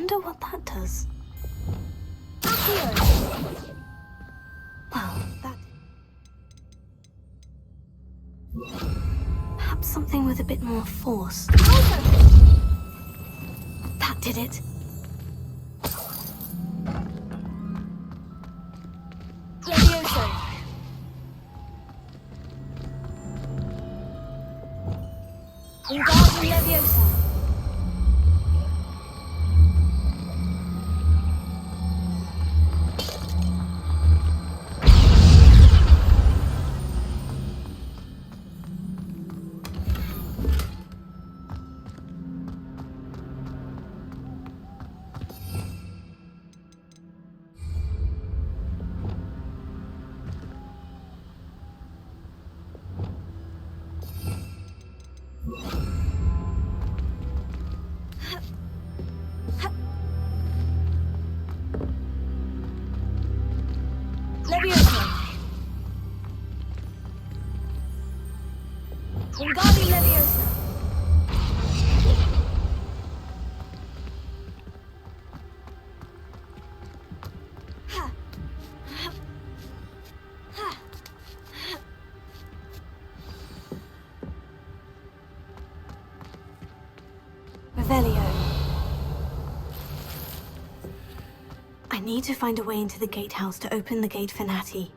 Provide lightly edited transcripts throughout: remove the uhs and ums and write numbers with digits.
wonder what that does. Well, that... Perhaps something with a bit more force. That did it. Wingardium Leviosa. Leviosa. Wingardium Leviosa. Revelio. I need to find a way into the gatehouse to open the gate for Natty.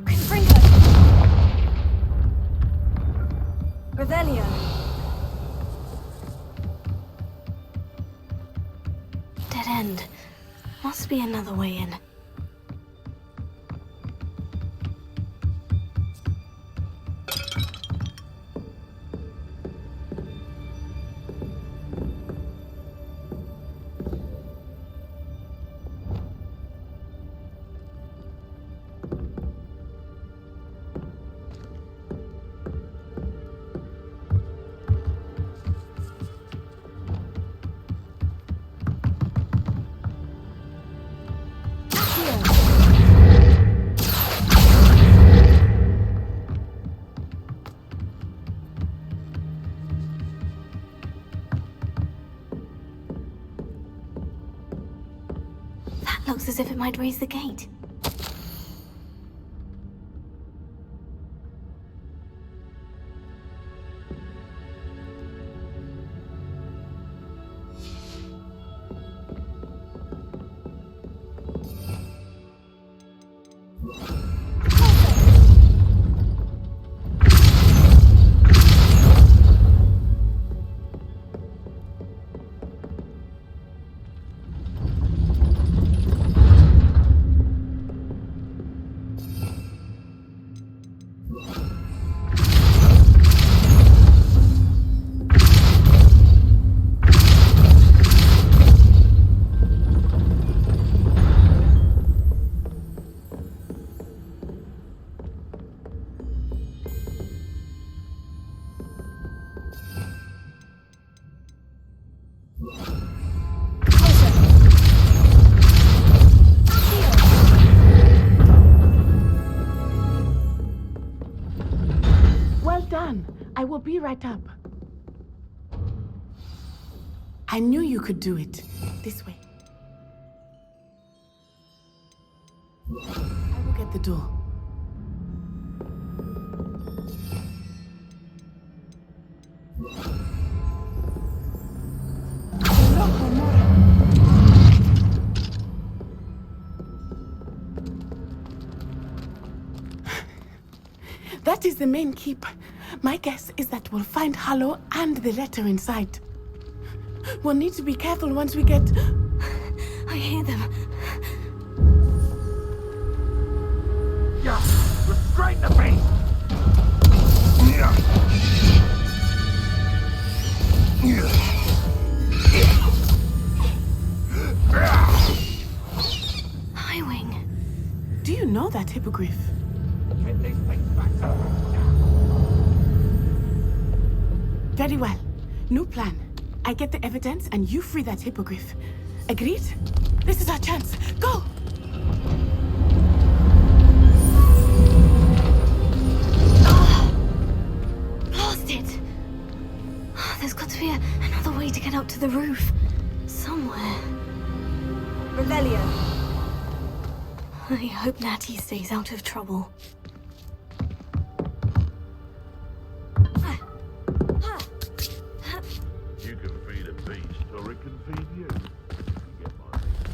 Confringo. Revelio. Dead end. Must be another way in. Looks as if it might raise the gate. I will be right up. I knew you could do it. This way. I will get the door. That is the main keep. My guess is that we'll find Hallow and the letter inside. We'll need to be careful once we get... I hear them. Yeah, restrain the beast! Highwing. Do you know that hippogriff? Get this thing back to Very well. New plan. I get the evidence and you free that hippogriff. Agreed? This is our chance. Go! Lost it. There's got to be another way to get up to the roof. Somewhere. Revelio. I hope Natty stays out of trouble. You can feed a beast, or it can feed you. You get my meaning.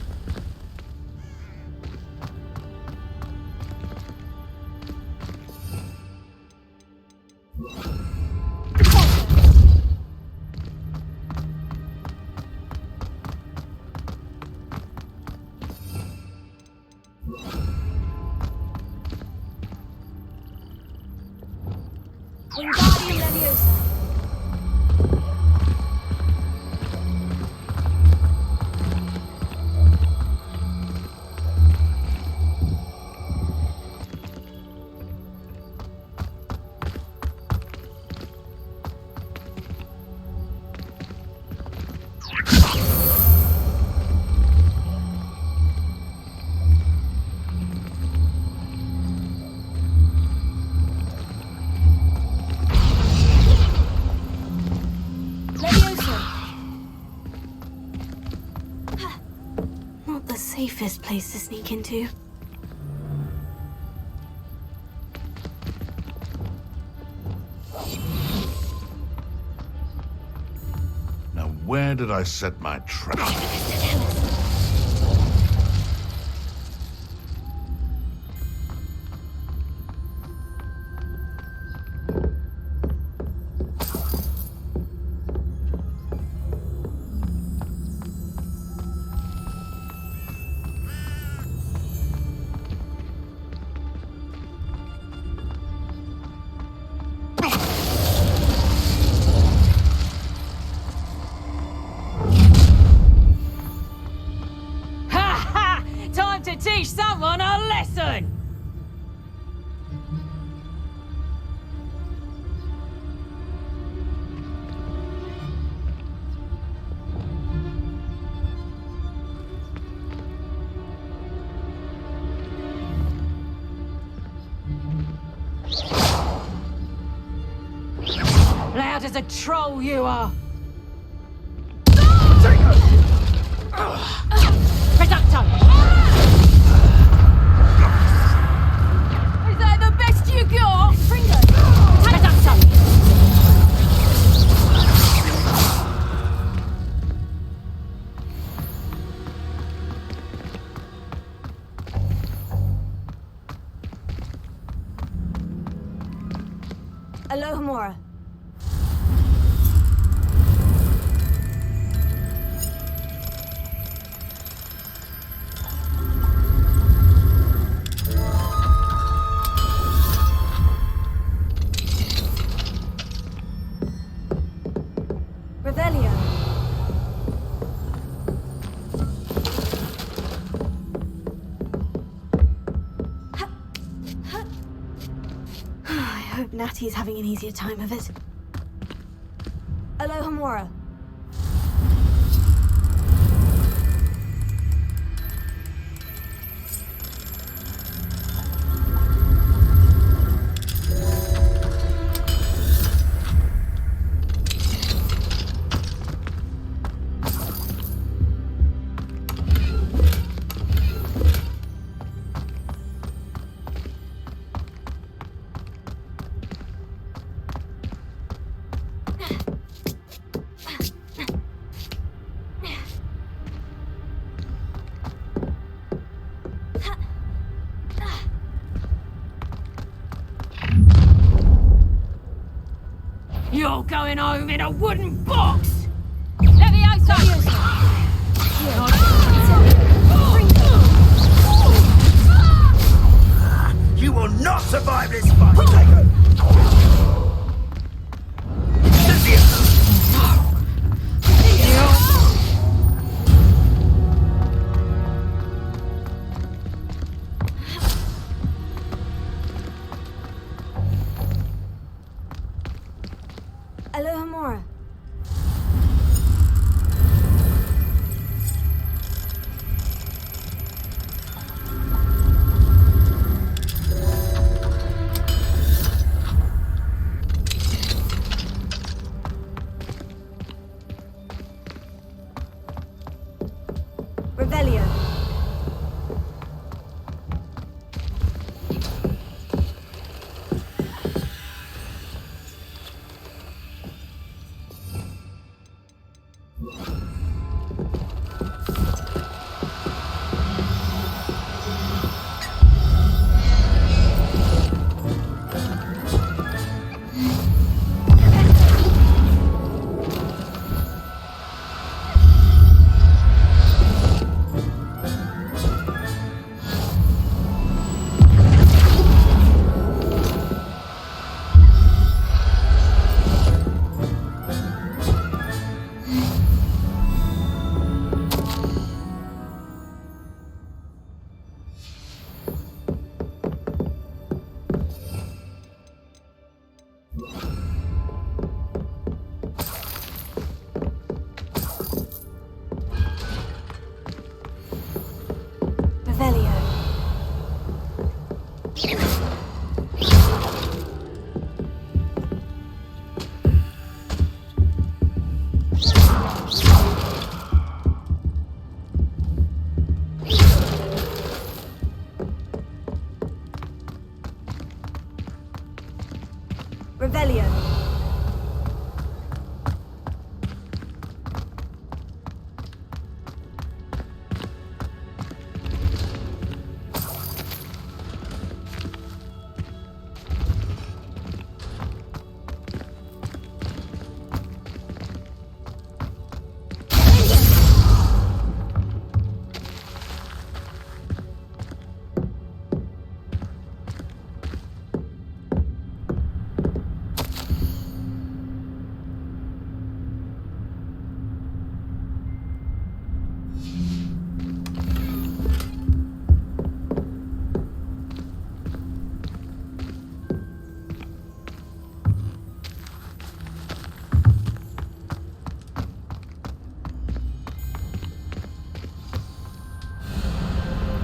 Wingardium Leviosa. Not the safest place to sneak into. Now, where did I set my trap? Time to teach someone a lesson! Loud as a troll you are! Reducto! Is that the best you got? Fringo! Reducto! Alohomora. Revelio. I hope Natty's having an easier time of it. Alohomora. You're going home in a wooden box! Leviosa! You will not survive this fight! Alohomora. Revelio. Revelio. Revelio.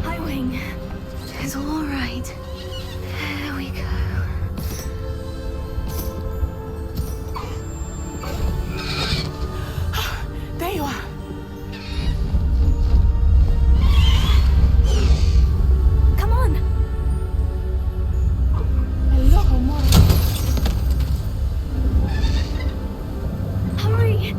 Highwing. It's all right. There we go. There you are. Come on. Hello, Homura. Hurry.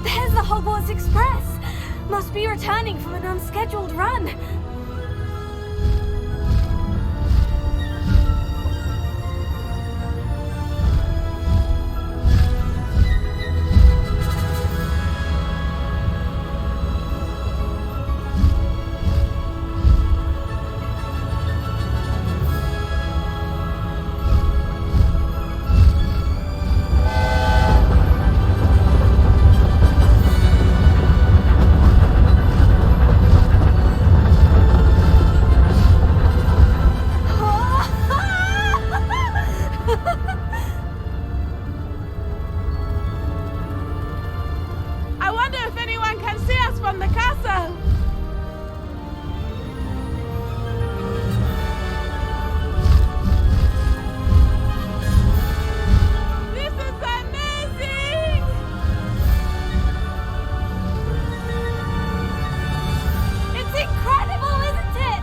There's the Hogwarts Express. Must be returning from an unscheduled run. I wonder if anyone can see us from the castle. This is amazing! It's incredible, isn't it?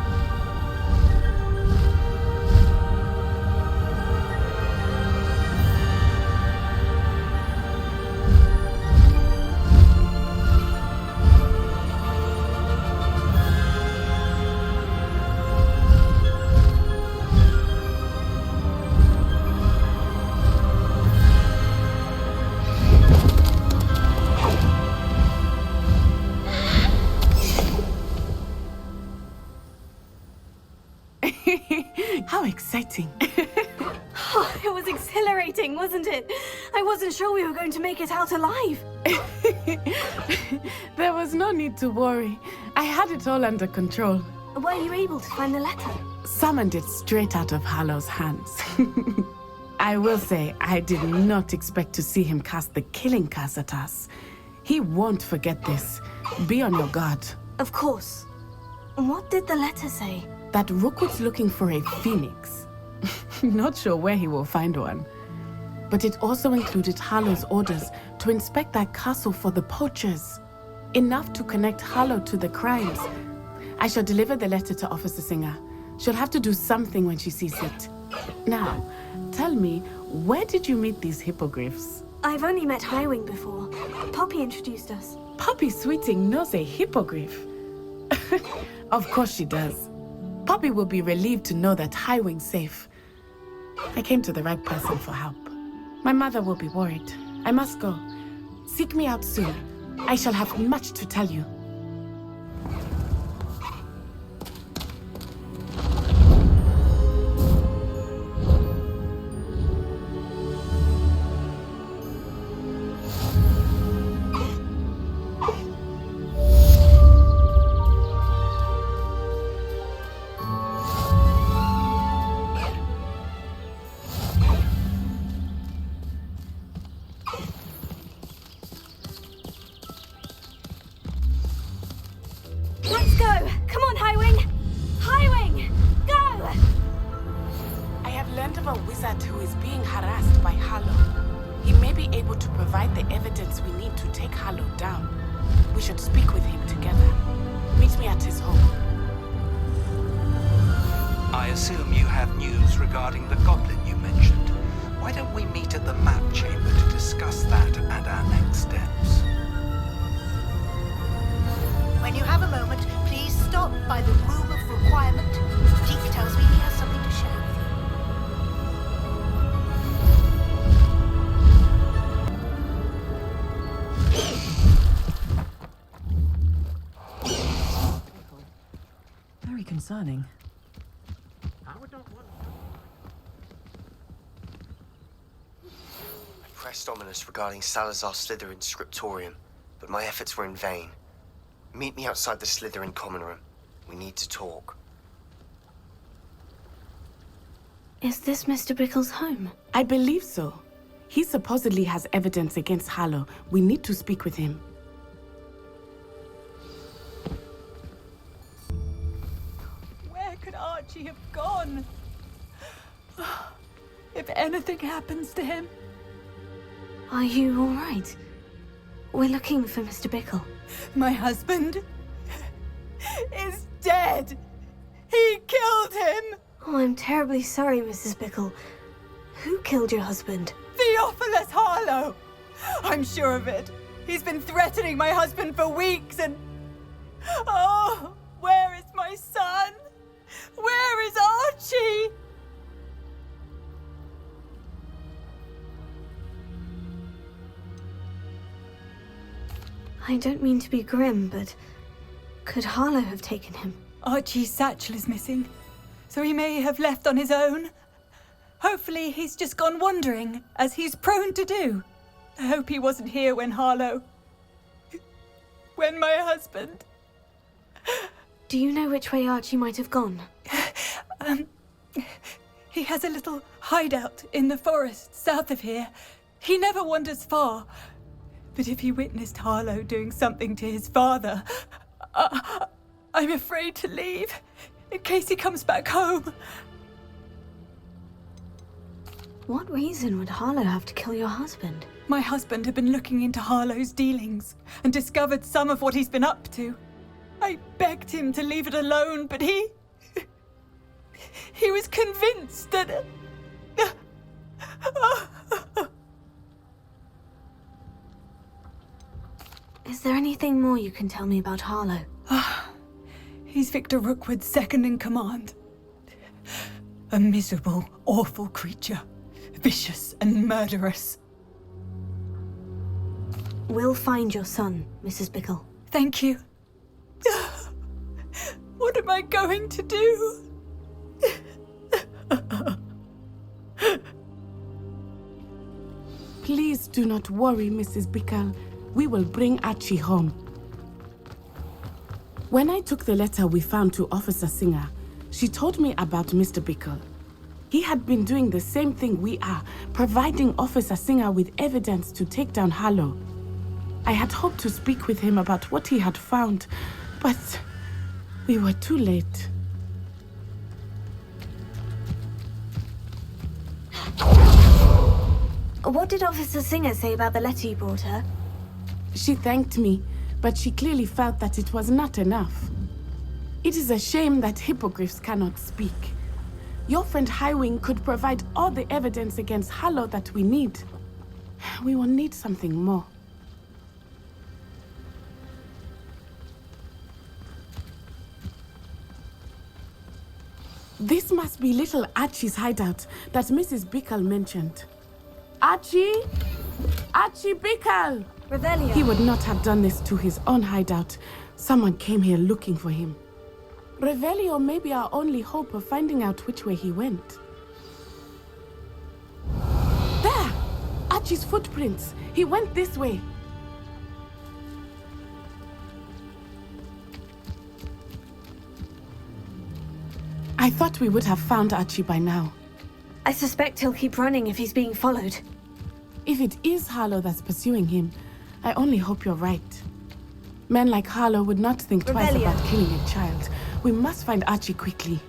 exciting. It was exhilarating, wasn't it? I wasn't sure we were going to make it out alive. There was no need to worry. I had it all under control. Were you able to find the letter? Summoned it straight out of Harlow's hands. I will say, I did not expect to see him cast the killing curse at us. He won't forget this. Be on your guard. Of course. What did the letter say? That Rookwood's looking for a phoenix. Not sure where he will find one. But it also included Harlow's orders to inspect that castle for the poachers. Enough to connect Harlow to the crimes. I shall deliver the letter to Officer Singer. She'll have to do something when she sees it. Now, tell me, where did you meet these hippogriffs? I've only met Highwing before. Poppy introduced us. Poppy Sweeting knows a hippogriff. Of course she does. Poppy will be relieved to know that Highwing's safe. I came to the right person for help. My mother will be worried. I must go. Seek me out soon. I shall have much to tell you. Let's go! Come on, Highwing! Highwing! Go! I have learned of a wizard who is being harassed by Harlow. He may be able to provide the evidence we need to take Harlow down. We should speak with him together. Meet me at his home. I assume you have news regarding the goblin you mentioned. Why don't we meet at the map chamber to discuss that and our next steps? When you have a moment, please stop by the Room of Requirement. Deke tells me he has something to share with you. Very concerning. I pressed Ominous regarding Salazar Slytherin's scriptorium, but my efforts were in vain. Meet me outside the Slytherin common room. We need to talk. Is this Mr. Bickle's home? I believe so. He supposedly has evidence against Harlow. We need to speak with him. Where could Archie have gone? If anything happens to him. Are you all right? We're looking for Mr. Bickle. My husband is dead. He killed him. Oh, I'm terribly sorry, Mrs. Bickle. Who killed your husband? Theophilus Harlow. I'm sure of it. He's been threatening my husband for weeks and... Oh, where is my son? Where is Archie? I don't mean to be grim, but could Harlow have taken him? Archie's satchel is missing, so he may have left on his own. Hopefully he's just gone wandering, as he's prone to do. I hope he wasn't here when when my husband... Do you know which way Archie might have gone? He has a little hideout in the forest south of here. He never wanders far. But if he witnessed Harlow doing something to his father, I'm afraid to leave, in case he comes back home. What reason would Harlow have to kill your husband? My husband had been looking into Harlow's dealings and discovered some of what he's been up to. I begged him to leave it alone, but he was convinced that... Is there anything more you can tell me about Harlow? He's Victor Rookwood's second in command. A miserable, awful creature. Vicious and murderous. We'll find your son, Mrs. Bickle. Thank you. What am I going to do? Do not worry, Mrs. Bickle. We will bring Archie home. When I took the letter we found to Officer Singer, she told me about Mr. Bickle. He had been doing the same thing we are, providing Officer Singer with evidence to take down Harlow. I had hoped to speak with him about what he had found, but we were too late. What did Officer Singer say about the letter you brought her? She thanked me, but she clearly felt that it was not enough. It is a shame that hippogriffs cannot speak. Your friend Highwing could provide all the evidence against Harlow that we need. We will need something more. This must be little Archie's hideout that Mrs. Bickle mentioned. Archie? Archie Bickle! Revelio. He would not have done this to his own hideout. Someone came here looking for him. Revelio may be our only hope of finding out which way he went. There! Archie's footprints. He went this way. I thought we would have found Archie by now. I suspect he'll keep running if he's being followed. If it is Harlow that's pursuing him, I only hope you're right. Men like Harlow would not think twice Revelio. about killing a child. We must find Archie quickly.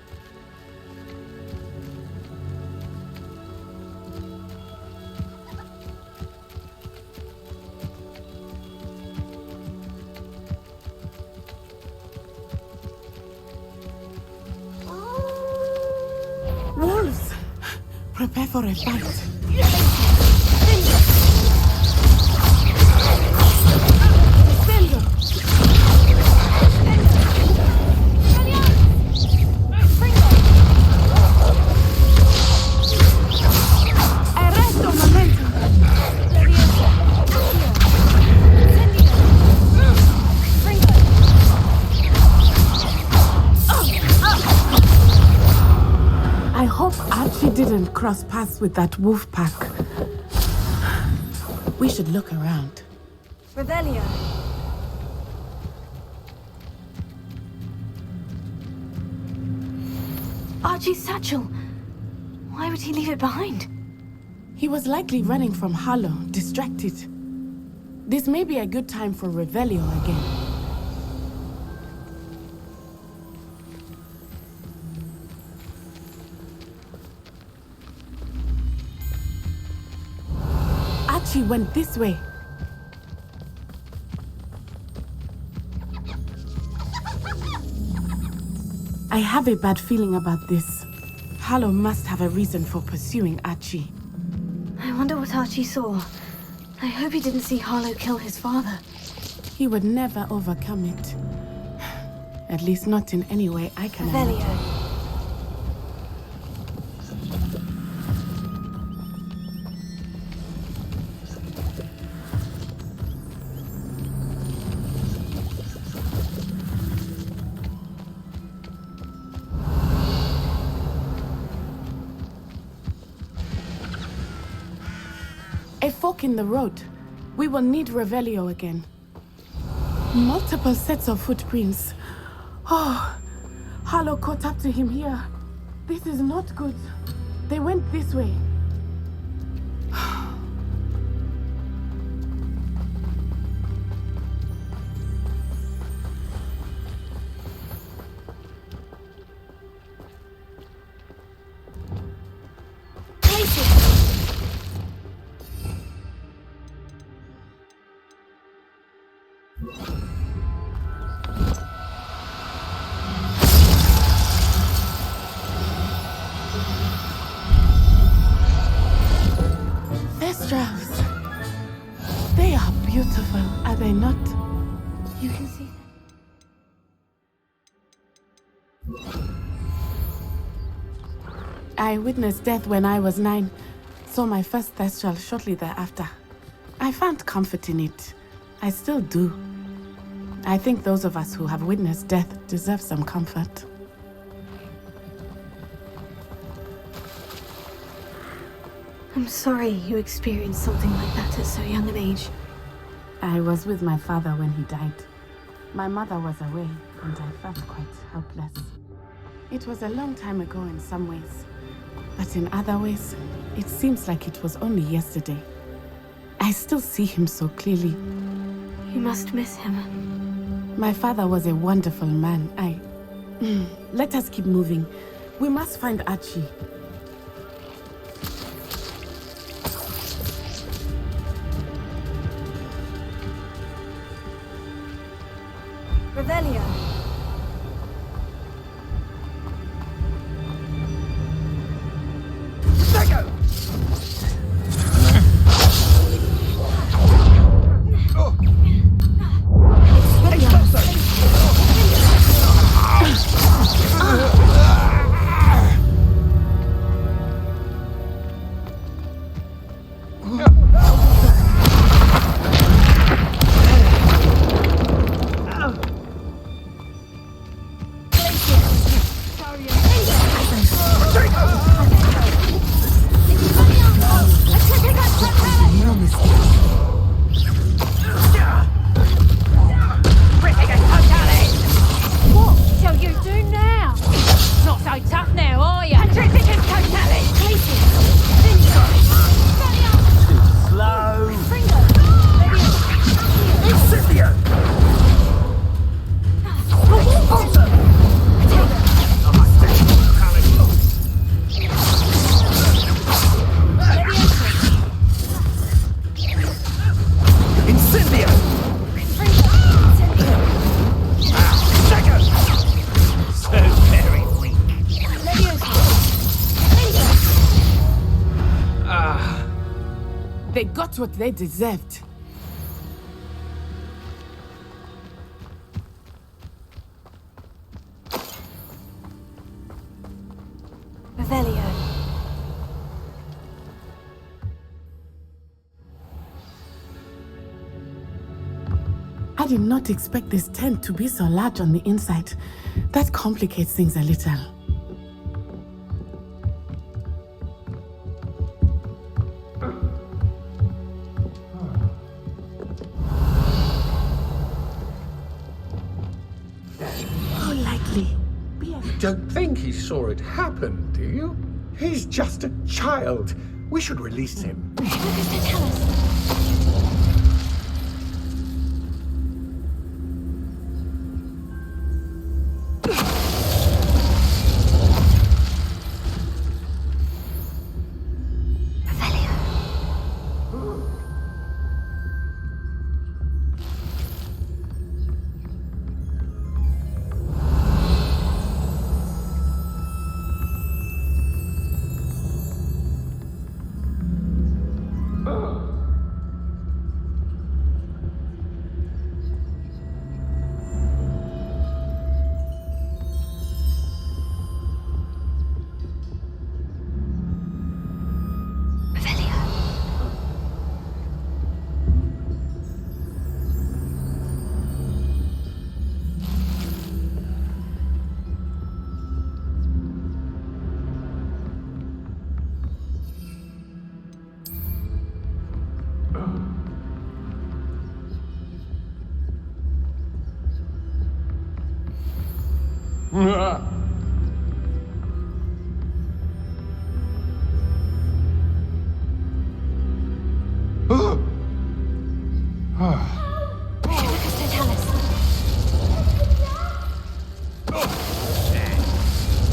Wolves! Prepare for a fight. I hope Archie didn't cross paths with that wolf pack. We should look around. Revelio. Archie's satchel. Why would he leave it behind? He was likely running from Harlow, distracted. This may be a good time for Revelio again. Archie went this way. I have a bad feeling about this. Harlow must have a reason for pursuing Archie. I wonder what Archie saw. I hope he didn't see Harlow kill his father. He would never overcome it. At least not in any way I can imagine. Revelio. A fork in the road. We will need Revelio again. Multiple sets of footprints. Oh, Harlow caught up to him here. This is not good. They went this way. Thestrals. They are beautiful, are they not? You can see I witnessed death when I was 9. Saw my first Thestral shortly thereafter. I found comfort in it. I still do. I think those of us who have witnessed death deserve some comfort. I'm sorry you experienced something like that at so young an age. I was with my father when he died. My mother was away, and I felt quite helpless. It was a long time ago in some ways, but in other ways, it seems like it was only yesterday. I still see him so clearly. You must miss him. My father was a wonderful man. Let us keep moving. We must find Archie. Revelio. They got what they deserved. Revelio. I did not expect this tent to be so large on the inside. That complicates things a little. Don't think he saw it happen, do you? He's just a child. We should release him. Tell us.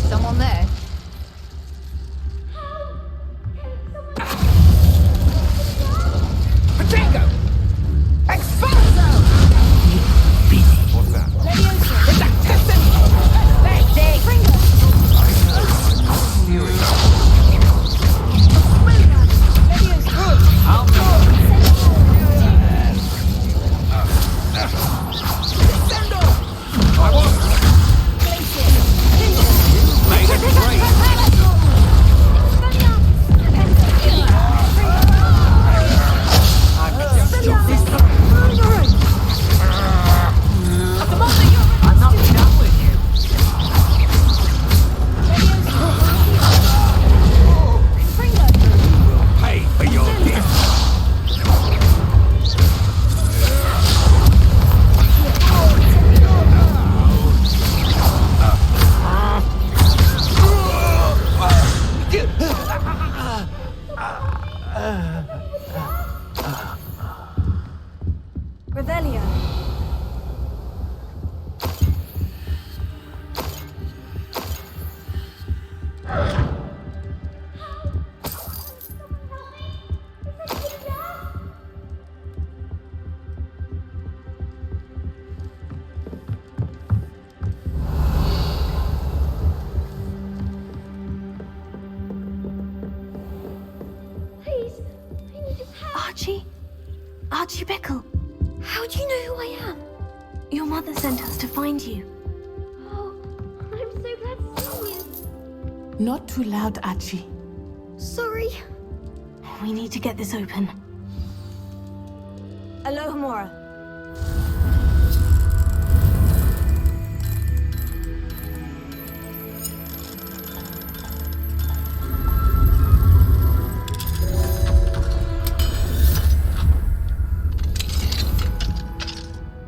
Someone there? Potato! Expulso! What's that? It's a testing! Let's dig! Archie? Archie Bickle. How do you know who I am? Your mother sent us to find you. Oh, I'm so glad to see you. Not too loud, Archie. Sorry. We need to get this open. Alohomora.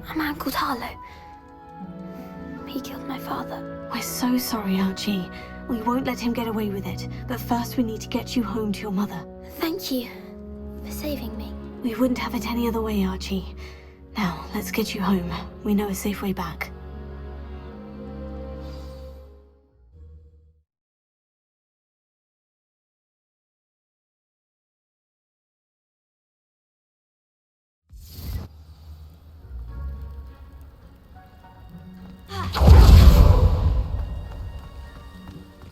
A man called Harlow. He killed my father. We're so sorry, Archie. We won't let him get away with it. But first we need to get you home to your mother. Thank you for saving me. We wouldn't have it any other way, Archie. Now, let's get you home. We know a safe way back.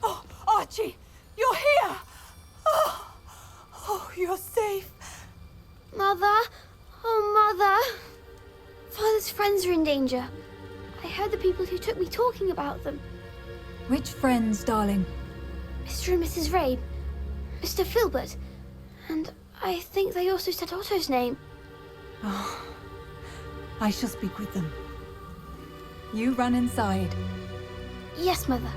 Oh, Archie, you're here! Oh, you're safe. Mother? Oh, Mother! Father's friends are in danger. I heard the people who took me talking about them. Which friends, darling? Mr. and Mrs. Rabe, Mr. Filbert, and I think they also said Otto's name. Oh, I shall speak with them. You run inside. Yes, Mother.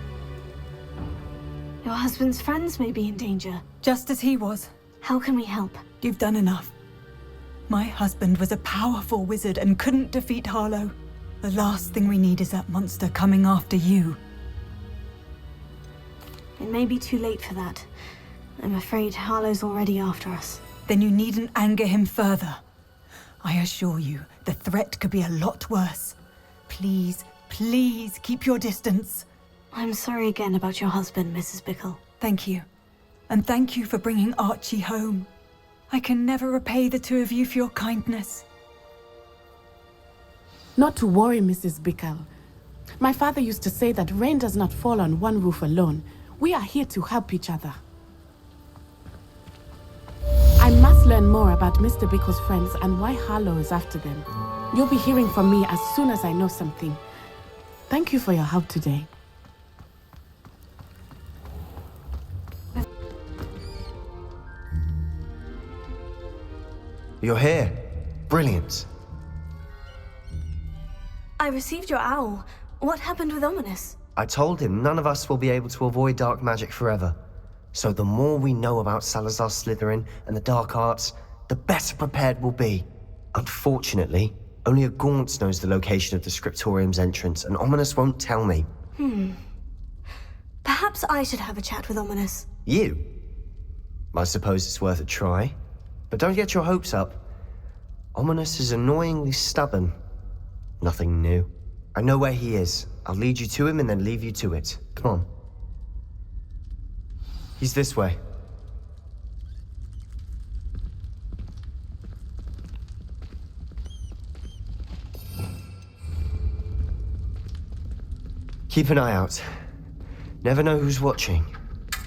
Your husband's friends may be in danger. Just as he was. How can we help? You've done enough. My husband was a powerful wizard and couldn't defeat Harlow. The last thing we need is that monster coming after you. It may be too late for that. I'm afraid Harlow's already after us. Then you needn't anger him further. I assure you, the threat could be a lot worse. Please, please keep your distance. I'm sorry again about your husband, Mrs. Bickle. Thank you. And thank you for bringing Archie home. I can never repay the two of you for your kindness. Not to worry, Mrs. Bickle. My father used to say that rain does not fall on one roof alone. We are here to help each other. I must learn more about Mr. Bickle's friends and why Harlow is after them. You'll be hearing from me as soon as I know something. Thank you for your help today. You're here. Brilliant. I received your owl. What happened with Ominous? I told him none of us will be able to avoid dark magic forever. So the more we know about Salazar Slytherin and the dark arts, the better prepared we'll be. Unfortunately, only a Gaunts knows the location of the Scriptorium's entrance, and Ominous won't tell me. Perhaps I should have a chat with Ominous. You? I suppose it's worth a try. But don't get your hopes up. Ominous is annoyingly stubborn. Nothing new. I know where he is. I'll lead you to him and then leave you to it. Come on. He's this way. Keep an eye out. Never know who's watching.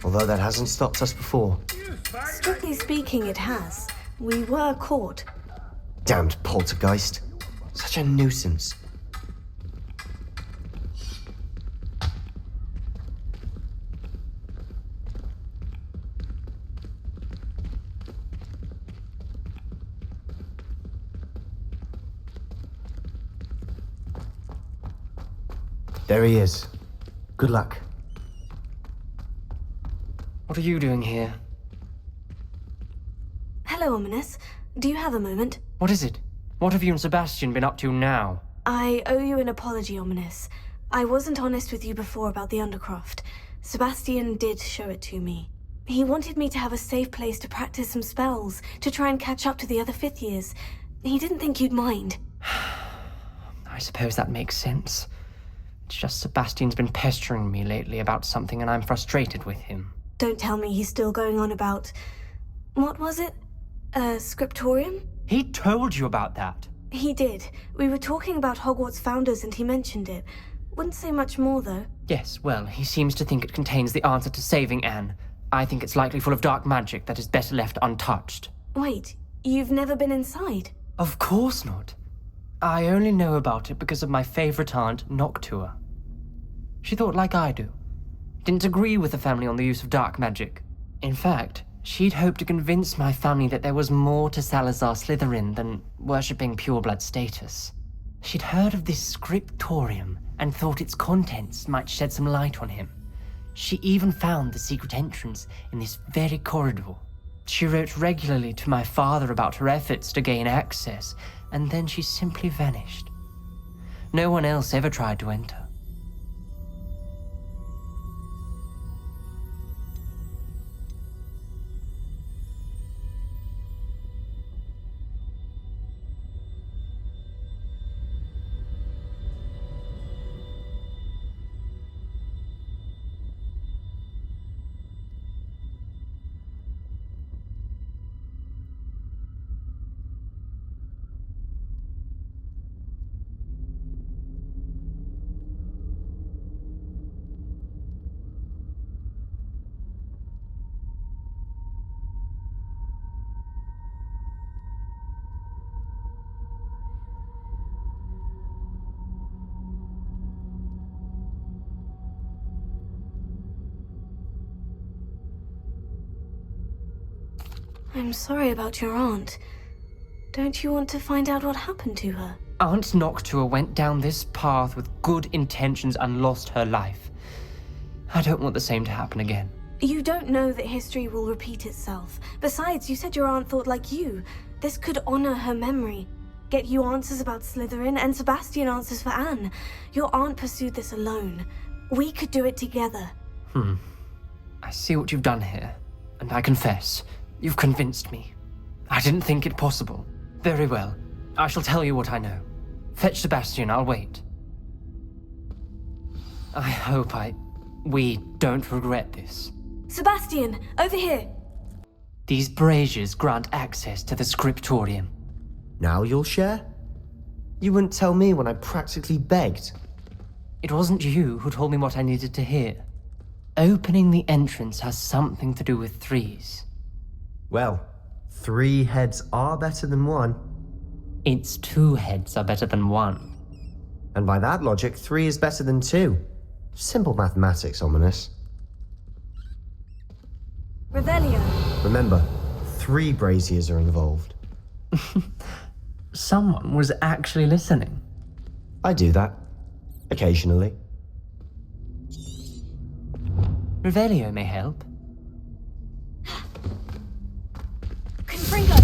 Although that hasn't stopped us before. Strictly speaking, it has. We were caught. Damned poltergeist. Such a nuisance. There he is. Good luck. What are you doing here? Hello, Ominous. Do you have a moment? What is it? What have you and Sebastian been up to now? I owe you an apology, Ominous. I wasn't honest with you before about the Undercroft. Sebastian did show it to me. He wanted me to have a safe place to practice some spells, to try and catch up to the other fifth years. He didn't think you'd mind. I suppose that makes sense. It's just Sebastian's been pestering me lately about something and I'm frustrated with him. Don't tell me he's still going on about... What was it? Scriptorium? He told you about that? He did. We were talking about Hogwarts founders and he mentioned it. Wouldn't say much more, though. Yes, well, he seems to think it contains the answer to saving Anne. I think it's likely full of dark magic that is better left untouched. Wait, You've never been inside? Of course not. I only know about it because of my favorite aunt, Noctua. She thought like I do. Didn't agree with the family on the use of dark magic. In fact, she'd hoped to convince my family that there was more to Salazar Slytherin than worshipping pureblood status. She'd heard of this scriptorium and thought its contents might shed some light on him. She even found the secret entrance in this very corridor. She wrote regularly to my father about her efforts to gain access, and then she simply vanished. No one else ever tried to enter. I'm sorry about your aunt. Don't you want to find out what happened to her? Aunt Noctua went down this path with good intentions and lost her life. I don't want the same to happen again. You don't know that history will repeat itself. Besides, you said your aunt thought like you. This could honor her memory. Get you answers about Slytherin, and Sebastian answers for Anne. Your aunt pursued this alone. We could do it together. I see what you've done here, and I confess, you've convinced me. I didn't think it possible. Very well. I shall tell you what I know. Fetch Sebastian, I'll wait. I hope we don't regret this. Sebastian, over here! These braziers grant access to the scriptorium. Now you'll share? You wouldn't tell me when I practically begged. It wasn't you who told me what I needed to hear. Opening the entrance has something to do with threes. Well, 3 heads are better than 1. It's 2 heads are better than 1. And by that logic, 3 is better than 2. Simple mathematics, Ominous. Revelio. Remember, 3 braziers are involved. Someone was actually listening. I do that. Occasionally. Revelio may help. Confringo!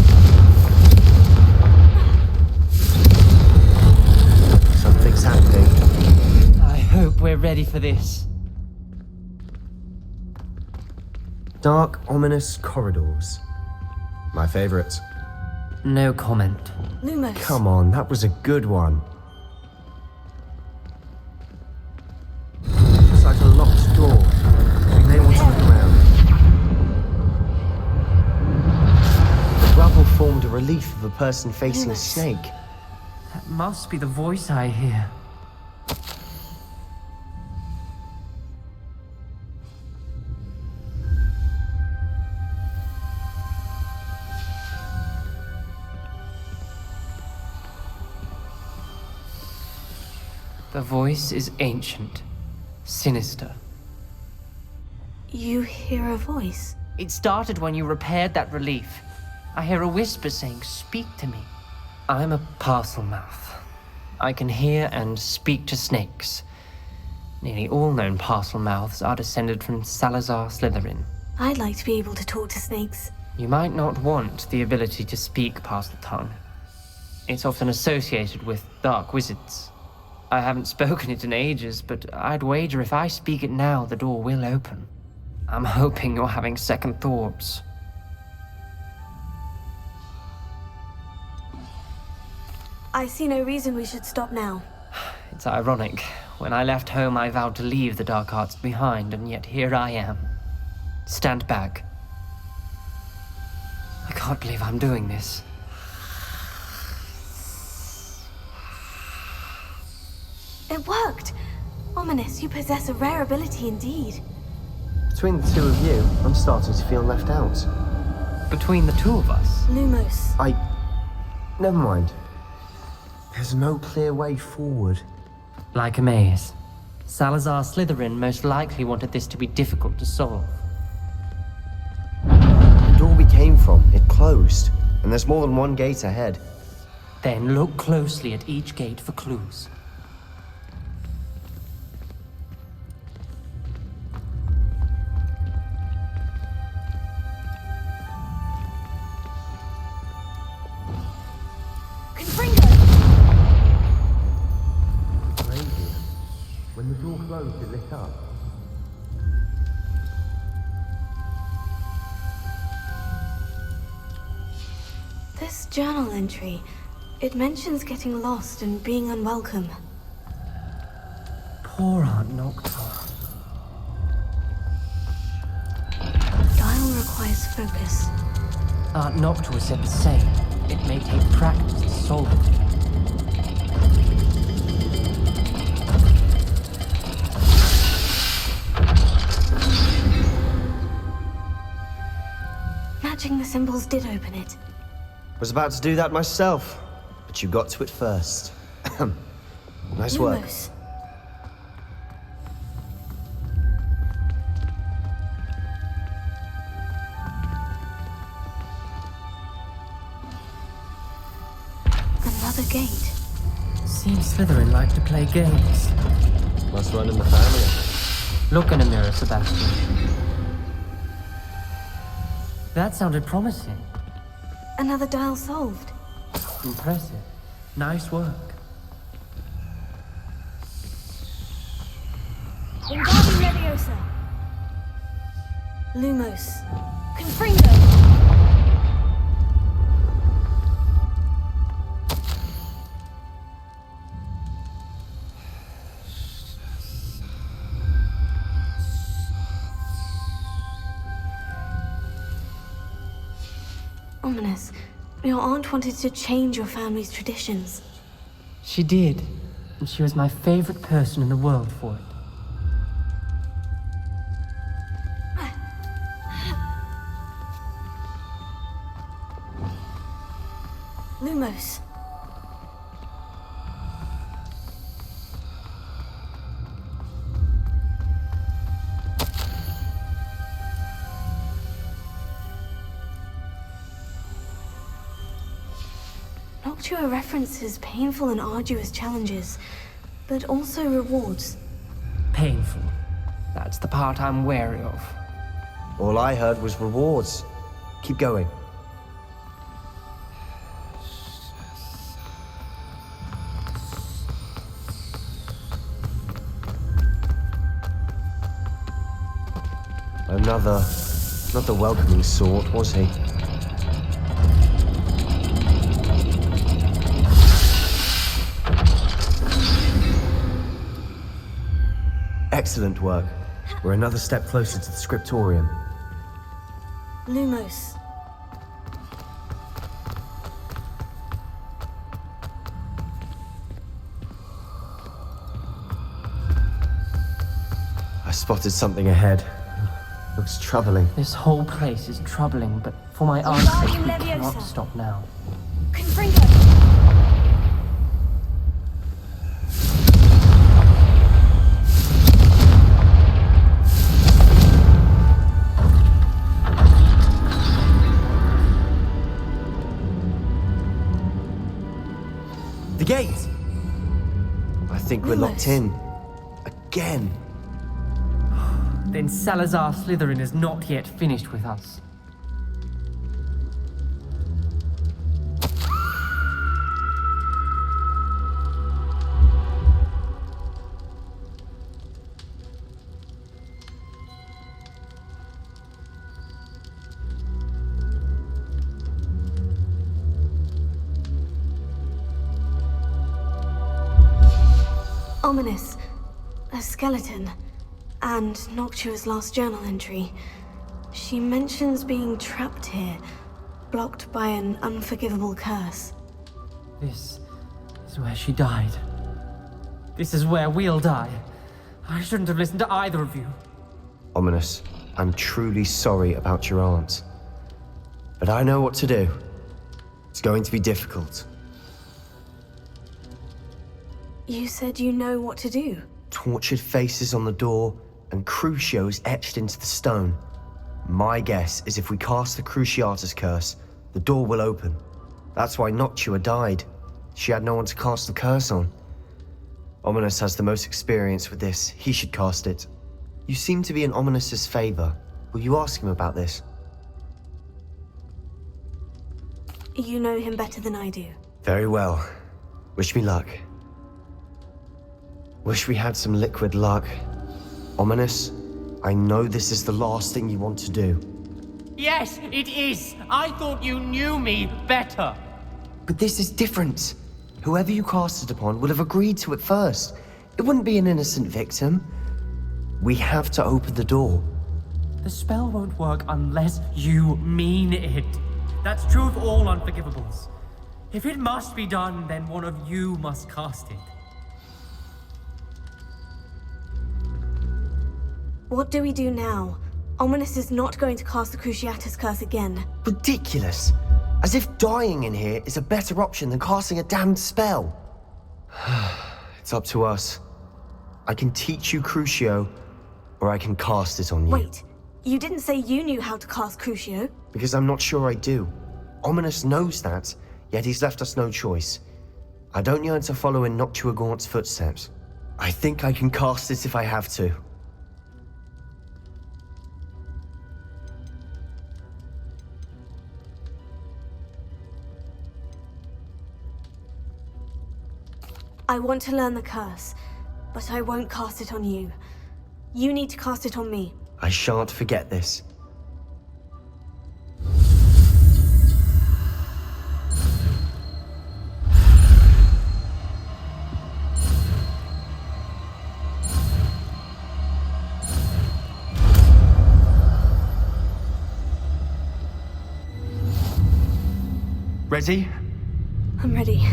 Something's happening. I hope we're ready for this. Dark, ominous corridors. My favorite. No comment. Lumos. Come on, that was a good one. Looks like a locked door. We may want to look around. The rubble formed a relief of a person facing a snake. That must be the voice I hear. The voice is ancient, sinister. You hear a voice? It started when you repaired that relief. I hear a whisper saying, "Speak to me." I'm a parcel mouth. I can hear and speak to snakes. Nearly all known parcel mouths are descended from Salazar Slytherin. I'd like to be able to talk to snakes. You might not want the ability to speak parcel tongue. It's often associated with dark wizards. I haven't spoken it in ages, but I'd wager if I speak it now, the door will open. I'm hoping you're having second thoughts. I see no reason we should stop now. It's ironic. When I left home, I vowed to leave the dark arts behind, and yet here I am. Stand back. I can't believe I'm doing this. It worked! Ominous, you possess a rare ability indeed. Between the 2 of you, I'm starting to feel left out. between the two of us. Lumos. Never mind. There's no clear way forward. Like a maze. Salazar Slytherin most likely wanted this to be difficult to solve. The door we came from, it closed. And there's more than one gate ahead. Then look closely at each gate for clues. When the door closed, it lit up. This journal entry, it mentions getting lost and being unwelcome. Poor Aunt Noctua. Dial requires focus. Aunt Noctua said the same. It may take practice to solve it. Matching the symbols did open it. Was about to do that myself, but you got to it first. Nice work. Lumos. Another gate. Seems Slytherin like to play games. Must run in the family. Look in a mirror, Sebastian. That sounded promising. Another dial solved. Impressive. Nice work. Wingardium Leviosa. Lumos. Confringo. Ominous. Your aunt wanted to change your family's traditions. She did. And she was my favorite person in the world for it. Lumos. Noctua references painful and arduous challenges, but also rewards. Painful. That's the part I'm wary of. All I heard was rewards. Keep going. Another, not the welcoming sort, was he? Excellent work. We're another step closer to the scriptorium. Lumos. I spotted something ahead. Looks troubling. This whole place is troubling, but for my aunt's sake, we cannot stop now. Confringo. The gate! I think we're locked in. Again. Then Salazar Slytherin is not yet finished with us. Ominous. A skeleton. And Noctua's last journal entry. She mentions being trapped here, blocked by an unforgivable curse. This is where she died. This is where we'll die. I shouldn't have listened to either of you. Ominous, I'm truly sorry about your aunt. But I know what to do. It's going to be difficult. You said you know what to do. Tortured faces on the door and Crucios etched into the stone. My guess is if we cast the Cruciatus curse, the door will open. That's why Noctua died. She had no one to cast the curse on. Ominous has the most experience with this. He should cast it. You seem to be in Ominous's favor. Will you ask him about this? You know him better than I do. Very well. Wish me luck. Wish we had some liquid luck. Ominous, I know this is the last thing you want to do. Yes, it is. I thought you knew me better. But this is different. Whoever you cast it upon would have agreed to it first. It wouldn't be an innocent victim. We have to open the door. The spell won't work unless you mean it. That's true of all unforgivables. If it must be done, then one of you must cast it. What do we do now? Ominous is not going to cast the Cruciatus curse again. Ridiculous. As if dying in here is a better option than casting a damned spell. It's up to us. I can teach you Crucio, or I can cast it on you. Wait, you didn't say you knew how to cast Crucio? Because I'm not sure I do. Ominous knows that, yet he's left us no choice. I don't yearn to follow in Noctua Gaunt's footsteps. I think I can cast it if I have to. I want to learn the curse, but I won't cast it on you. You need to cast it on me. I shan't forget this. Ready? I'm ready.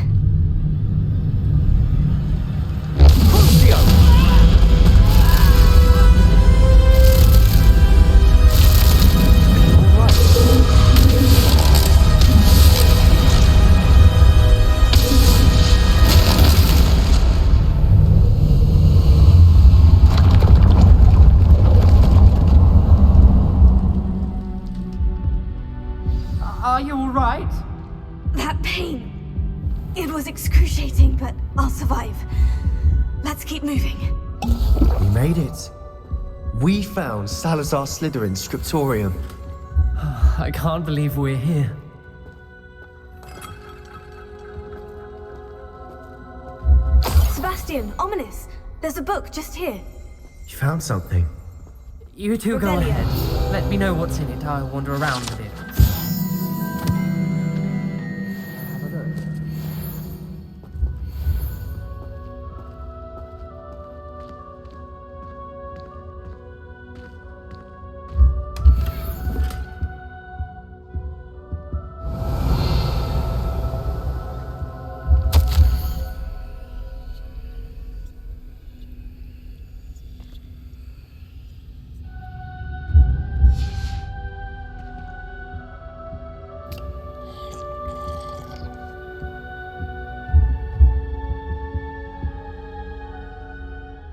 Are you all right? That pain. It was excruciating, but I'll survive. Let's keep moving. We made it. We found Salazar Slytherin's scriptorium. I can't believe we're here. Sebastian, Ominous, there's a book just here. You found something. You two go ahead. Let me know what's in it. I'll wander around a bit.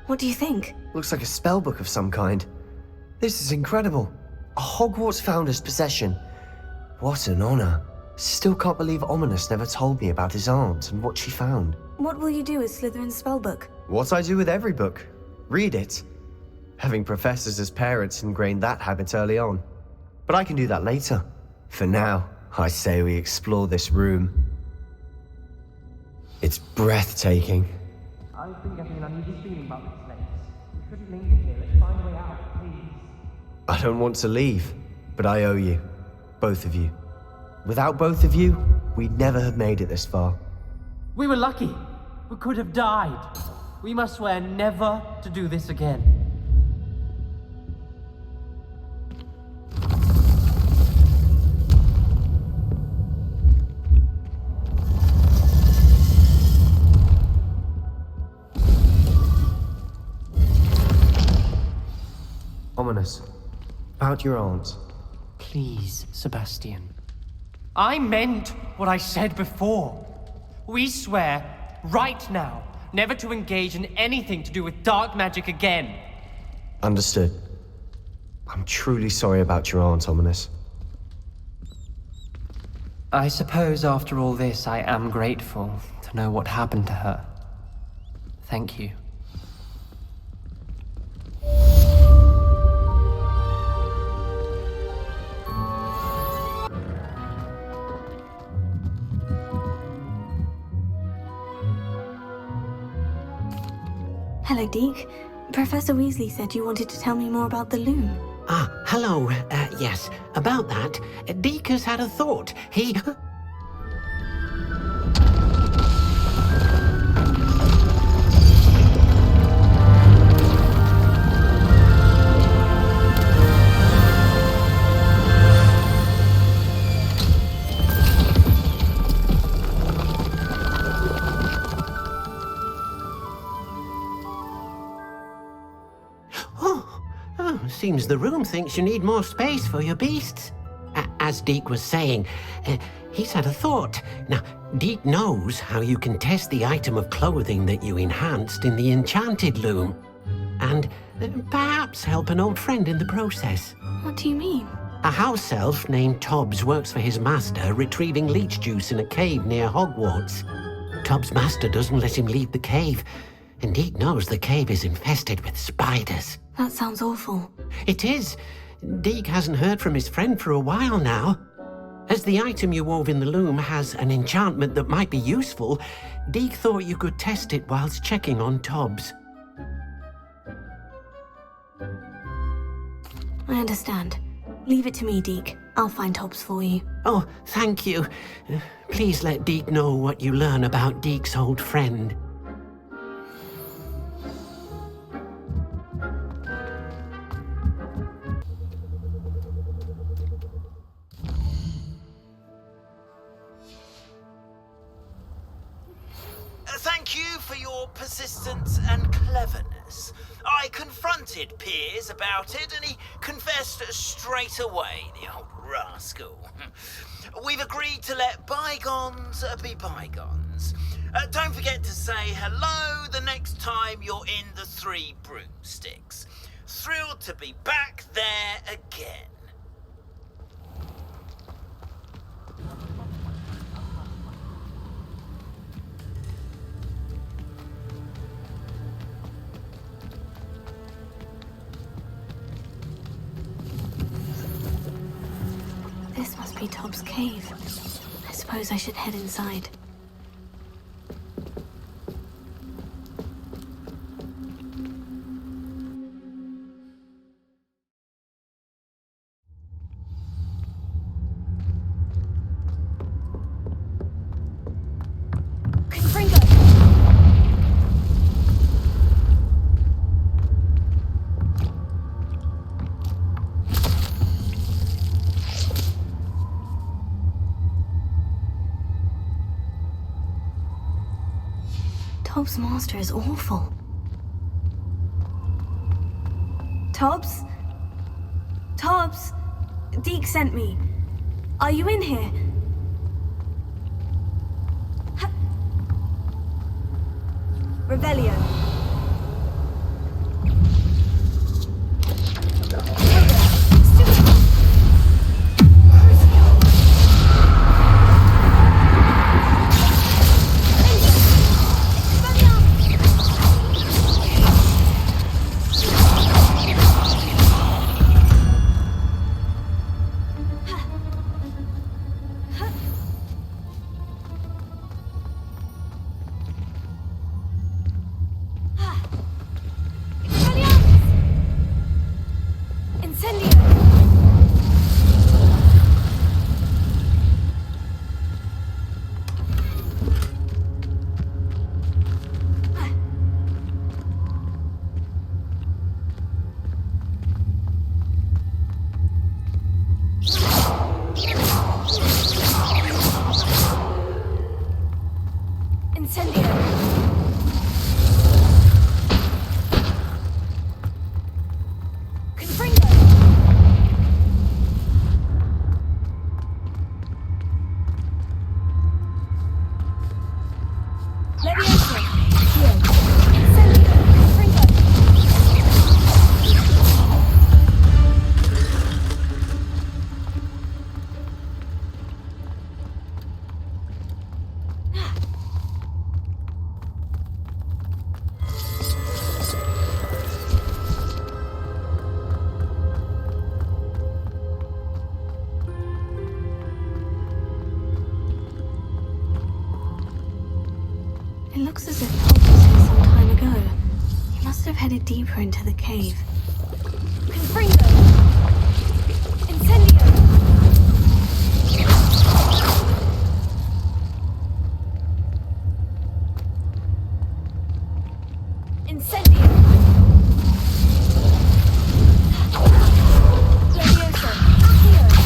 What do you think? Looks like a spell book of some kind. This is incredible. A Hogwarts founder's possession. What an honor. Still can't believe Ominous never told me about his aunt and what she found. What will you do with Slytherin's spellbook? What I do with every book. Read it. Having professors as parents ingrained that habit early on. But I can do that later. For now, I say we explore this room. It's breathtaking. I've been getting an uneasy feeling about this place. We shouldn't linger here. Let's find a way out, please. I don't want to leave, but I owe you. Both of you. Without both of you, we'd never have made it this far. We were lucky. We could have died. We must swear never to do this again. Ominous. About your aunt. Please, Sebastian. I meant what I said before. We swear, right now, never to engage in anything to do with dark magic again. Understood. I'm truly sorry about your aunt, Ominous. I suppose after all this, I am grateful to know what happened to her. Thank you. Hello, Deke. Professor Weasley said you wanted to tell me more about the loom. Ah, hello. Yes, about that. Deke has had a thought. He... Seems the room thinks you need more space for your beasts. As Deke was saying, he's had a thought. Now, Deke knows how you can test the item of clothing that you enhanced in the enchanted loom. And perhaps help an old friend in the process. What do you mean? A house elf named Tobbs works for his master retrieving leech juice in a cave near Hogwarts. Tobbs' master doesn't let him leave the cave, and Deke knows the cave is infested with spiders. That sounds awful. It is. Deke hasn't heard from his friend for a while now. As the item you wove in the loom has an enchantment that might be useful, Deke thought you could test it whilst checking on Tobbs. I understand. Leave it to me, Deke. I'll find Tobbs for you. Oh, thank you. Please let Deke know what you learn about Deke's old friend. Thank you for your persistence and cleverness. I confronted Piers about it, and he confessed straight away, the old rascal. We've agreed to let bygones be bygones. Don't forget to say hello the next time you're in the Three Broomsticks. Thrilled to be back there again. This must be Tobbs' cave. I suppose I should head inside. Tobbs' master is awful. Tobbs? Tobbs? Deke sent me. Are you in here? Revelio. guided deeper into the cave. Confringo! Incendio! Incendio! Levioso! Accio!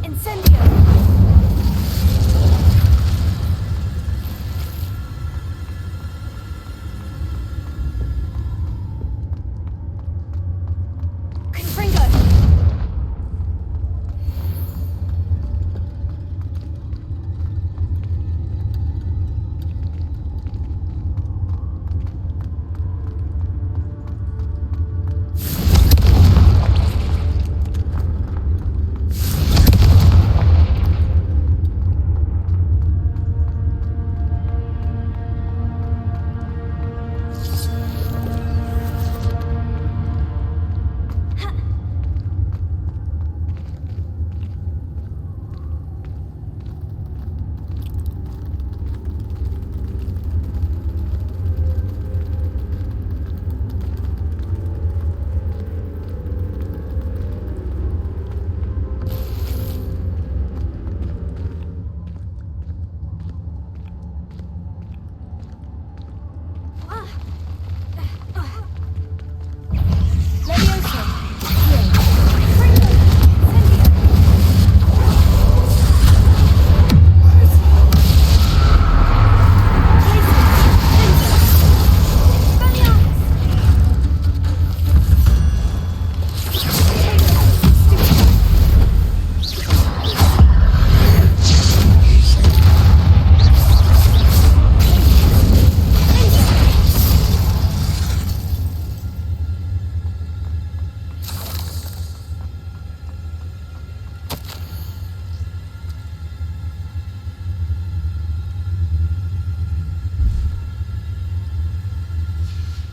Incendio! Confringo!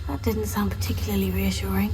That didn't sound particularly reassuring.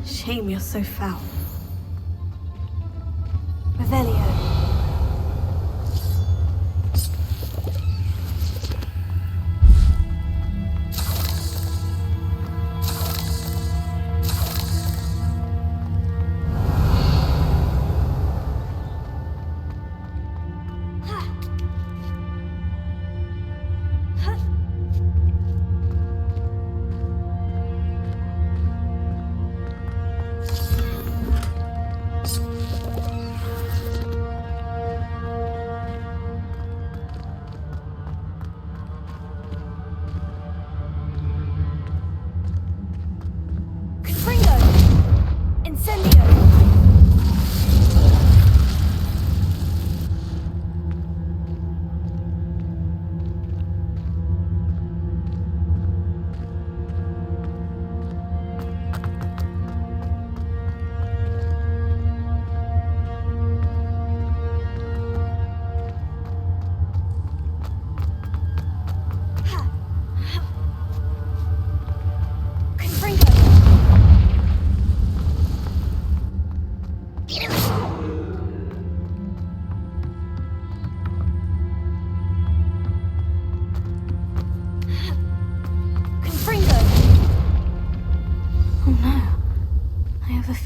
Shame you're so foul. Revelio.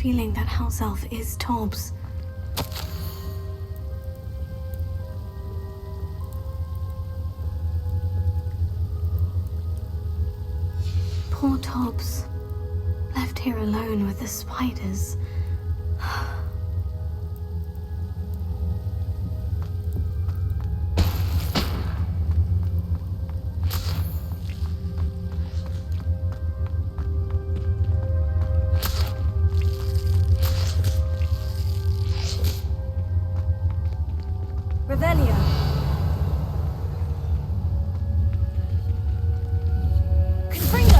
Feeling that house elf is Tobbs. Poor Tobbs. Left here alone with the spiders. Revelio. Confringo.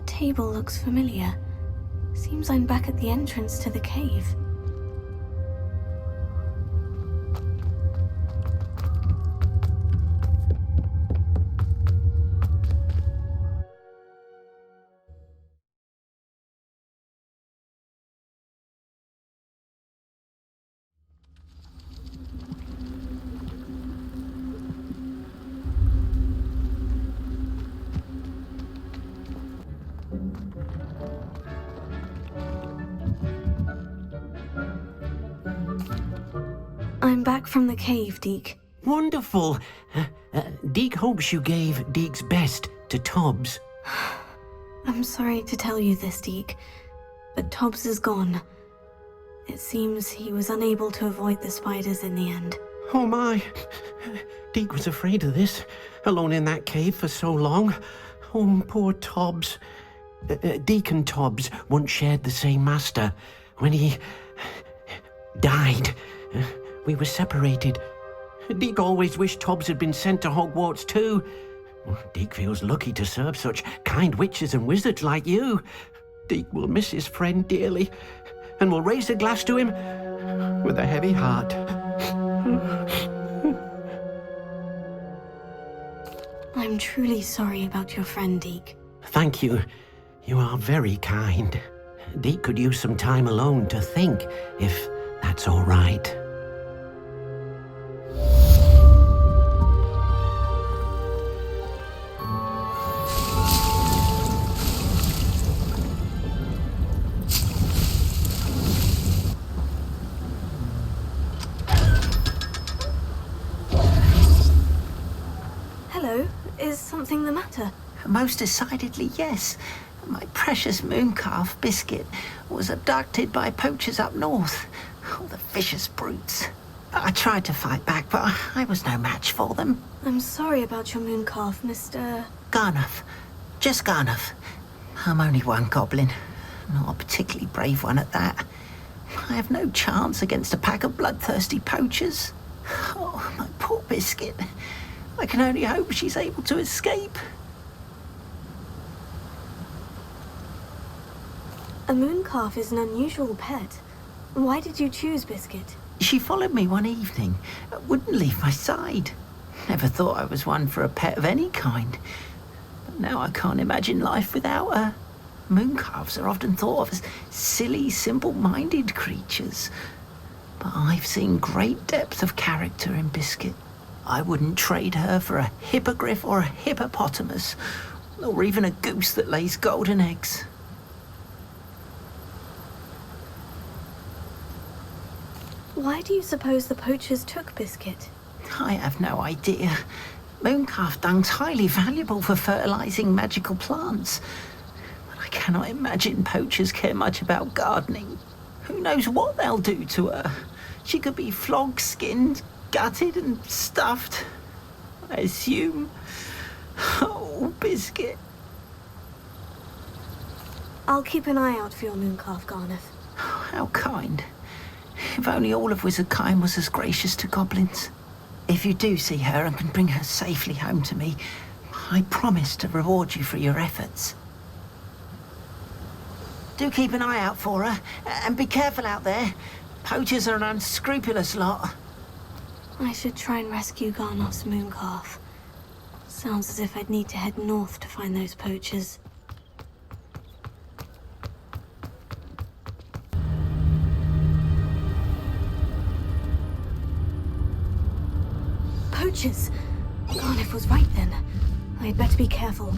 Table looks familiar. Seems I'm back at the entrance to the cave. I'm back from the cave, Deke. Wonderful. Deke hopes you gave Deke's best to Tobbs. I'm sorry to tell you this, Deke, but Tobbs is gone. It seems he was unable to avoid the spiders in the end. Oh my. Deke was afraid of this, alone in that cave for so long. Oh, poor Tobbs. Deke and Tobbs once shared the same master. When he died, we were separated. Deke always wished Tobbs had been sent to Hogwarts too. Deke feels lucky to serve such kind witches and wizards like you. Deke will miss his friend dearly, and will raise a glass to him with a heavy heart. I'm truly sorry about your friend, Deke. Thank you. You are very kind. Deke could use some time alone to think, if that's all right. something the matter? Most decidedly, yes. My precious moon calf, Biscuit, was abducted by poachers up north. Oh, the vicious brutes. I tried to fight back, but I was no match for them. I'm sorry about your moon calf, Mr. Garnuff. Just Garnuff. I'm only one goblin. Not a particularly brave one at that. I have no chance against a pack of bloodthirsty poachers. Oh, my poor Biscuit. I can only hope she's able to escape. A moon calf is an unusual pet. Why did you choose Biscuit? She followed me one evening, wouldn't leave my side. Never thought I was one for a pet of any kind. But now I can't imagine life without her. Mooncalves are often thought of as silly, simple-minded creatures. But I've seen great depth of character in Biscuit. I wouldn't trade her for a hippogriff or a hippopotamus, or even a goose that lays golden eggs. Why do you suppose the poachers took Biscuit? I have no idea. Mooncalf dung's highly valuable for fertilizing magical plants. But I cannot imagine poachers care much about gardening. Who knows what they'll do to her? She could be flogged, skinned, gutted and stuffed. I assume. Oh, Biscuit. I'll keep an eye out for your moon calf, Garnuff. How kind. If only all of Wizardkind was as gracious to goblins. If you do see her and can bring her safely home to me, I promise to reward you for your efforts. Do keep an eye out for her, and be careful out there. Poachers are an unscrupulous lot. I should try and rescue Garnoff's moon calf. Sounds as if I'd need to head north to find those poachers. Poachers! Garnoff was right then. I'd better be careful.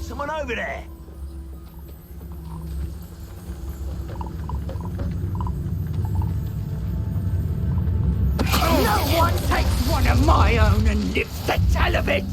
Someone over there! No one takes one of my own and lives to tell of it!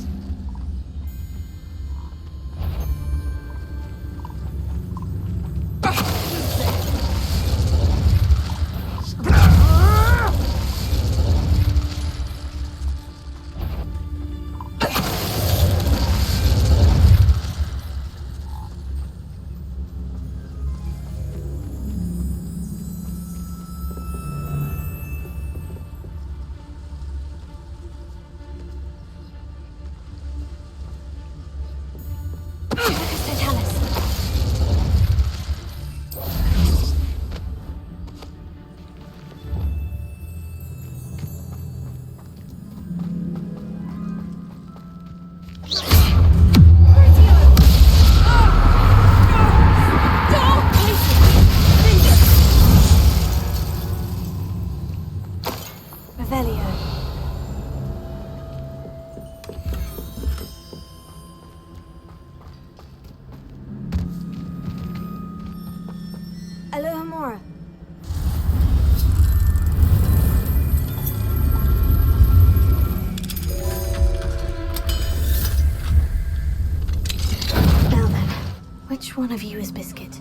Which one of you is Biscuit?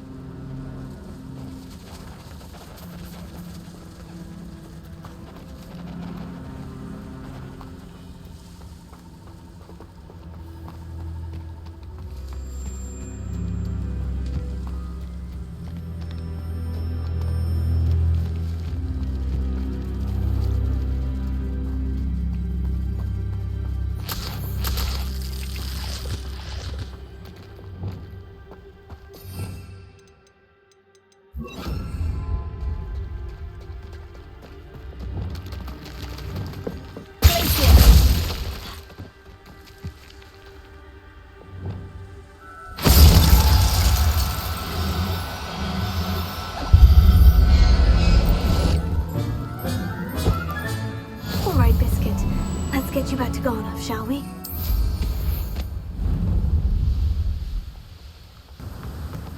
back to Garnoff, shall we?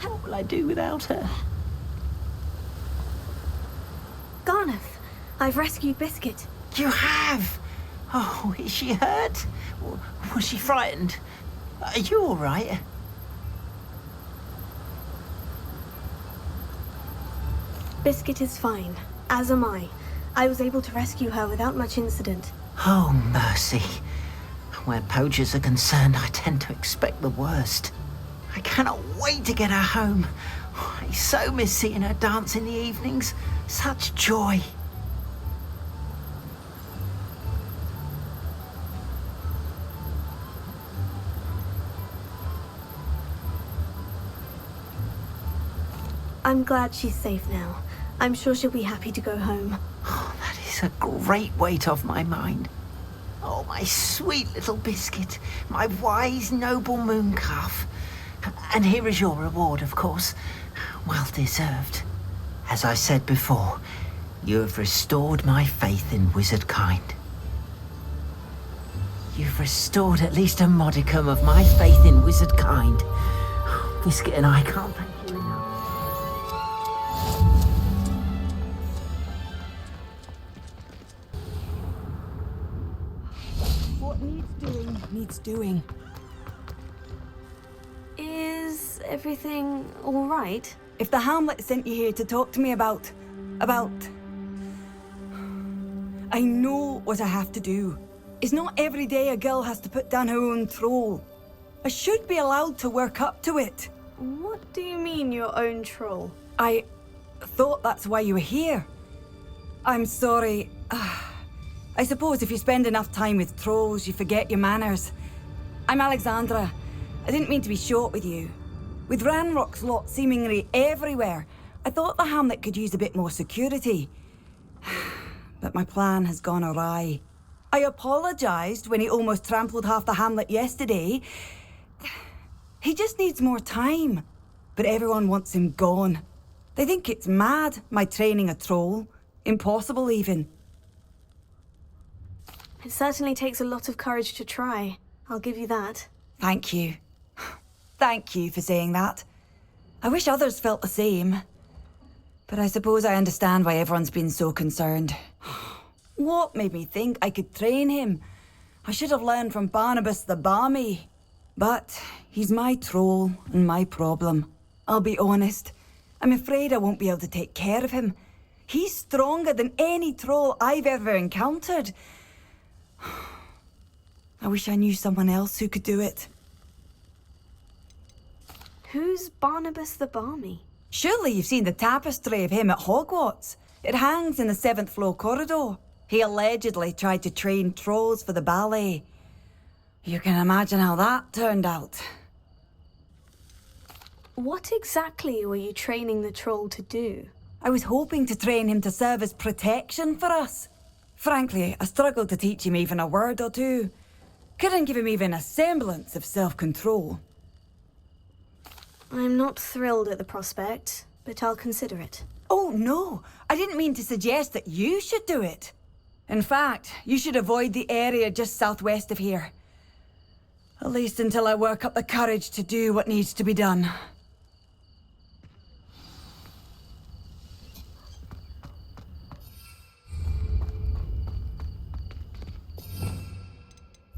What will I do without her? Garnoff, I've rescued Biscuit. You have? Oh, is she hurt? Was she frightened? Are you all right? Biscuit is fine, as am I. I was able to rescue her without much incident. Oh, mercy. Where poachers are concerned, I tend to expect the worst. I cannot wait to get her home. I so miss seeing her dance in the evenings. Such joy. I'm glad she's safe now. I'm sure she'll be happy to go home. Oh, that is a great weight off my mind. Oh, my sweet little Biscuit, my wise, noble moon calf. And here is your reward, of course. Well deserved. As I said before, you have restored my faith in wizard kind. You've restored at least a modicum of my faith in wizard kind. Biscuit and I can't thank you enough. What needs doing. Is everything all right? If the Hamlet sent you here to talk to me about... I know what I have to do. It's not every day a girl has to put down her own troll. I should be allowed to work up to it. What do you mean, your own troll? I thought that's why you were here. I'm sorry. I suppose if you spend enough time with trolls, you forget your manners. I'm Alexandra. I didn't mean to be short with you. With Ranrock's lot seemingly everywhere, I thought the Hamlet could use a bit more security. But my plan has gone awry. I apologised when he almost trampled half the Hamlet yesterday. He just needs more time. But everyone wants him gone. They think it's mad, my training a troll. Impossible, even. It certainly takes a lot of courage to try. I'll give you that. Thank you. Thank you for saying that. I wish others felt the same. But I suppose I understand why everyone's been so concerned. What made me think I could train him? I should have learned from Barnabas the Barmy. But he's my troll and my problem. I'll be honest. I'm afraid I won't be able to take care of him. He's stronger than any troll I've ever encountered. I wish I knew someone else who could do it. Who's Barnabas the Barmy? Surely you've seen the tapestry of him at Hogwarts. It hangs in the 7th floor corridor. He allegedly tried to train trolls for the ballet. You can imagine how that turned out. What exactly were you training the troll to do? I was hoping to train him to serve as protection for us. Frankly, I struggled to teach him even a word or two. Couldn't give him even a semblance of self-control. I'm not thrilled at the prospect, but I'll consider it. Oh, no. I didn't mean to suggest that you should do it. In fact, you should avoid the area just southwest of here. At least until I work up the courage to do what needs to be done.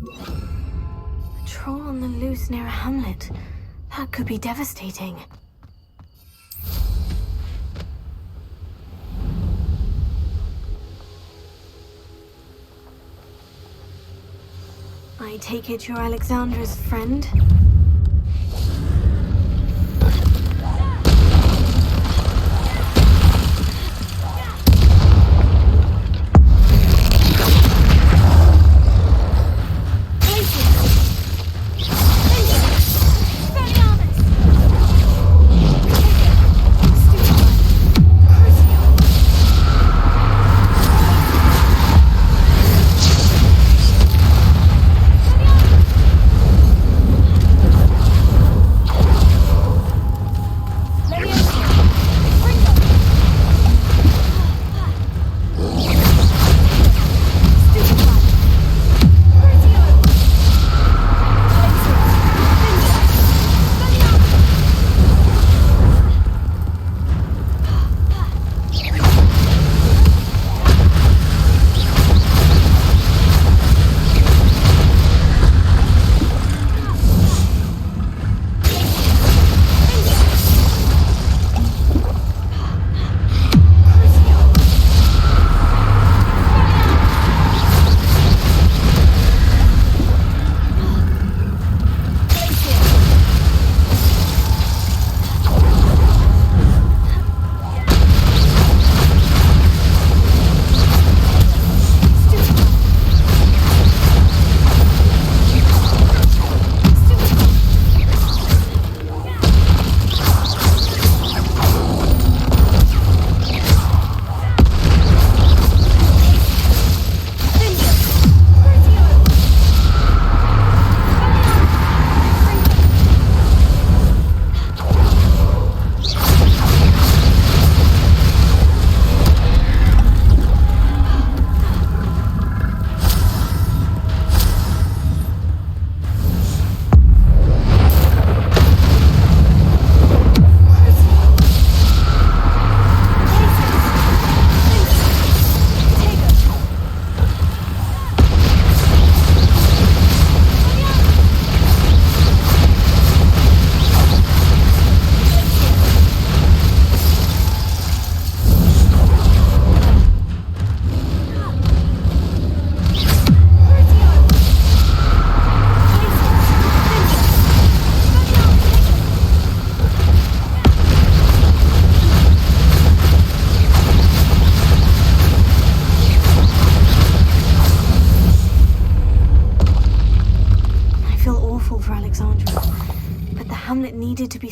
A troll on the loose near a hamlet. That could be devastating. I take it you're Alexandra's friend?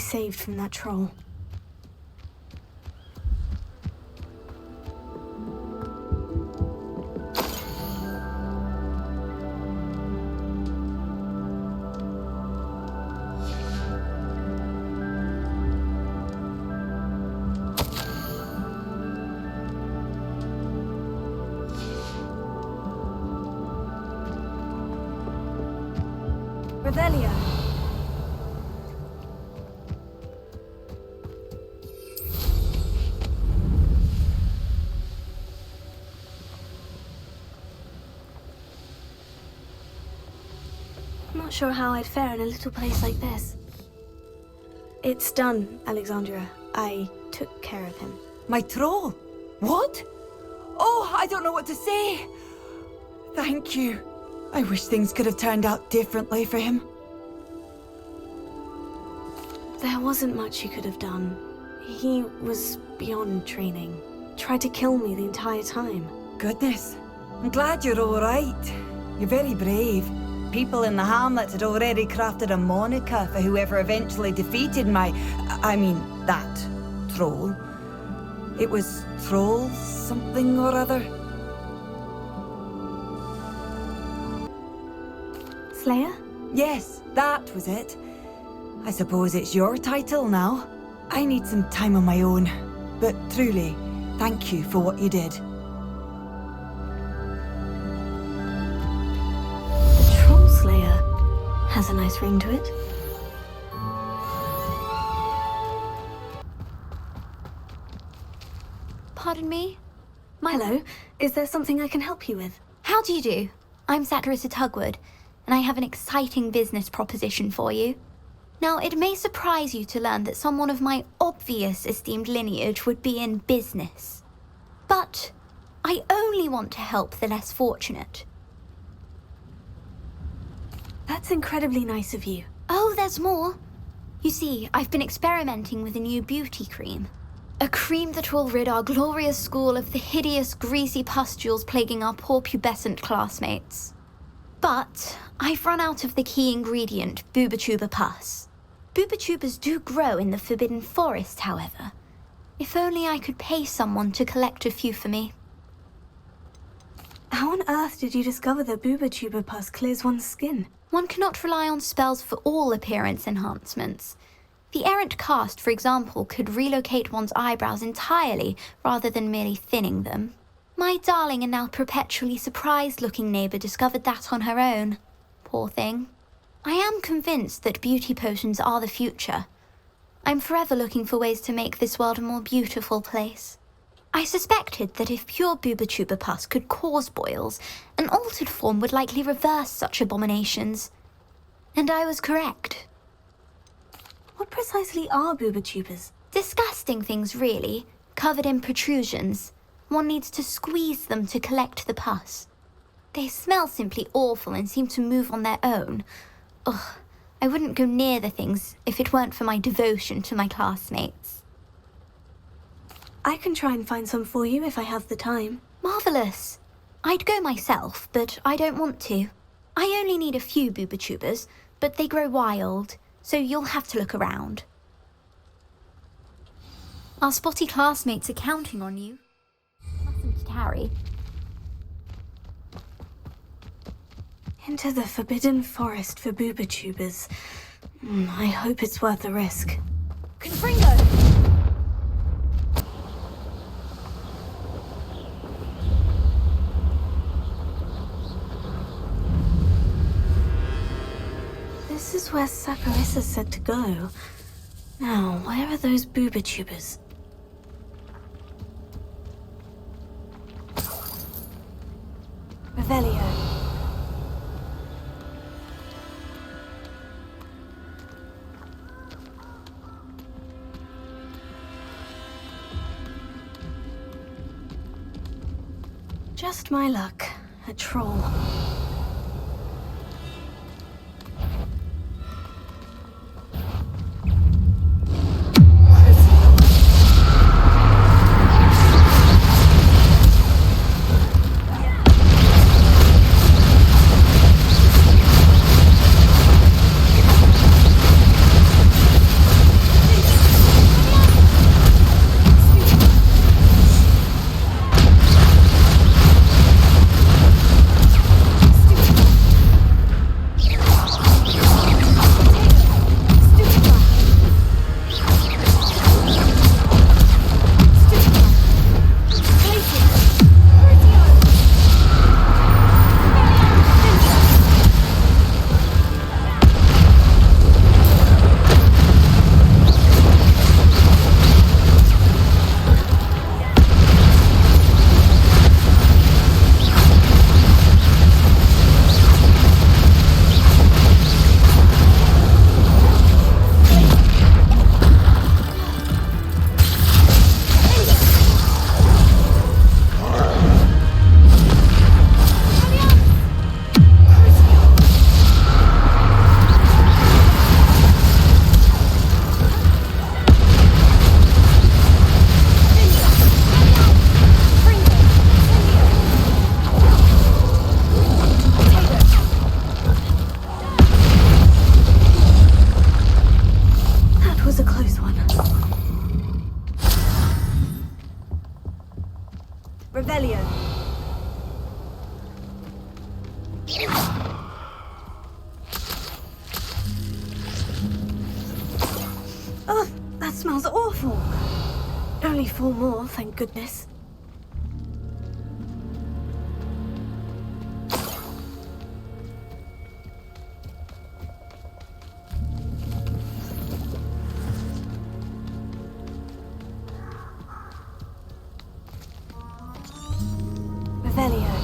saved from that troll. Revelio. Not sure how I'd fare in a little place like this. It's done, Alexandria. I took care of him. My troll? What? Oh, I don't know what to say. Thank you. I wish things could have turned out differently for him. There wasn't much you could have done. He was beyond training. Tried to kill me the entire time. Goodness. I'm glad you're all right. You're very brave. People in the hamlet had already crafted a moniker for whoever eventually defeated that troll. It was Troll something or other. Slayer? Yes, that was it. I suppose it's your title now. I need some time on my own. But truly, thank you for what you did. The Troll Slayer has a nice ring to it. Pardon me? Hello, is there something I can help you with? How do you do? I'm Satirissa Tugwood, and I have an exciting business proposition for you. Now, it may surprise you to learn that someone of my obvious esteemed lineage would be in business. But I only want to help the less fortunate. That's incredibly nice of you. Oh, there's more. You see, I've been experimenting with a new beauty cream. A cream that will rid our glorious school of the hideous, greasy pustules plaguing our poor pubescent classmates. But I've run out of the key ingredient, boobotuber pus. Boobotubers do grow in the Forbidden Forest, however. If only I could pay someone to collect a few for me. How on earth did you discover that boobotuber pus clears one's skin? One cannot rely on spells for all appearance enhancements. The errant cast, for example, could relocate one's eyebrows entirely rather than merely thinning them. My darling and now perpetually surprised-looking neighbour discovered that on her own. Poor thing. I am convinced that beauty potions are the future. I'm forever looking for ways to make this world a more beautiful place. I suspected that if pure boobotuber pus could cause boils, an altered form would likely reverse such abominations. And I was correct. What precisely are boobotubers? Disgusting things, really, covered in protrusions. One needs to squeeze them to collect the pus. They smell simply awful and seem to move on their own. Ugh, I wouldn't go near the things if it weren't for my devotion to my classmates. I can try and find some for you if I have the time. Marvellous. I'd go myself, but I don't want to. I only need a few boobotubers, but they grow wild, so you'll have to look around. Our spotty classmates are counting on you. Mustn't tarry. Into the Forbidden Forest for boobotubers. I hope it's worth the risk. Confringo! This is where Satirissa said to go. Now, where are those boobotubers? Revelio. Just my luck. A troll. Revelio. Oh, that smells awful. Only 4 more, thank goodness. Revelio.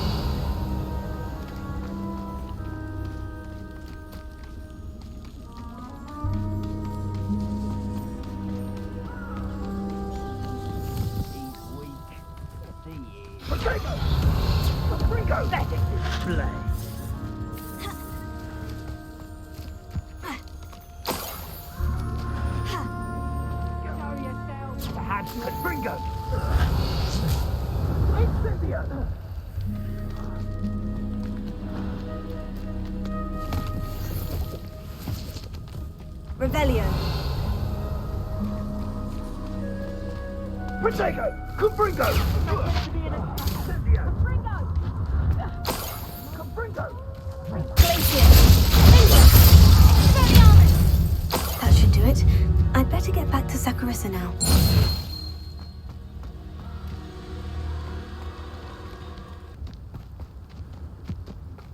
Ringo! Let it display. Show yourself. Perhaps Ringo. Incendio. Revelio. Protego! Cupringo! Incendio! Cupringo! That should do it. I'd better get back to Saccharissa now.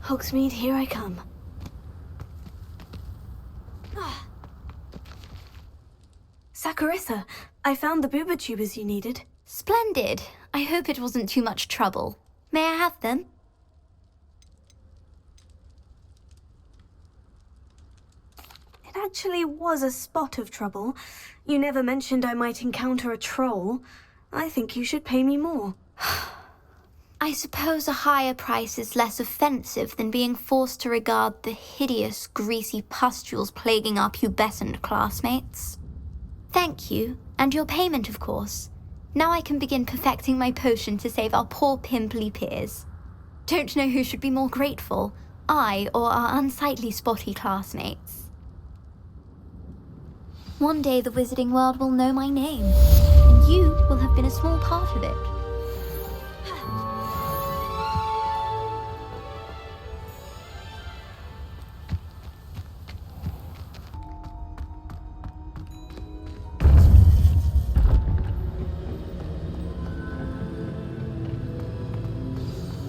Hogsmeade, here I come. Saccharissa, I found the booba tubers you needed. Splendid. I hope it wasn't too much trouble. May I have them? It actually was a spot of trouble. You never mentioned I might encounter a troll. I think you should pay me more. I suppose a higher price is less offensive than being forced to regard the hideous, greasy pustules plaguing our pubescent classmates. Thank you, and your payment, of course. Now I can begin perfecting my potion to save our poor pimply peers. Don't know who should be more grateful, I or our unsightly spotty classmates. One day the wizarding world will know my name, and you will have been a small part of it.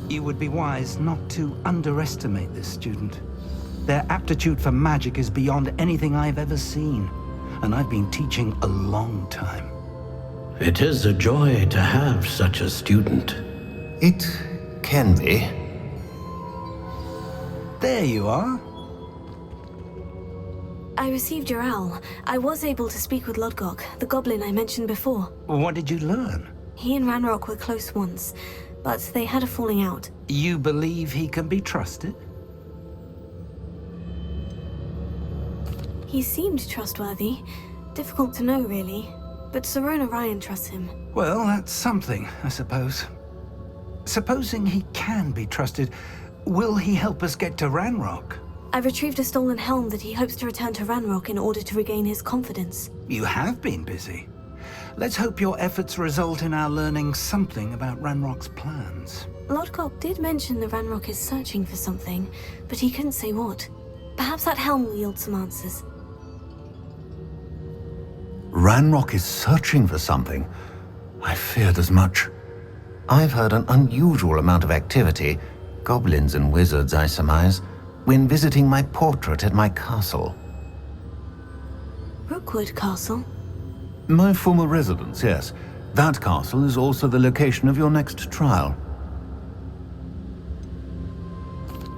You would be wise not to underestimate this student. Their aptitude for magic is beyond anything I've ever seen, and I've been teaching a long time. It is a joy to have such a student. It can be. There you are. I received your owl. I was able to speak with Lodgok, the goblin I mentioned before. What did you learn? He and Ranrock were close once, but they had a falling out. You believe he can be trusted? He seemed trustworthy. Difficult to know, really. But Sirona Ryan trusts him. Well, that's something, I suppose. Supposing he can be trusted, will he help us get to Ranrock? I retrieved a stolen helm that he hopes to return to Ranrock in order to regain his confidence. You have been busy. Let's hope your efforts result in our learning something about Ranrock's plans. Lodgok did mention the Ranrock is searching for something, but he couldn't say what. Perhaps that helm will yield some answers. Ranrock is searching for something. I feared as much. I've heard an unusual amount of activity, goblins and wizards, I surmise, when visiting my portrait at my castle. Rookwood Castle? My former residence, yes. That castle is also the location of your next trial.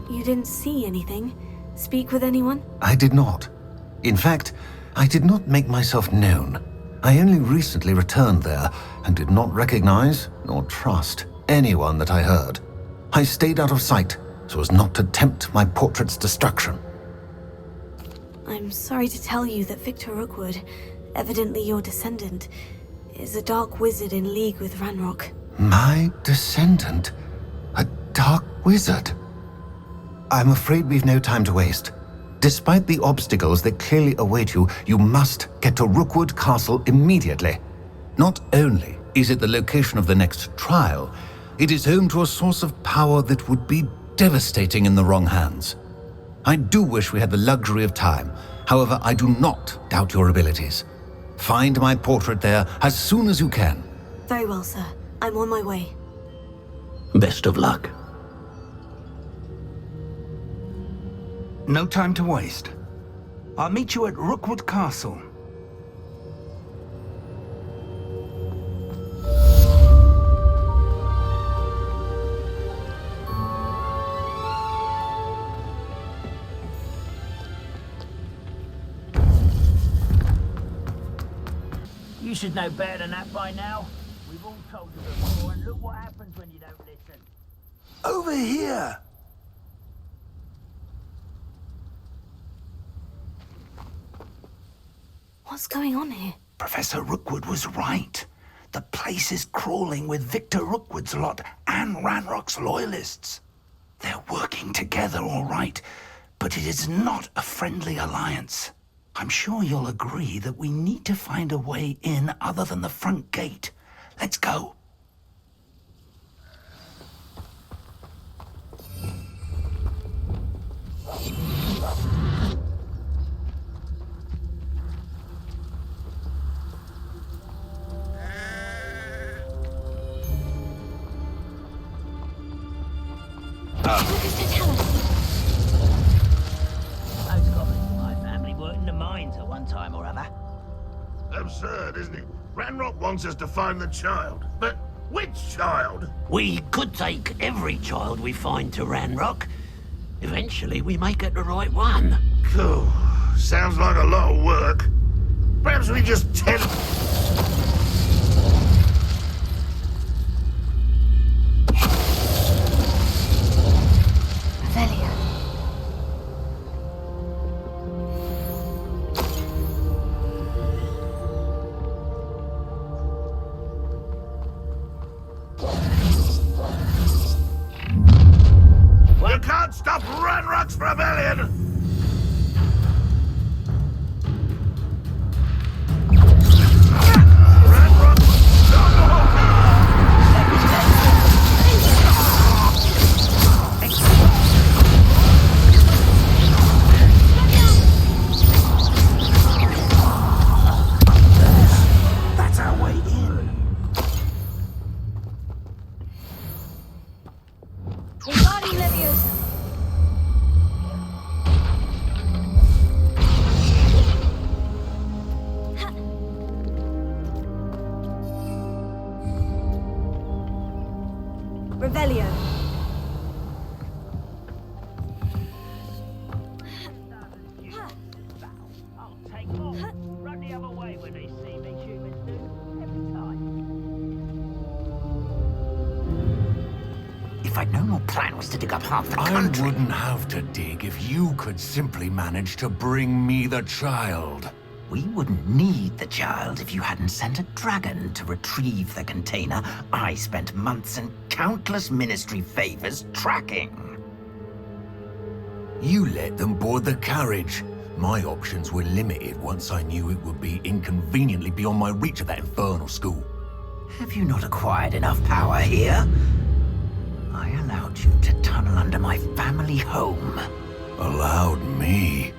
You didn't see anything? Speak with anyone? I did not. In fact, I did not make myself known. I only recently returned there and did not recognize nor trust anyone that I heard. I stayed out of sight so as not to tempt my portrait's destruction. I'm sorry to tell you that Victor Rookwood, evidently your descendant, is a dark wizard in league with Ranrock. My descendant? A dark wizard? I'm afraid we've no time to waste. Despite the obstacles that clearly await you, you must get to Rookwood Castle immediately. Not only is it the location of the next trial, It is home to a source of power that would be devastating in the wrong hands. I do wish we had the luxury of time. However, I do not doubt your abilities. Find my portrait there as soon as you can. Very well, sir. I'm on my way. Best of luck. No time to waste. I'll meet you at Rookwood Castle. You should know better than that by now. We've all told you before, and look what happens when you don't listen. Over here! What's going on here? Professor Rookwood was right. The place is crawling with Victor Rookwood's lot and Ranrock's loyalists. They're working together, all right, but it is not a friendly alliance. I'm sure you'll agree that we need to find a way in other than the front gate. Let's go. My family worked in the mines at one time or other. Absurd, isn't it? Ranrock wants us to find the child. But which child? We could take every child we find to Ranrock. Eventually, we may get the right one. Cool. Sounds like a lot of work. Perhaps we just tell... Velia. You can't stop Ranrock's rebellion! That's our way in. Wingardium Leviosa. Revelio. I'll take more. Run the other way when they see me, humans do. Every time. If I'd known your plan was to dig up half the country... I wouldn't have to dig if you could simply manage to bring me the child. We wouldn't need the child if you hadn't sent a dragon to retrieve the container I spent months and countless ministry favors tracking. You let them board the carriage. My options were limited once I knew it would be inconveniently beyond my reach at that infernal school. Have you not acquired enough power here? I allowed you to tunnel under my family home. Allowed me?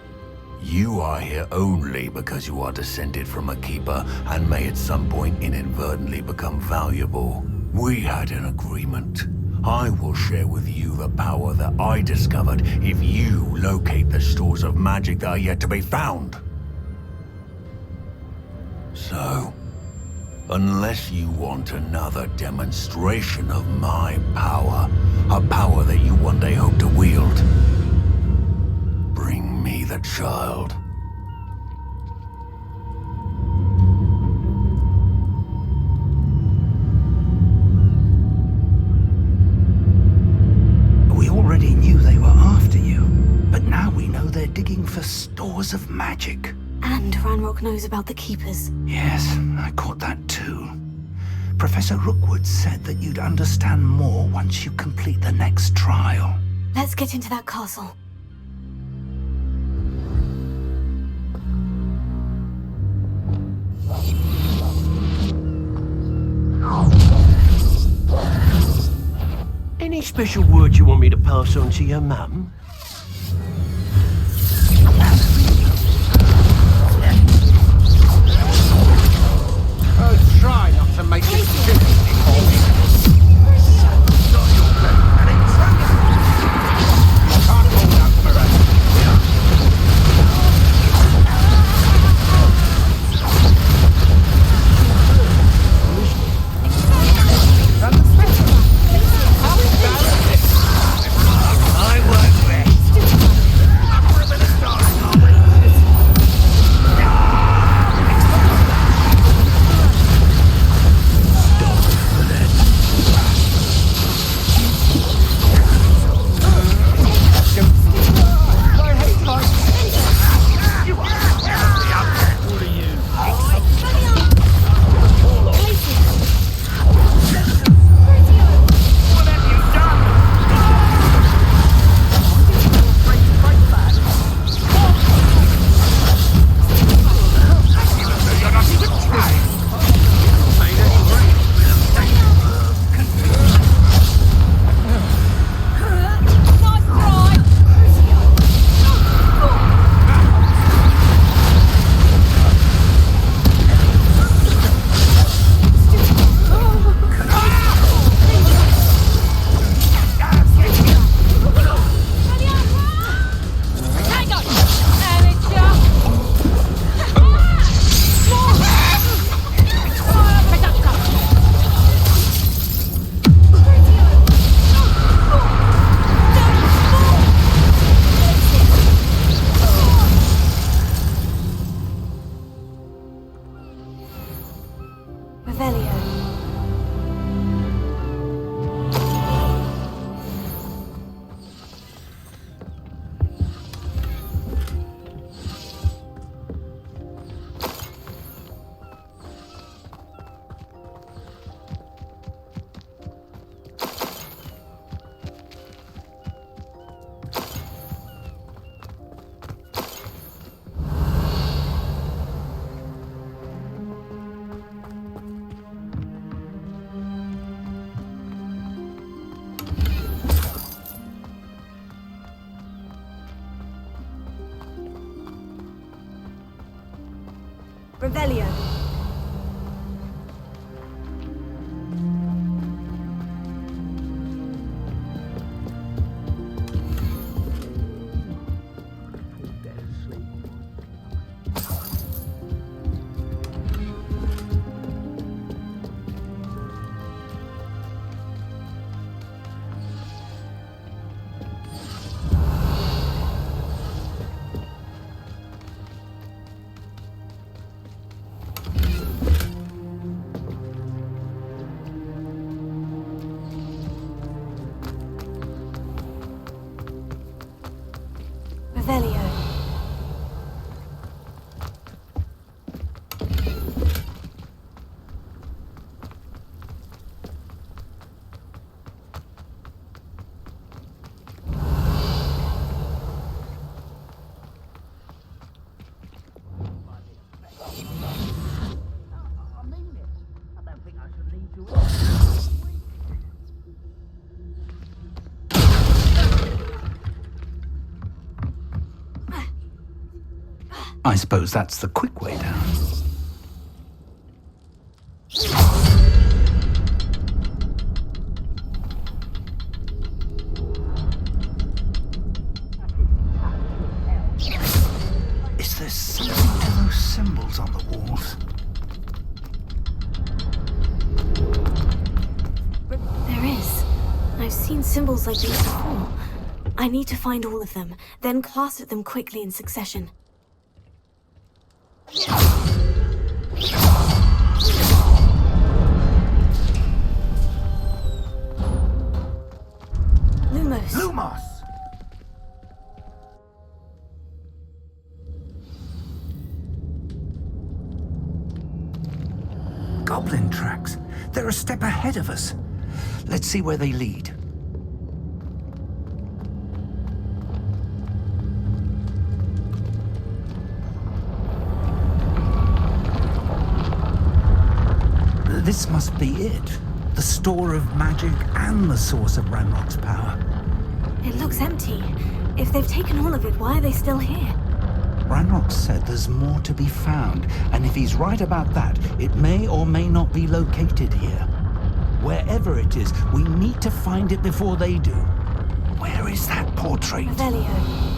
You are here only because you are descended from a keeper and may at some point inadvertently become valuable. We had an agreement. I will share with you the power that I discovered if you locate the stores of magic that are yet to be found. So, unless you want another demonstration of my power, a power that you one day hope to wield, bring me the child. We already knew they were after you, but now we know they're digging for stores of magic. And Ranrock knows about the Keepers. Yes, I caught that too. Professor Rookwood said that you'd understand more once you complete the next trial. Let's get into that castle. Any special words you want me to pass on to your mum? Oh, try not to make it difficult for me. You can't hold out forever. Revelio. Revelio. I suppose that's the quick way down. Is there something to those symbols on the walls? There is. I've seen symbols like these before. I need to find all of them, then cast at them quickly in succession. Lumos. Lumos! Goblin tracks. They're a step ahead of us. Let's see where they lead. This must be it. The store of magic and the source of Ranrock's power. It looks empty. If they've taken all of it, why are they still here? Ranrock said there's more to be found, and if he's right about that, it may or may not be located here. Wherever it is, we need to find it before they do. Where is that portrait? Revelio.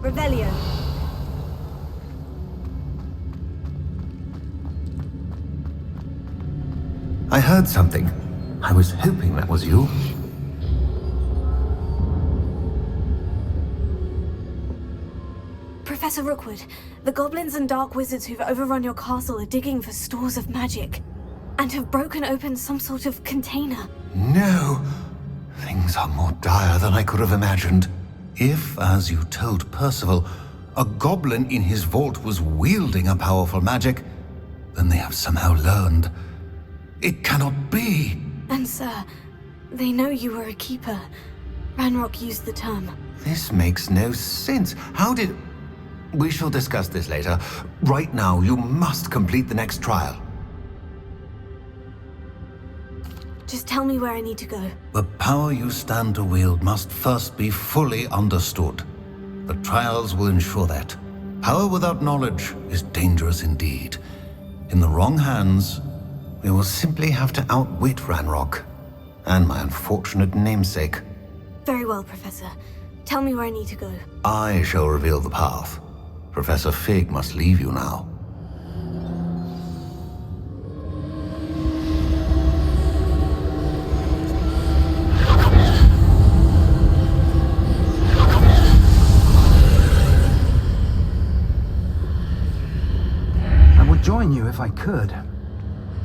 Revelio. I heard something. I was hoping that was you. Professor Rookwood, the goblins and dark wizards who've overrun your castle are digging for stores of magic and have broken open some sort of container. No! Things are more dire than I could have imagined. If, as you told Percival, a goblin in his vault was wielding a powerful magic, then they have somehow learned. It cannot be! And sir, they know you were a keeper. Ranrock used the term. This makes no sense. How did... We shall discuss this later. Right now, you must complete the next trial. Just tell me where I need to go. The power you stand to wield must first be fully understood. The trials will ensure that. Power without knowledge is dangerous indeed. In the wrong hands, we will simply have to outwit Ranrock and my unfortunate namesake. Very well, Professor. Tell me where I need to go. I shall reveal the path. Professor Fig must leave you now. I would join you if I could.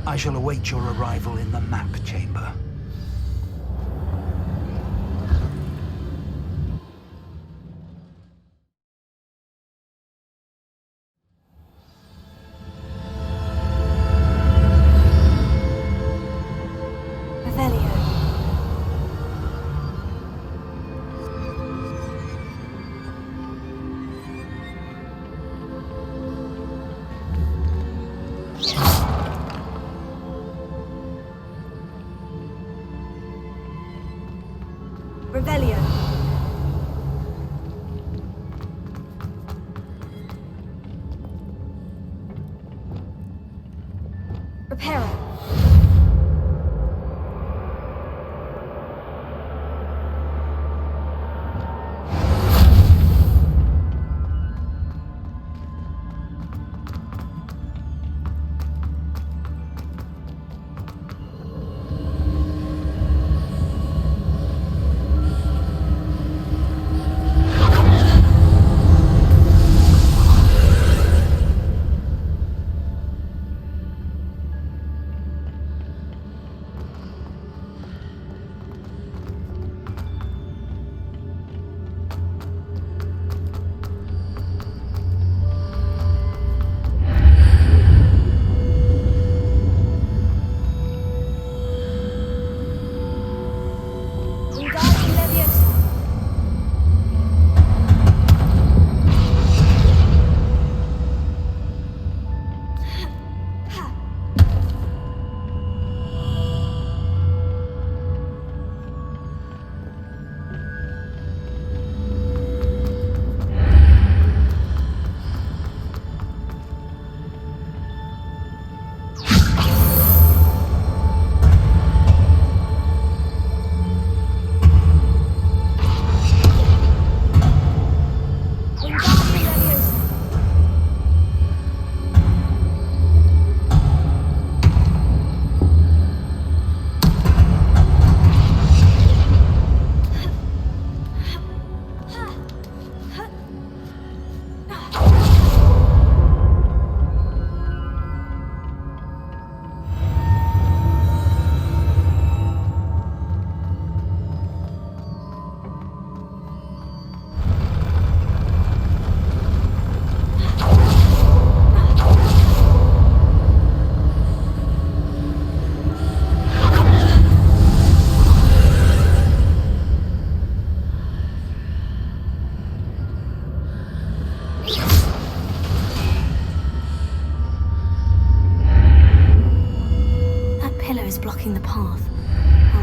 I shall await your arrival in the map chamber. Revelio. Reparo.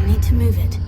need to move it.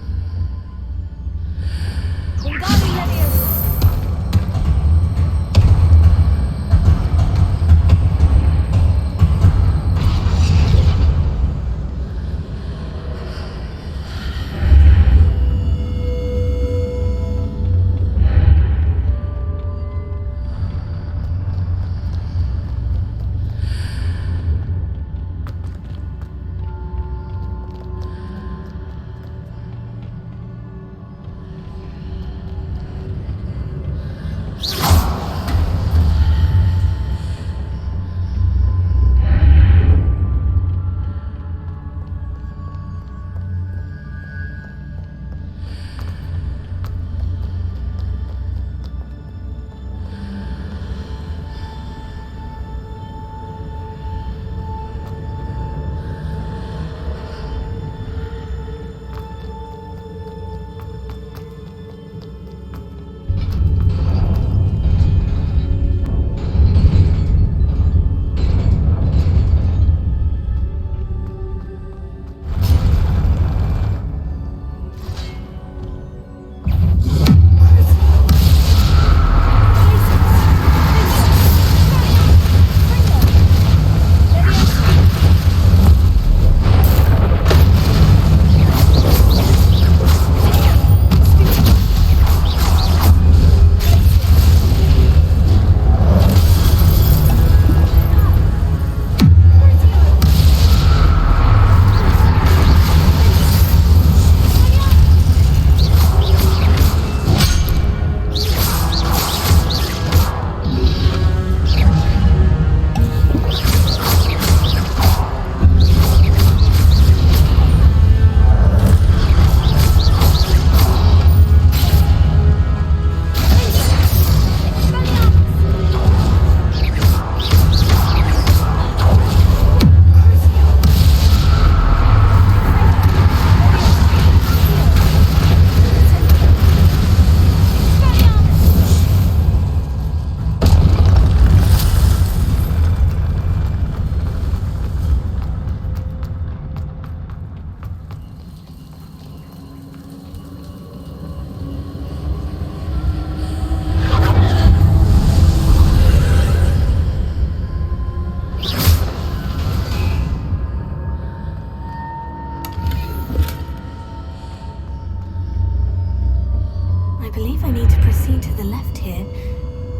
I believe I need to proceed to the left here,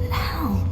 but how?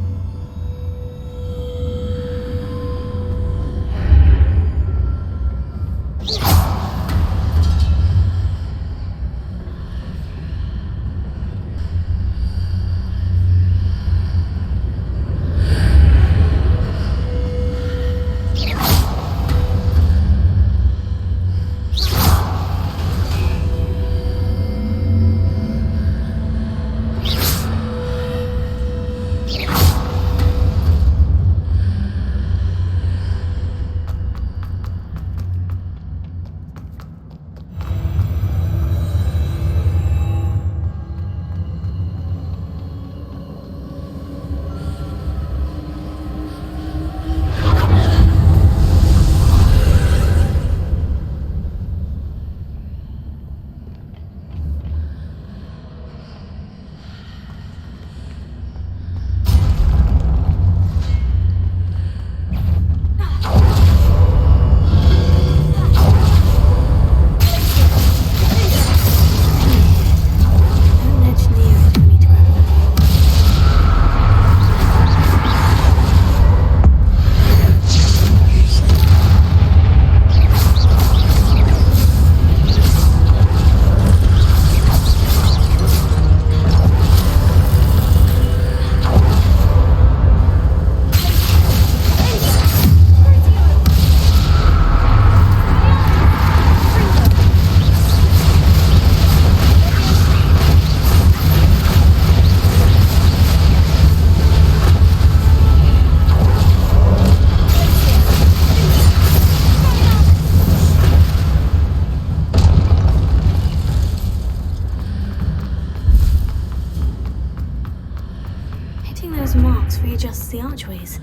Readjusts the archways.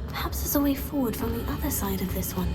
Perhaps there's a way forward from the other side of this one.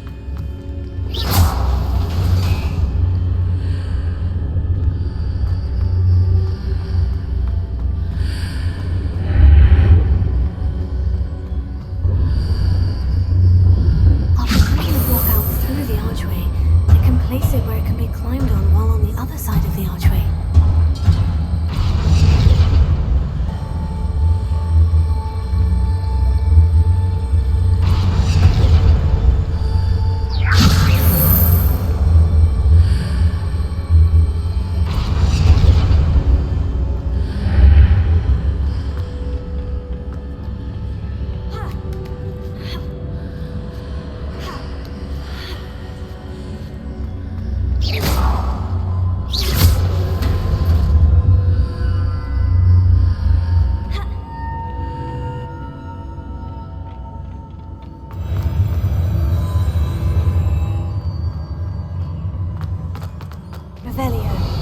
Revelio.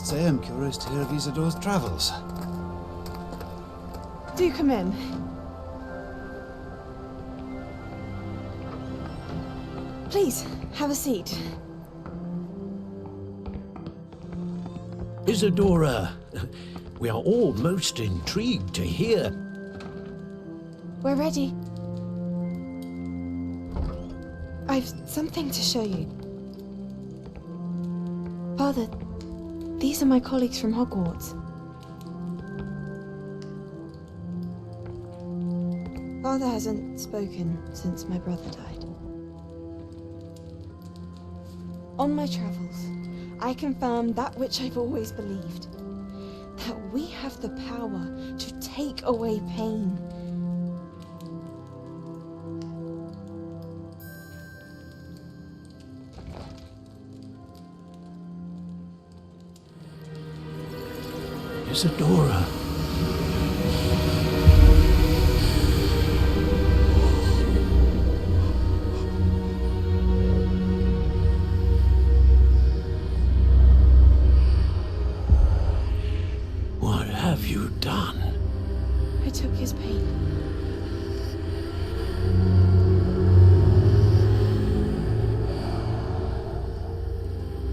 must say I'm curious to hear of Isadore's travels. Do come in. Please, have a seat. Isadora, we are all most intrigued to hear. We're ready. I've something to show you. Father, these are my colleagues from Hogwarts. Father hasn't spoken since my brother died. On my travels, I confirmed that which I've always believed. That we have the power to take away pain. Isadora. What have you done? I took his pain.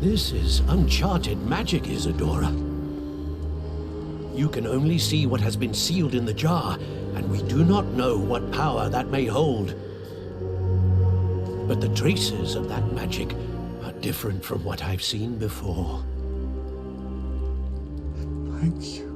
This is uncharted magic, Isadora. You can only see what has been sealed in the jar, and we do not know what power that may hold. But the traces of that magic are different from what I've seen before. Thank you.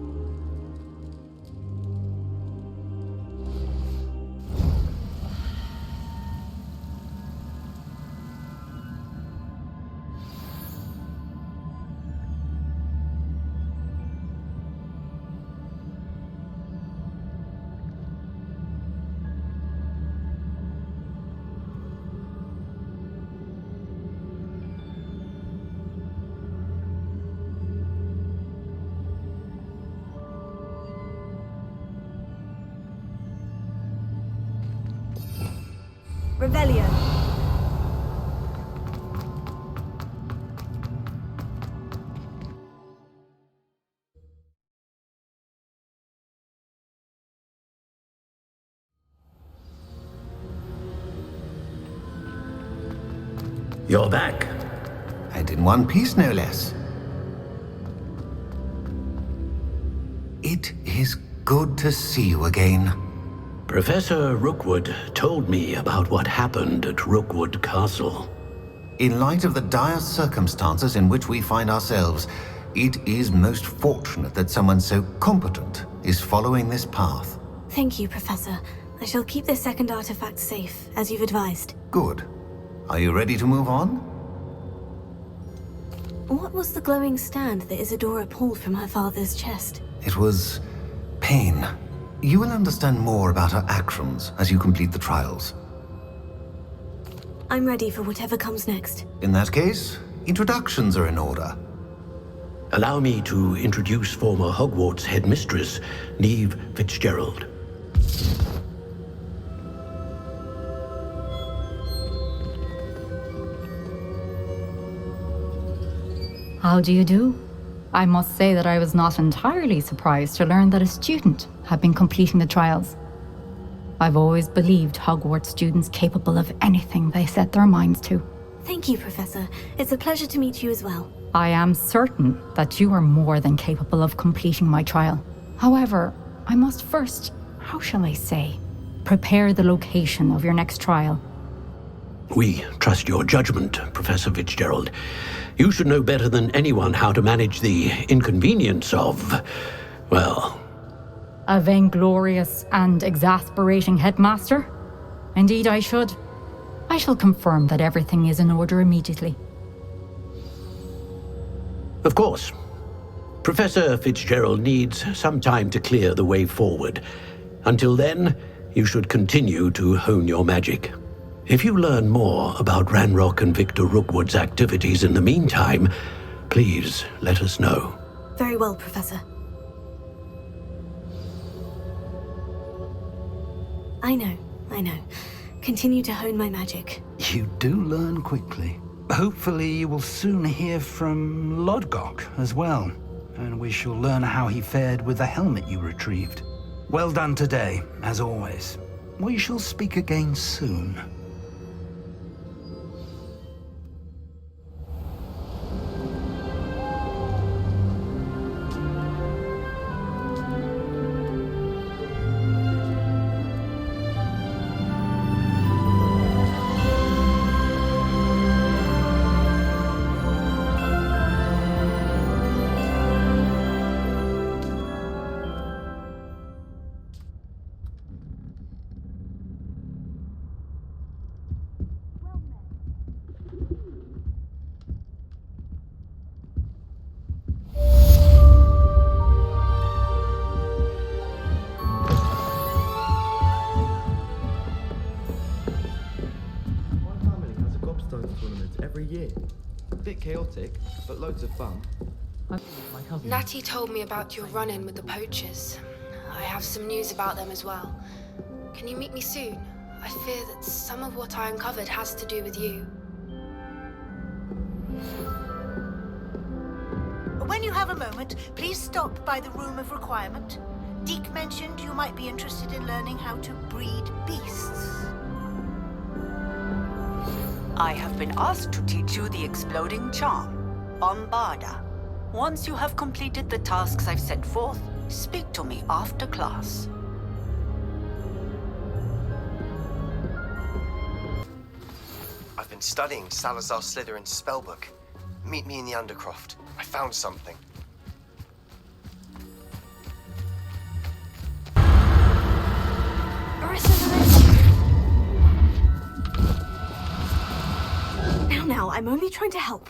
Revelio. You're back. And in one piece, no less. It is good to see you again. Professor Rookwood told me about what happened at Rookwood Castle. In light of the dire circumstances in which we find ourselves, it is most fortunate that someone so competent is following this path. Thank you, Professor. I shall keep this second artifact safe, as you've advised. Good. Are you ready to move on? What was the glowing stand that Isadora pulled from her father's chest? It was pain. You will understand more about her actions as you complete the trials. I'm ready for whatever comes next. In that case, introductions are in order. Allow me to introduce former Hogwarts headmistress, Neve Fitzgerald. How do you do? I must say that I was not entirely surprised to learn that a student had been completing the trials. I've always believed Hogwarts students capable of anything they set their minds to. Thank you, Professor. It's a pleasure to meet you as well. I am certain that you are more than capable of completing my trial. However, I must first, how shall I say, prepare the location of your next trial. We trust your judgment, Professor Fitzgerald. You should know better than anyone how to manage the inconvenience of, well... A vainglorious and exasperating headmaster? Indeed I should. I shall confirm that everything is in order immediately. Of course. Professor Fitzgerald needs some time to clear the way forward. Until then, you should continue to hone your magic. If you learn more about Ranrock and Victor Rookwood's activities in the meantime, please let us know. Very well, Professor. I know. Continue to hone my magic. You do learn quickly. Hopefully you will soon hear from Lodgok as well. and we shall learn how he fared with the helmet you retrieved. Well done today, as always. We shall speak again soon. Every year. A bit chaotic, but loads of fun. Natty told me about your run-in with the poachers. I have some news about them as well. Can you meet me soon? I fear that some of what I uncovered has to do with you. When you have a moment, please stop by the Room of Requirement. Deke mentioned you might be interested in learning how to breed beasts. I have been asked to teach you the exploding charm, Bombarda. Once you have completed the tasks I've set forth, speak to me after class. I've been studying Salazar Slytherin's spellbook. Meet me in the Undercroft. I found something. Now, I'm only trying to help.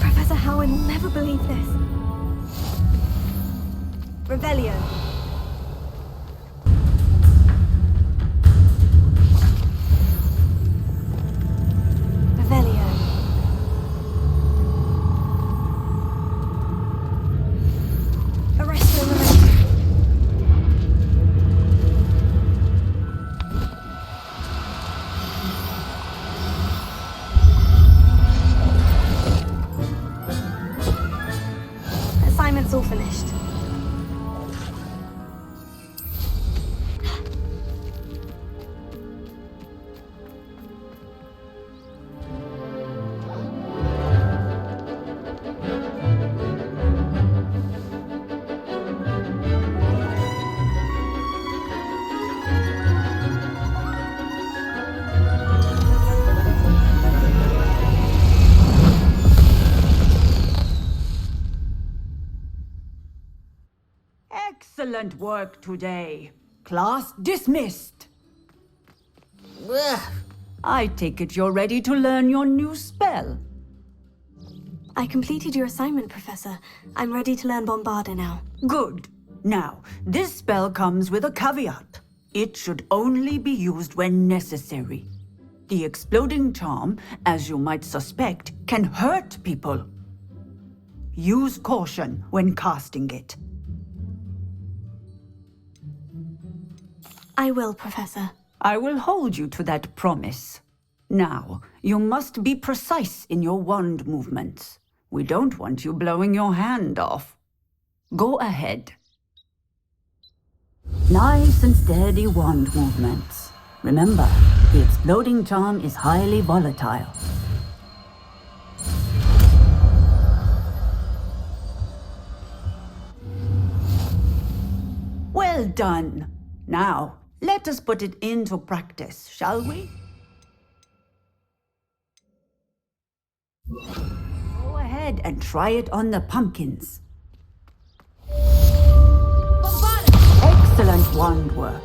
Professor Howard will never believe this. Revelio. Assignment's all finished. Excellent work today. Class dismissed. I take it you're ready to learn your new spell. I completed your assignment, Professor. I'm ready to learn Bombarda now. Good. Now, this spell comes with a caveat. It should only be used when necessary. The exploding charm, as you might suspect, can hurt people. Use caution when casting it. I will, Professor. I will hold you to that promise. Now, you must be precise in your wand movements. We don't want you blowing your hand off. Go ahead. Nice and steady wand movements. Remember, the exploding charm is highly volatile. Well done. Now, let us put it into practice, shall we? Go ahead and try it on the pumpkins. Excellent wand work.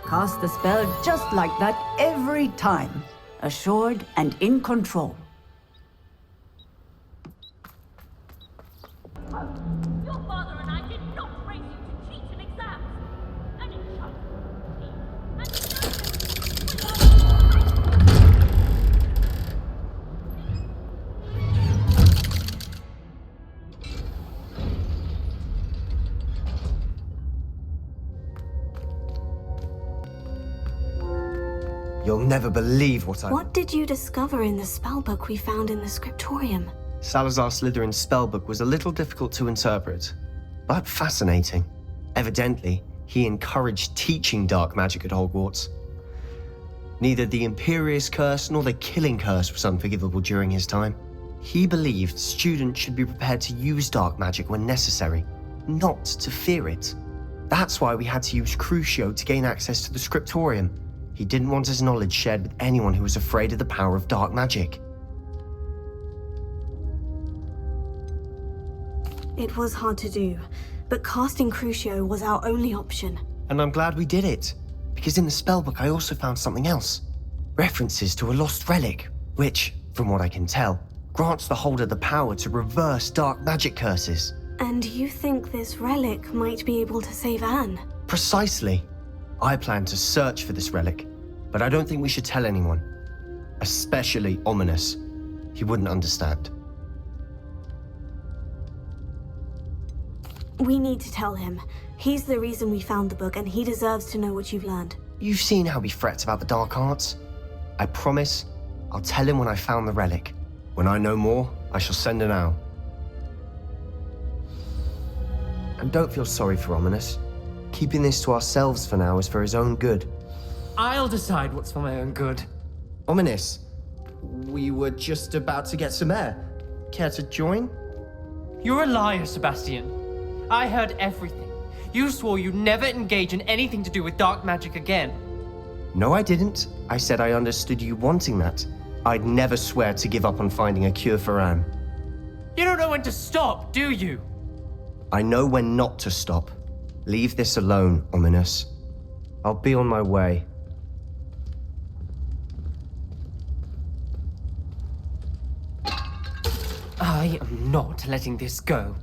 Cast the spell just like that every time. Assured and in control. Your father and I did not raise you to cheat in exams. And it shall be. never believe what I... What did you discover in the spellbook we found in the scriptorium? Salazar Slytherin's spellbook was a little difficult to interpret, but fascinating. Evidently, he encouraged teaching dark magic at Hogwarts. Neither the Imperious Curse nor the Killing Curse was unforgivable during his time. He believed students should be prepared to use dark magic when necessary, not to fear it. That's why we had to use Crucio to gain access to the scriptorium. He didn't want his knowledge shared with anyone who was afraid of the power of dark magic. It was hard to do, but casting Crucio was our only option. And I'm glad we did it, because in the spellbook I also found something else. References to a lost relic, which, from what I can tell, grants the holder the power to reverse dark magic curses. And you think this relic might be able to save Anne? Precisely. I plan to search for this relic, but I don't think we should tell anyone. Especially Ominous. He wouldn't understand. We need to tell him. He's the reason we found the book, and he deserves to know what you've learned. You've seen how he frets about the dark arts. I promise I'll tell him when I found the relic. When I know more, I shall send an owl. And don't feel sorry for Ominous. Keeping this to ourselves for now is for his own good. I'll decide what's for my own good. Ominous, we were just about to get some air. Care to join? You're a liar, Sebastian. I heard everything. You swore you'd never engage in anything to do with dark magic again. No, I didn't. I said I understood you wanting that. I'd never swear to give up on finding a cure for Anne. You don't know when to stop, do you? I know when not to stop. Leave this alone, Ominous. I'll be on my way. I am not letting this go.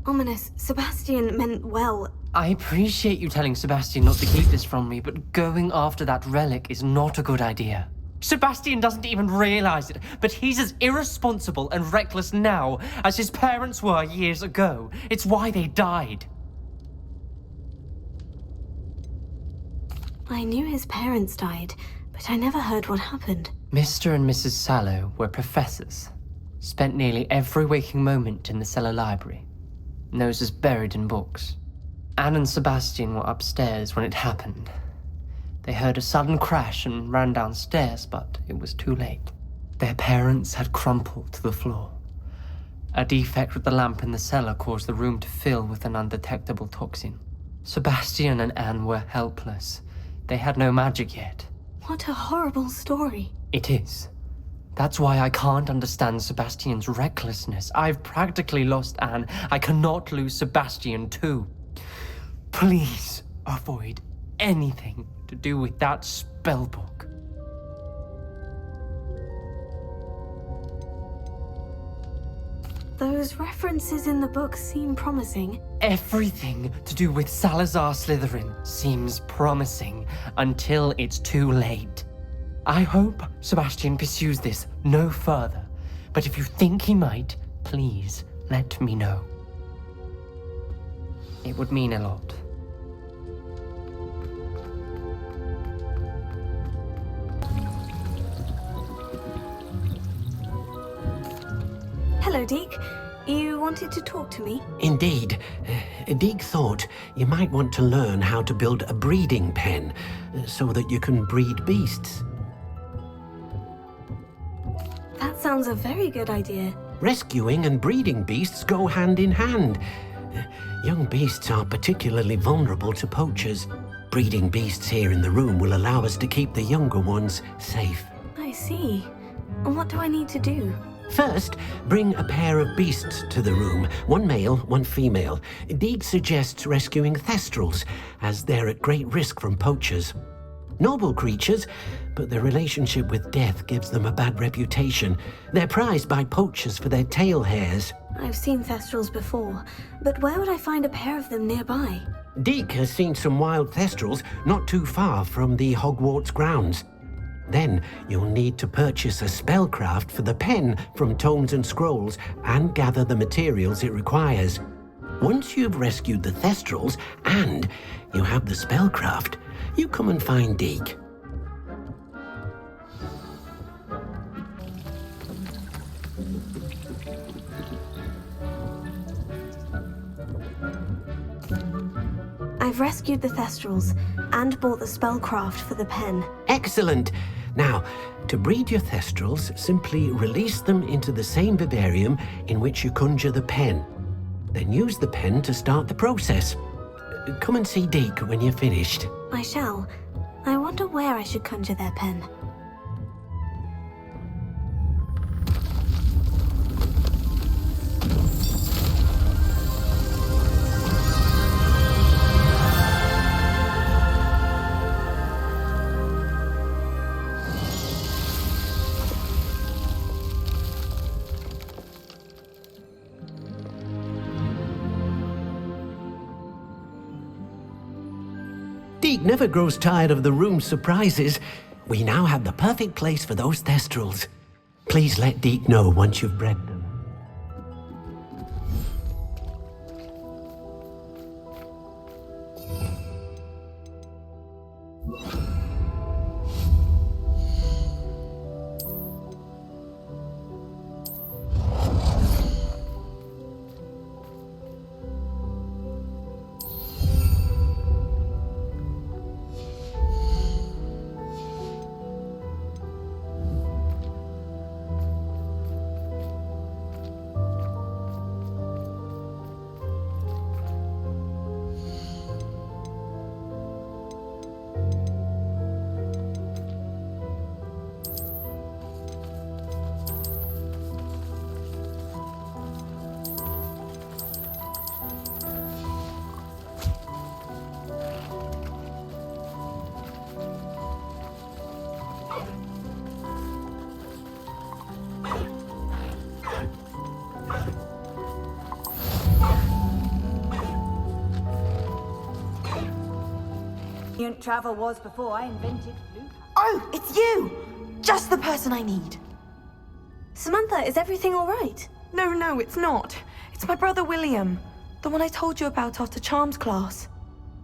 Ominous, Sebastian meant well. I appreciate you telling Sebastian not to keep this from me, but going after that relic is not a good idea. Sebastian doesn't even realize it, but he's as irresponsible and reckless now as his parents were years ago. It's why they died. I knew his parents died, but I never heard what happened. Mr. and Mrs. Sallow were professors. Spent nearly every waking moment in the cellar library. Noses buried in books. Anne and Sebastian were upstairs when it happened. They heard a sudden crash and ran downstairs, but it was too late. Their parents had crumpled to the floor. A defect with the lamp in the cellar caused the room to fill with an undetectable toxin. Sebastian and Anne were helpless. They had no magic yet. What a horrible story. It is. That's why I can't understand Sebastian's recklessness. I've practically lost Anne. I cannot lose Sebastian too. Please avoid anything to do with that spellbook. Those references in the book seem promising. Everything to do with Salazar Slytherin seems promising until it's too late. I hope Sebastian pursues this no further, but if you think he might, please let me know. It would mean a lot. Hello, Deke. You wanted to talk to me? Indeed. Deek thought you might want to learn how to build a breeding pen so that you can breed beasts. That sounds a very good idea. Rescuing and breeding beasts go hand in hand. Young beasts are particularly vulnerable to poachers. Breeding beasts here in the room will allow us to keep the younger ones safe. I see. And what do I need to do? First, bring a pair of beasts to the room. One male, one female. Deek suggests rescuing thestrals, as they're at great risk from poachers. Noble creatures, but their relationship with death gives them a bad reputation. They're prized by poachers for their tail hairs. I've seen thestrals before, but where would I find a pair of them nearby? Deek has seen some wild thestrals not too far from the Hogwarts grounds. Then you'll need to purchase a spellcraft for the pen from Tomes and Scrolls and gather the materials it requires. Once you've rescued the thestrals and you have the spellcraft, you come and find Deek. I've rescued the Thestrals and bought the spellcraft for the pen. Excellent. Now, to breed your Thestrals, simply release them into the same vivarium in which you conjure the pen. Then use the pen to start the process. Come and see Deke when you're finished. I shall. I wonder where I should conjure their pen. Deke never grows tired of the room's surprises. We now have the perfect place for those Thestrals. Please let Deke know once you've bred them. Travel was before I invented flute. Oh, it's you! Just the person I need. Samantha, is everything all right? No, it's not. It's my brother William. The one I told you about after Charms class.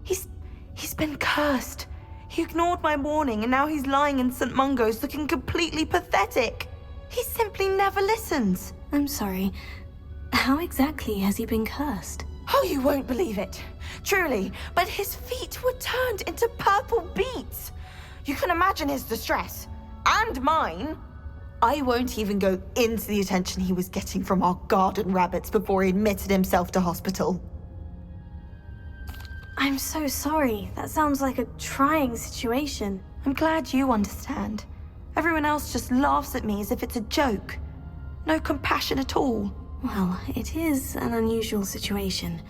He's been cursed. He ignored my warning and now he's lying in St. Mungo's looking completely pathetic. He simply never listens. I'm sorry. How exactly has he been cursed? Oh, you won't believe it. Truly, but his feet were turned into purple beets. You can imagine his distress. And mine. I won't even go into the attention he was getting from our garden rabbits before he admitted himself to hospital. I'm so sorry. That sounds like a trying situation. I'm glad you understand. Everyone else just laughs at me as if it's a joke. No compassion at all. Well, it is an unusual situation.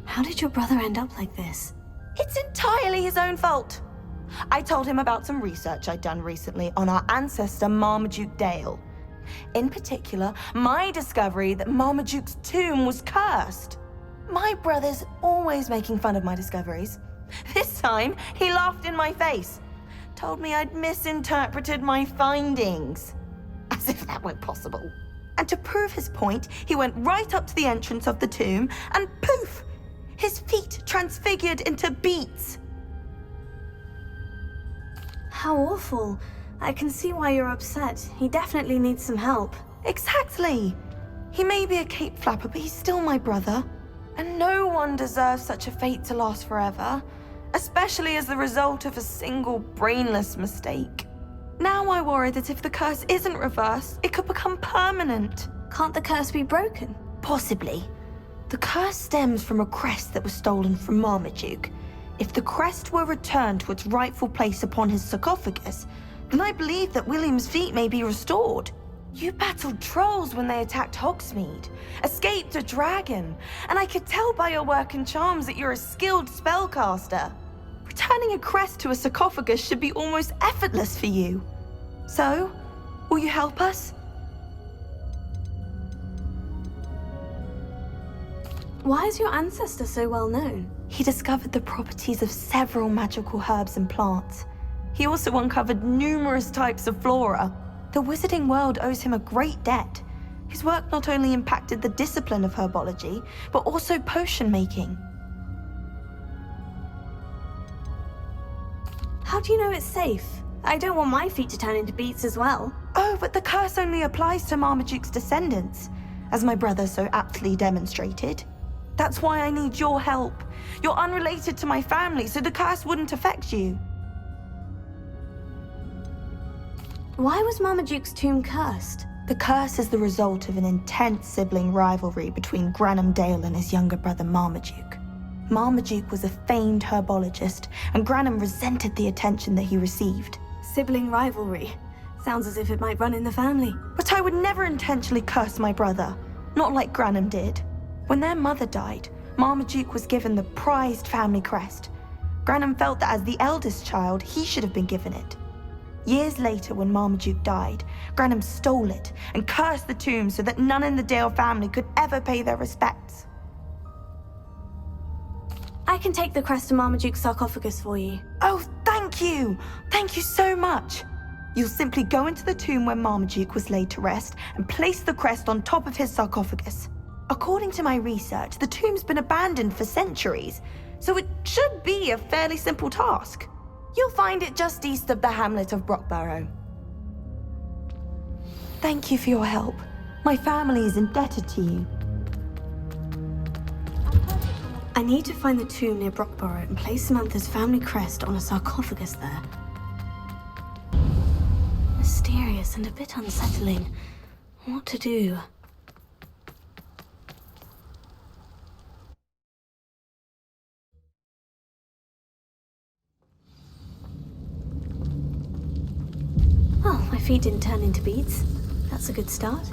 How did your brother end up like this? It's entirely his own fault. I told him about some research I'd done recently on our ancestor Marmaduke Dale. In particular, my discovery that Marmaduke's tomb was cursed. My brother's always making fun of my discoveries. This time, he laughed in my face. Told me I'd misinterpreted my findings. As if that weren't possible. And to prove his point, he went right up to the entrance of the tomb and poof! His feet transfigured into beets. How awful. I can see why you're upset. He definitely needs some help. Exactly. He may be a cape flapper, but he's still my brother. And no one deserves such a fate to last forever, especially as the result of a single brainless mistake. Now I worry that if the curse isn't reversed, it could become permanent. Can't the curse be broken? Possibly. The curse stems from a crest that was stolen from Marmaduke. If the crest were returned to its rightful place upon his sarcophagus, then I believe that William's feet may be restored. You battled trolls when they attacked Hogsmeade, escaped a dragon, and I could tell by your work in charms that you're a skilled spellcaster. Returning a crest to a sarcophagus should be almost effortless for you. So, will you help us? Why is your ancestor so well known? He discovered the properties of several magical herbs and plants. He also uncovered numerous types of flora. The wizarding world owes him a great debt. His work not only impacted the discipline of herbology, but also potion making. How do you know it's safe? I don't want my feet to turn into beets as well. Oh, but the curse only applies to Marmaduke's descendants, as my brother so aptly demonstrated. That's why I need your help. You're unrelated to my family, so the curse wouldn't affect you. Why was Marmaduke's tomb cursed? The curse is the result of an intense sibling rivalry between Granham Dale and his younger brother Marmaduke. Marmaduke was a famed herbologist, and Granham resented the attention that he received. Sibling rivalry. Sounds as if it might run in the family. But I would never intentionally curse my brother, not like Granham did. When their mother died, Marmaduke was given the prized family crest. Granham felt that as the eldest child, he should have been given it. Years later, when Marmaduke died, Granham stole it and cursed the tomb so that none in the Dale family could ever pay their respects. I can take the crest to Marmaduke's sarcophagus for you. Oh, thank you! Thank you so much! You'll simply go into the tomb where Marmaduke was laid to rest and place the crest on top of his sarcophagus. According to my research, the tomb's been abandoned for centuries, so it should be a fairly simple task. You'll find it just east of the hamlet of Brockborough. Thank you for your help. My family is indebted to you. I need to find the tomb near Brockborough and place Samantha's family crest on a sarcophagus there. Mysterious and a bit unsettling. What to do? Oh, my feet didn't turn into beads. That's a good start.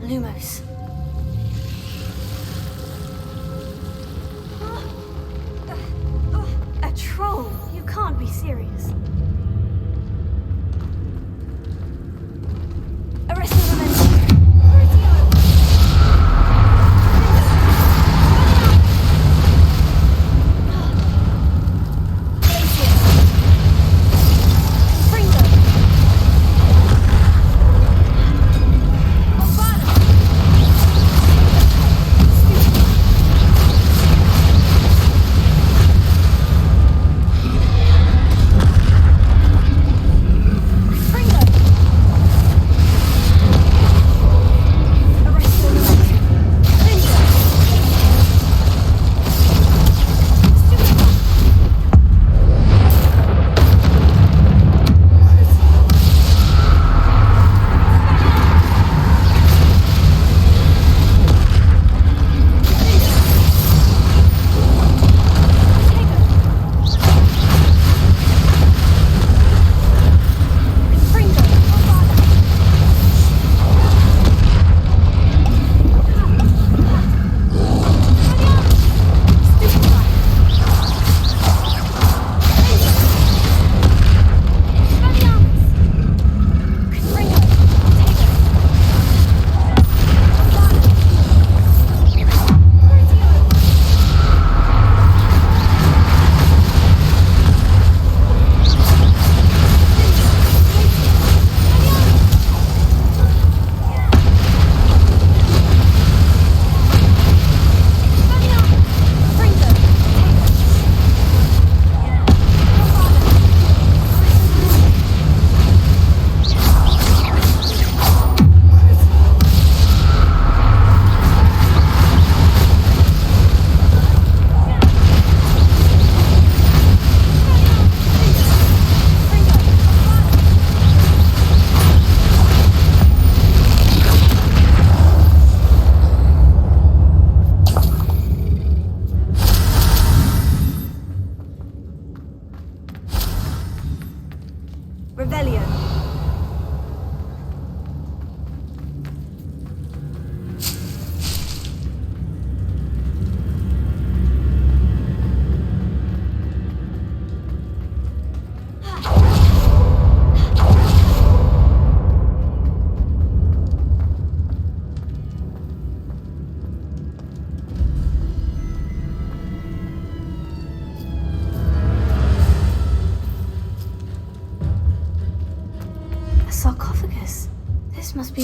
Lumos. A troll? You can't be serious. Arresting the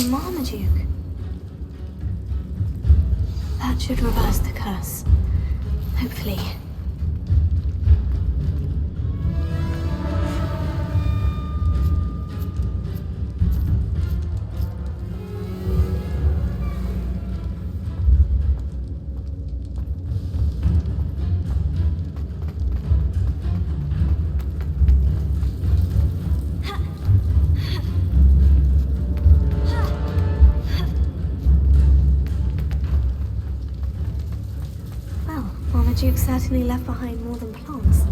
to Marmaduke. That should reverse the curse. Hopefully. Marmaduke certainly left behind more than plants.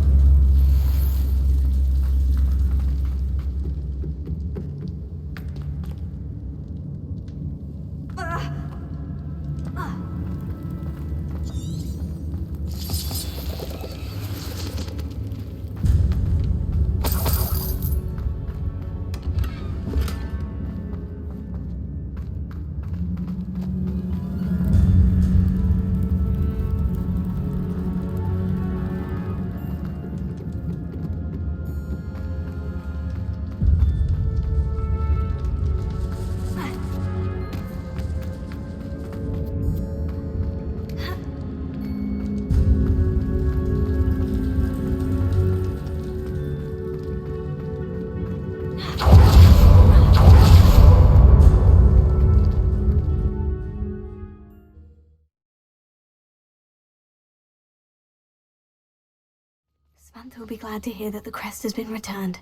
Samantha will be glad to hear that the crest has been returned.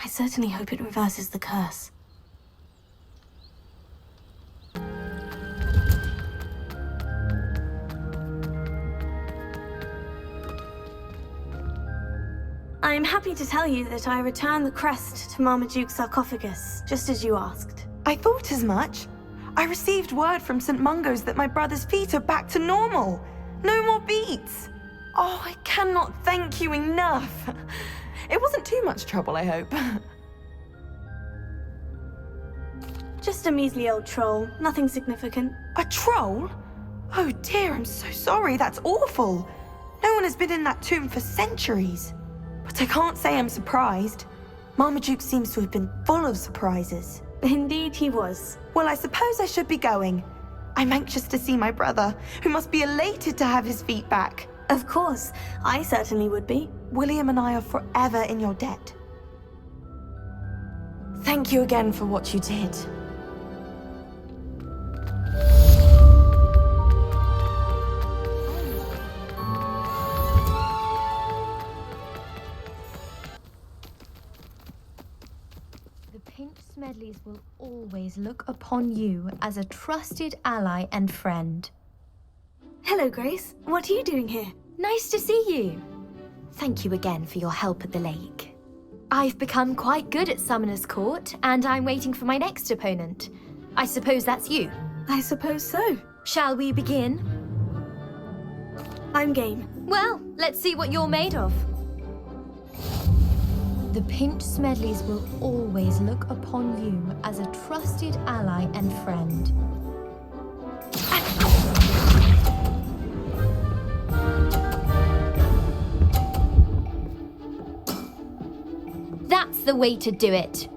I certainly hope it reverses the curse. I'm happy to tell you that I returned the crest to Marmaduke's sarcophagus, just as you asked. I thought as much. I received word from St. Mungo's that my brother's feet are back to normal. No more beats. Oh, I cannot thank you enough. It wasn't too much trouble, I hope. Just a measly old troll, nothing significant. A troll? Oh dear, I'm so sorry, that's awful. No one has been in that tomb for centuries. But I can't say I'm surprised. Marmaduke seems to have been full of surprises. Indeed he was. Well, I suppose I should be going. I'm anxious to see my brother, who must be elated to have his feet back. Of course, I certainly would be. William and I are forever in your debt. Thank you again for what you did. The Pinch Smedleys will always look upon you as a trusted ally and friend. Hello, Grace. What are you doing here? Nice to see you. Thank you again for your help at the lake. I've become quite good at Summoner's Court, and I'm waiting for my next opponent. I suppose that's you. I suppose so. Shall we begin? I'm game. Well, let's see what you're made of. The Pinch Smedleys will always look upon you as a trusted ally and friend. That's the way to do it.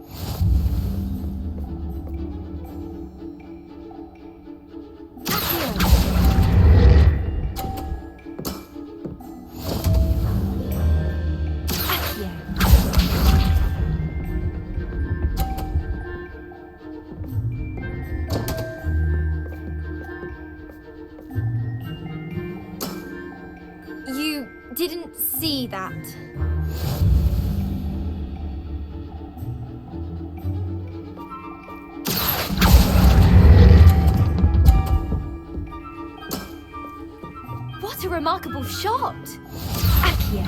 You didn't see that. What a remarkable shot! Accio.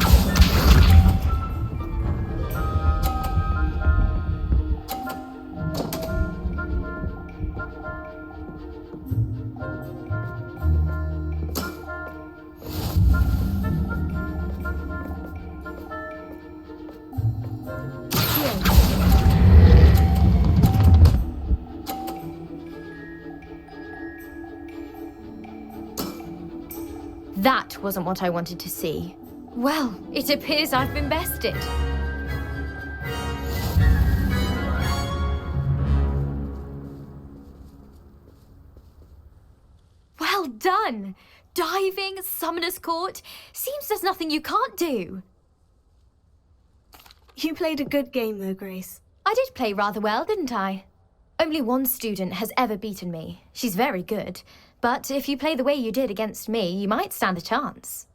That wasn't what I wanted to see. Well, it appears I've been bested. done! Diving, Summoner's Court. Seems there's nothing you can't do. You played a good game though, Grace. I did play rather well, didn't I? Only one student has ever beaten me. She's very good. But if you play the way you did against me, you might stand a chance.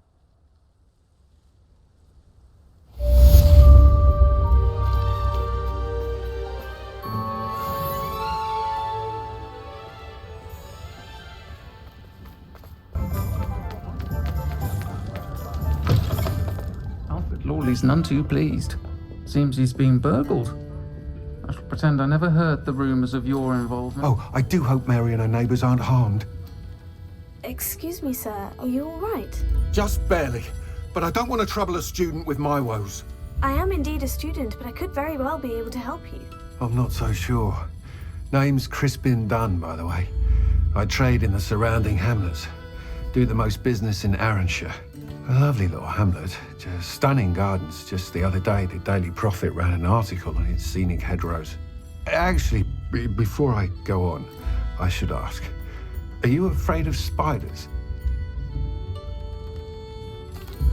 Alfred Lawley's none too pleased. Seems he's been burgled. I shall pretend I never heard the rumours of your involvement. Oh, I do hope Mary and her neighbours aren't harmed. Excuse me, sir. Are you all right? Just barely. But I don't want to trouble a student with my woes. I am indeed a student, but I could very well be able to help you. I'm not so sure. Name's Crispin Dunn, by the way. I trade in the surrounding hamlets. Do the most business in Arranshire. A lovely little hamlet. Just stunning gardens. Just the other day, the Daily Prophet ran an article on its scenic hedgerows. Actually, before I go on, I should ask, are you afraid of spiders?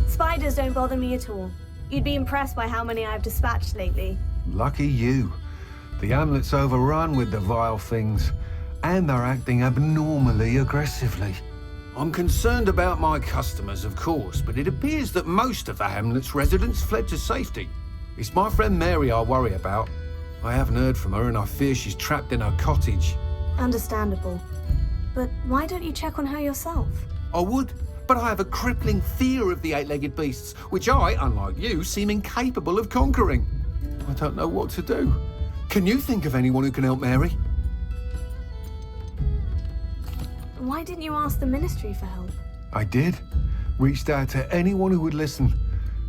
Spiders don't bother me at all. You'd be impressed by how many I've dispatched lately. Lucky you. The hamlet's overrun with the vile things, and they're acting abnormally aggressively. I'm concerned about my customers, of course, but it appears that most of the hamlet's residents fled to safety. It's my friend Mary I worry about. I haven't heard from her, and I fear she's trapped in her cottage. Understandable. But why don't you check on her yourself? I would, but I have a crippling fear of the eight-legged beasts, which I, unlike you, seem incapable of conquering. I don't know what to do. Can you think of anyone who can help Mary? Why didn't you ask the ministry for help? I did. Reached out to anyone who would listen.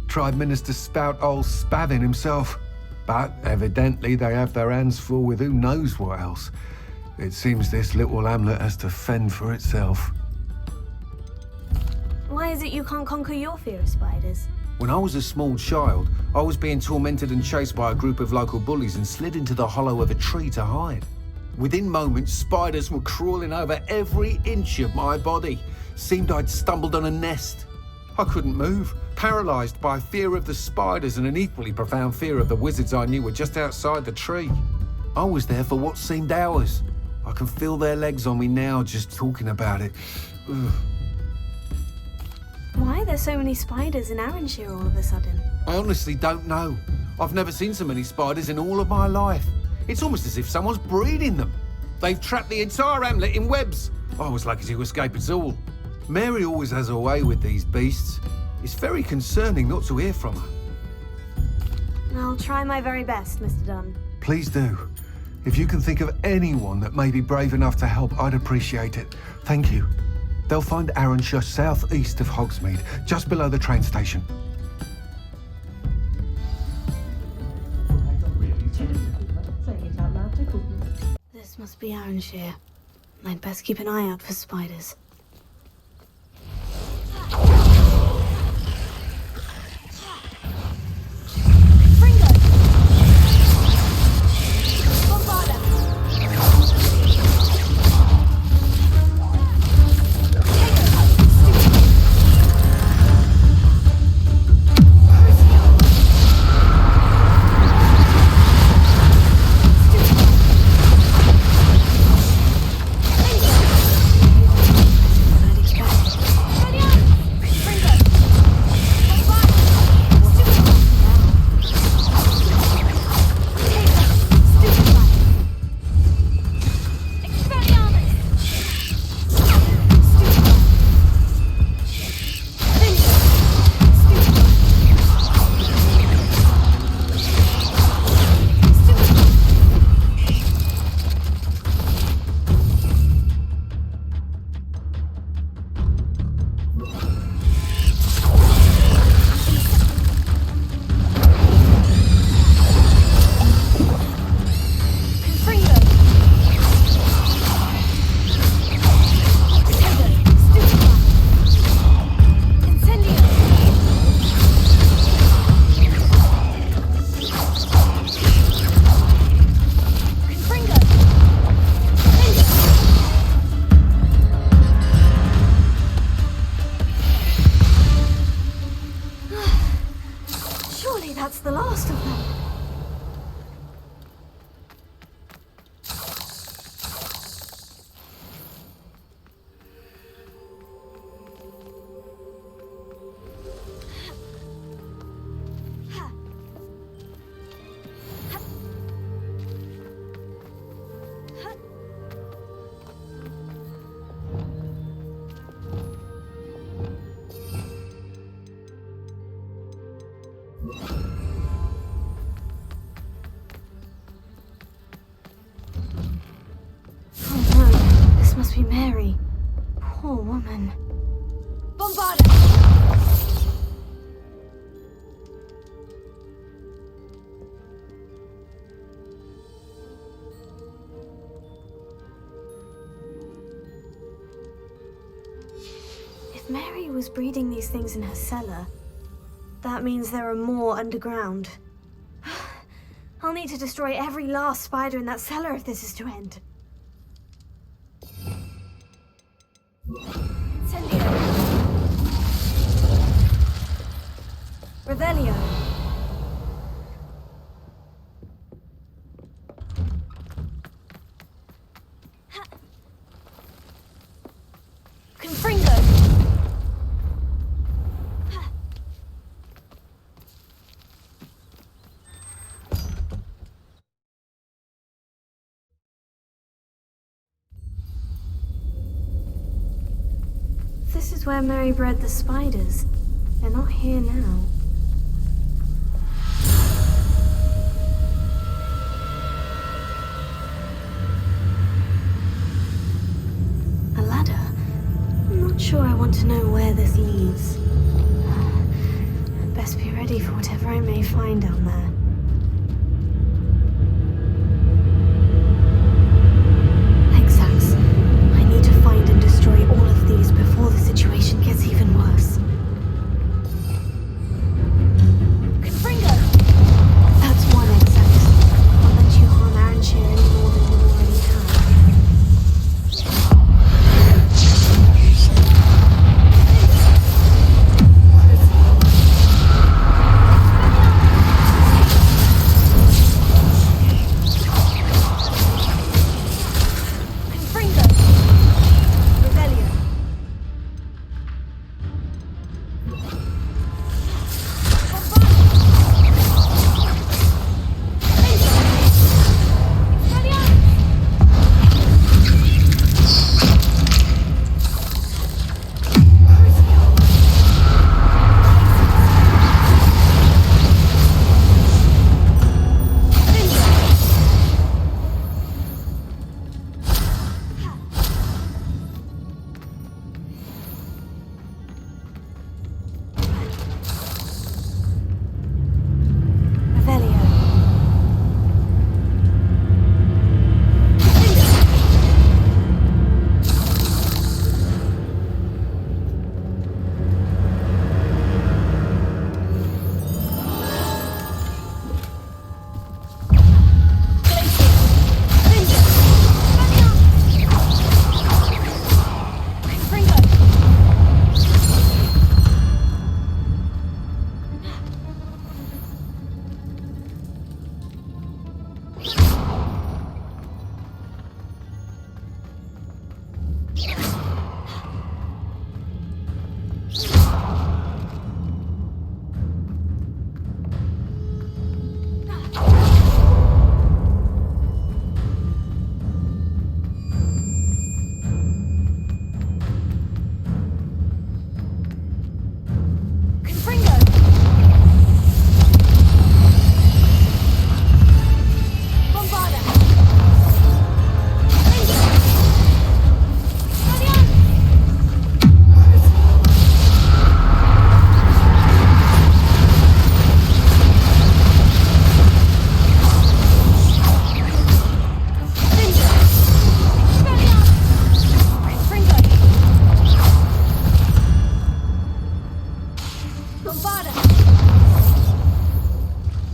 Tried Minister Spout old Spavin himself. But evidently they have their hands full with who knows what else. It seems this little hamlet has to fend for itself. Why is it you can't conquer your fear of spiders? When I was a small child, I was being tormented and chased by a group of local bullies and slid into the hollow of a tree to hide. Within moments, spiders were crawling over every inch of my body. Seemed I'd stumbled on a nest. I couldn't move, paralysed by fear of the spiders and an equally profound fear of the wizards I knew were just outside the tree. I was there for what seemed hours. I can feel their legs on me now just talking about it. Ugh. Why are there so many spiders in Arranshire all of a sudden? I honestly don't know. I've never seen so many spiders in all of my life. It's almost as if someone's breeding them. They've trapped the entire hamlet in webs. I was lucky to escape it all. Mary always has a way with these beasts. It's very concerning not to hear from her. I'll try my very best, Mr. Dunn. Please do. If you can think of anyone that may be brave enough to help, I'd appreciate it. Thank you. They'll find Arranshire southeast of Hogsmeade, just below the train station. This must be Arranshire. I'd best keep an eye out for spiders. Carmen. Bombarda! If Mary was breeding these things in her cellar, that means there are more underground. I'll need to destroy every last spider in that cellar if this is to end. Incendio. Revelio. Confringo. This is where Mary bred the spiders. They're not here now. A ladder? I'm not sure I want to know where this leads. Best be ready for whatever I may find down there. Exacts. I need to find and destroy all of these before the situation gets even worse. Confringo! That's one exact. I'll let you harm Aranshire any more than you already have.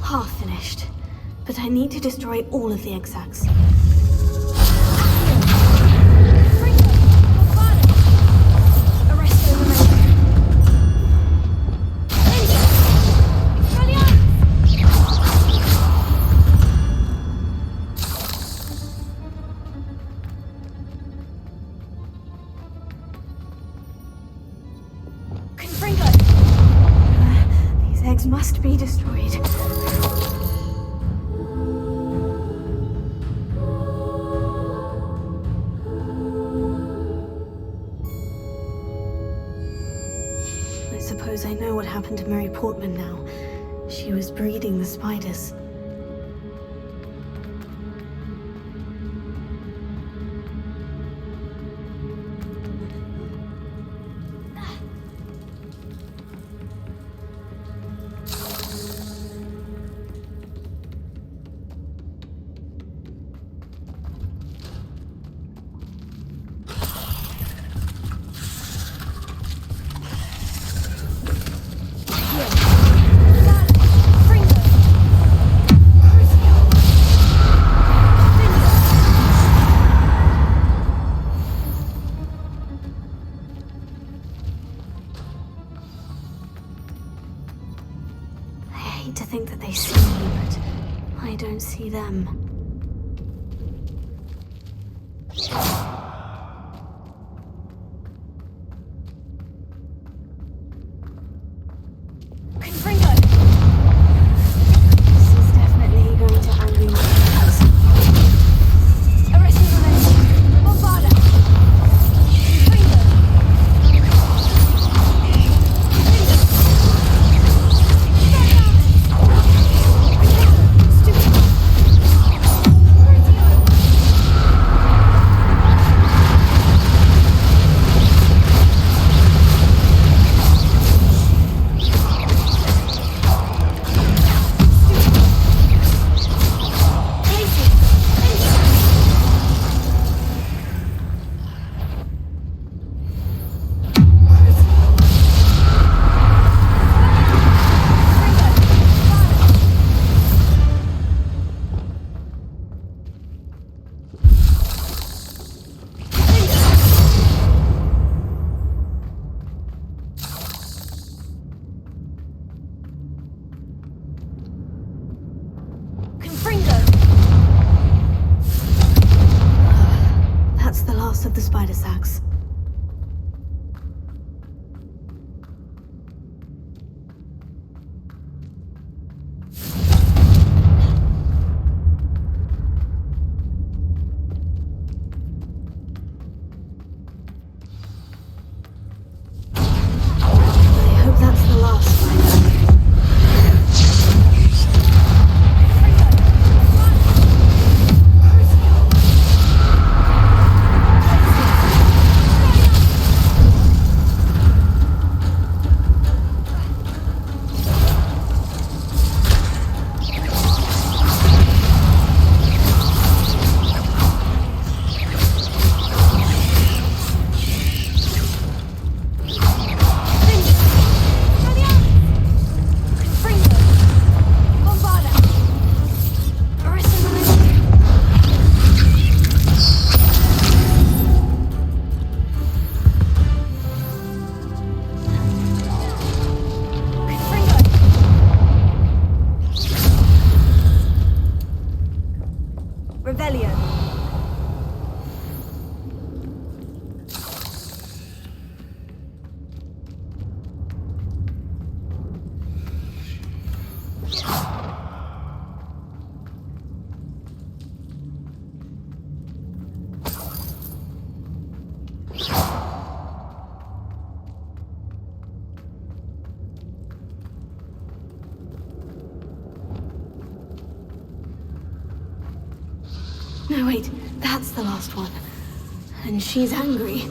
Half finished, but I need to destroy all of the exacts. These eggs must be destroyed. I suppose I know what happened to Mary Portman now. She was breeding the spiders. hate to think that they see me, but I don't see them. That's the last of the spider sacs. I hope that's the last spider. No, wait, that's the last one. And she's angry.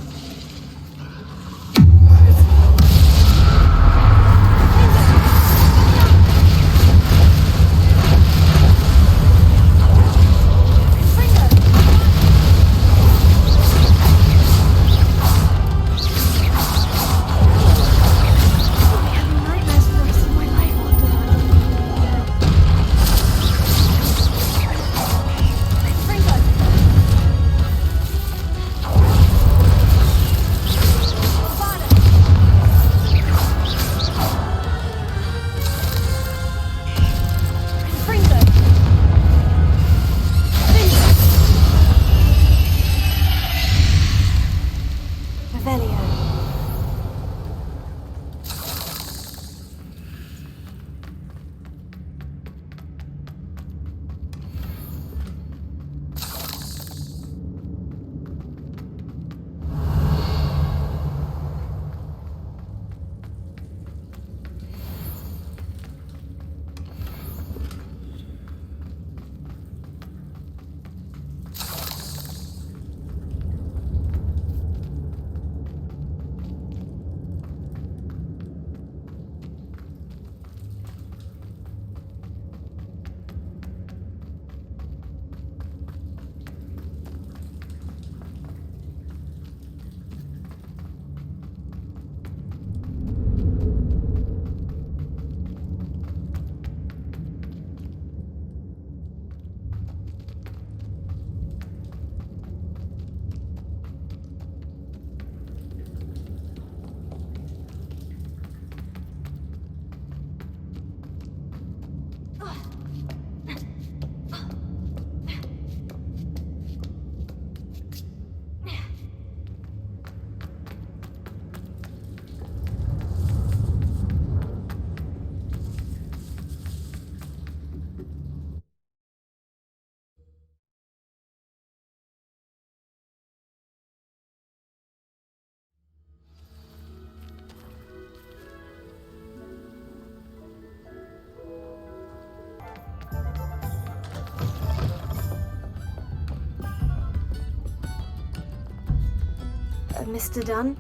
Mr. Dunn,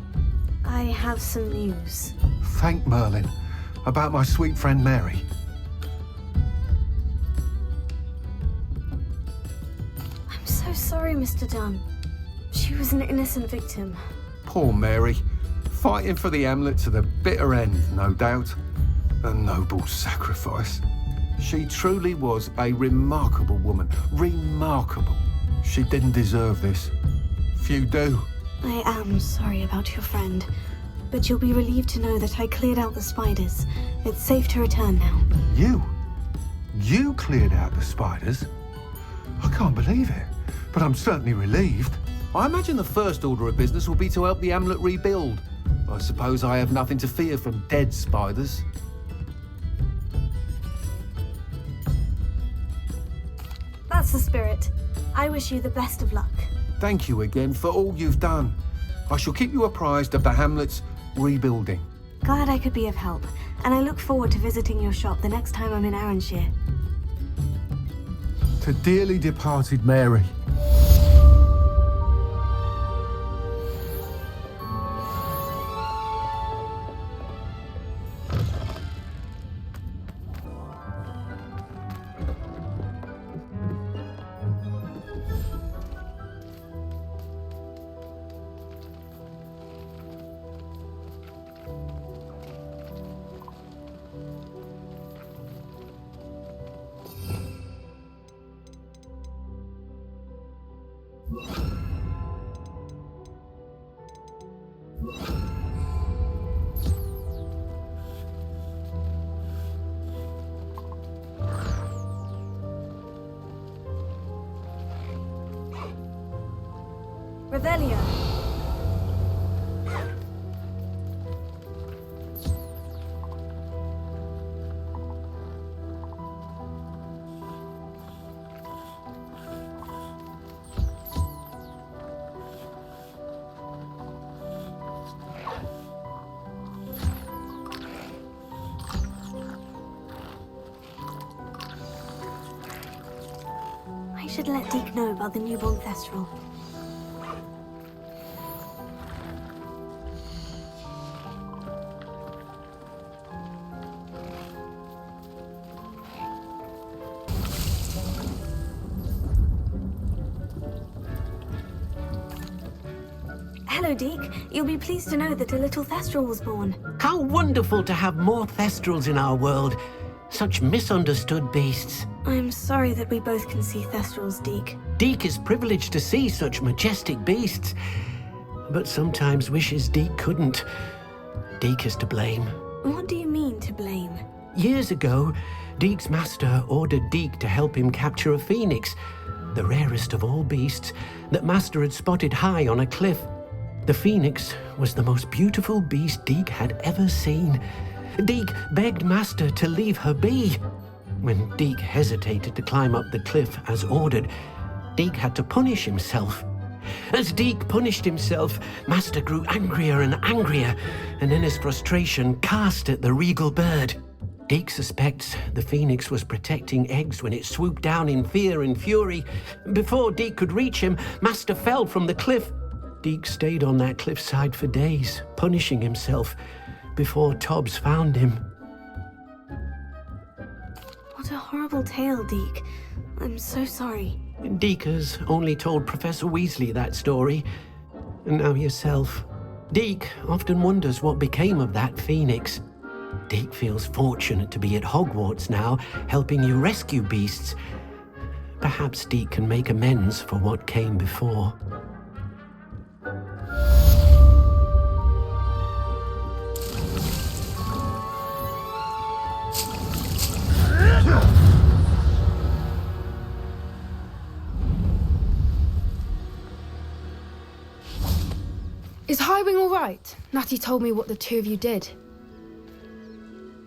I have some news. Thank Merlin. About my sweet friend Mary. I'm so sorry, Mr. Dunn. She was an innocent victim. Poor Mary. Fighting for the Hamlet to the bitter end, no doubt. A noble sacrifice. She truly was a remarkable woman. Remarkable. She didn't deserve this. Few do. I am sorry about your friend, but you'll be relieved to know that I cleared out the spiders. It's safe to return now. You? You cleared out the spiders? I can't believe it, but I'm certainly relieved. I imagine the first order of business will be to help the Hamlet rebuild. I suppose I have nothing to fear from dead spiders. That's the spirit. I wish you the best of luck. Thank you again for all you've done. I shall keep you apprised of the Hamlet's rebuilding. Glad I could be of help, and I look forward to visiting your shop the next time I'm in Arranshire. To dearly departed Mary. Revelio. I should let Deke know about the newborn Thestral. Hello, Deke. You'll be pleased to know that a little Thestral was born. How wonderful to have more Thestrals in our world. Such misunderstood beasts. I'm sorry that we both can see Thestrals, Deke. Deke is privileged to see such majestic beasts, but sometimes wishes Deke couldn't. Deke is to blame. What do you mean, to blame? Years ago, Deke's master ordered Deke to help him capture a phoenix, the rarest of all beasts that master had spotted high on a cliff. The phoenix was the most beautiful beast Deke had ever seen. Deke begged master to leave her be. When Deke hesitated to climb up the cliff as ordered, Deke had to punish himself. As Deke punished himself, master grew angrier and angrier, and in his frustration cast at the regal bird. Deke suspects the phoenix was protecting eggs when it swooped down in fear and fury. Before Deke could reach him, master fell from the cliff. Deke stayed on that cliffside for days, punishing himself, before Tobbs found him. What a horrible tale, Deke. I'm so sorry. Deke has only told Professor Weasley that story, and now yourself. Deke often wonders what became of that phoenix. Deke feels fortunate to be at Hogwarts now, helping you rescue beasts. Perhaps Deke can make amends for what came before. Is Highwing all right? Natty told me what the two of you did.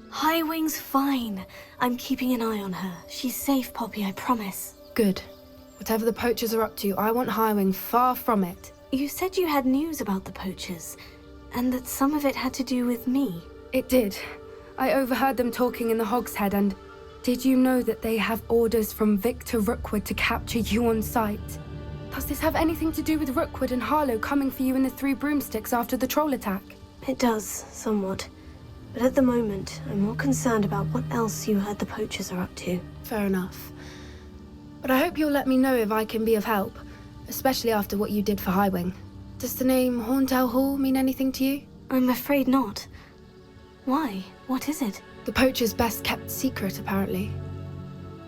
Highwing's fine. I'm keeping an eye on her. She's safe, Poppy, I promise. Good. Whatever the poachers are up to, I want Highwing far from it. You said you had news about the poachers, and that some of it had to do with me. It did. I overheard them talking in the Hogshead, and did you know that they have orders from Victor Rookwood to capture you on sight? Does this have anything to do with Rookwood and Harlow coming for you in the Three Broomsticks after the troll attack? It does, somewhat. But at the moment, I'm more concerned about what else you heard the poachers are up to. Fair enough. But I hope you'll let me know if I can be of help, especially after what you did for Highwing. Does the name Horntail Hall mean anything to you? I'm afraid not. Why? What is it? The poachers' best-kept secret, apparently.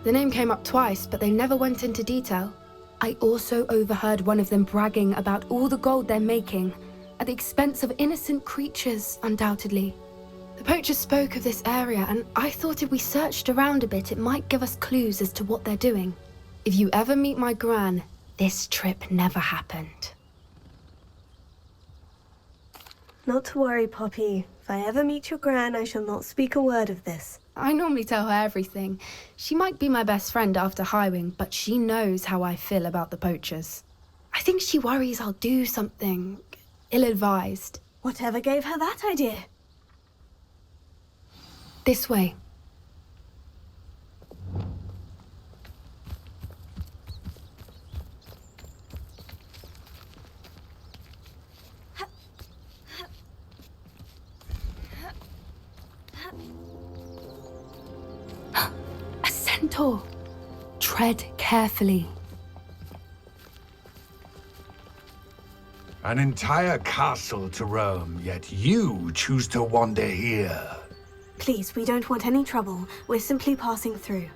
The name came up twice, but they never went into detail. I also overheard one of them bragging about all the gold they're making, at the expense of innocent creatures, undoubtedly. The poachers spoke of this area, and I thought if we searched around a bit, it might give us clues as to what they're doing. If you ever meet my gran, this trip never happened. Not to worry, Poppy. If I ever meet your gran, I shall not speak a word of this. I normally tell her everything. She might be my best friend after Highwing, but she knows how I feel about the poachers. I think she worries I'll do something ill-advised. Whatever gave her that idea? This way. A centaur. Tread carefully. An entire castle to roam, yet you choose to wander here. Please, we don't want any trouble. We're simply passing through.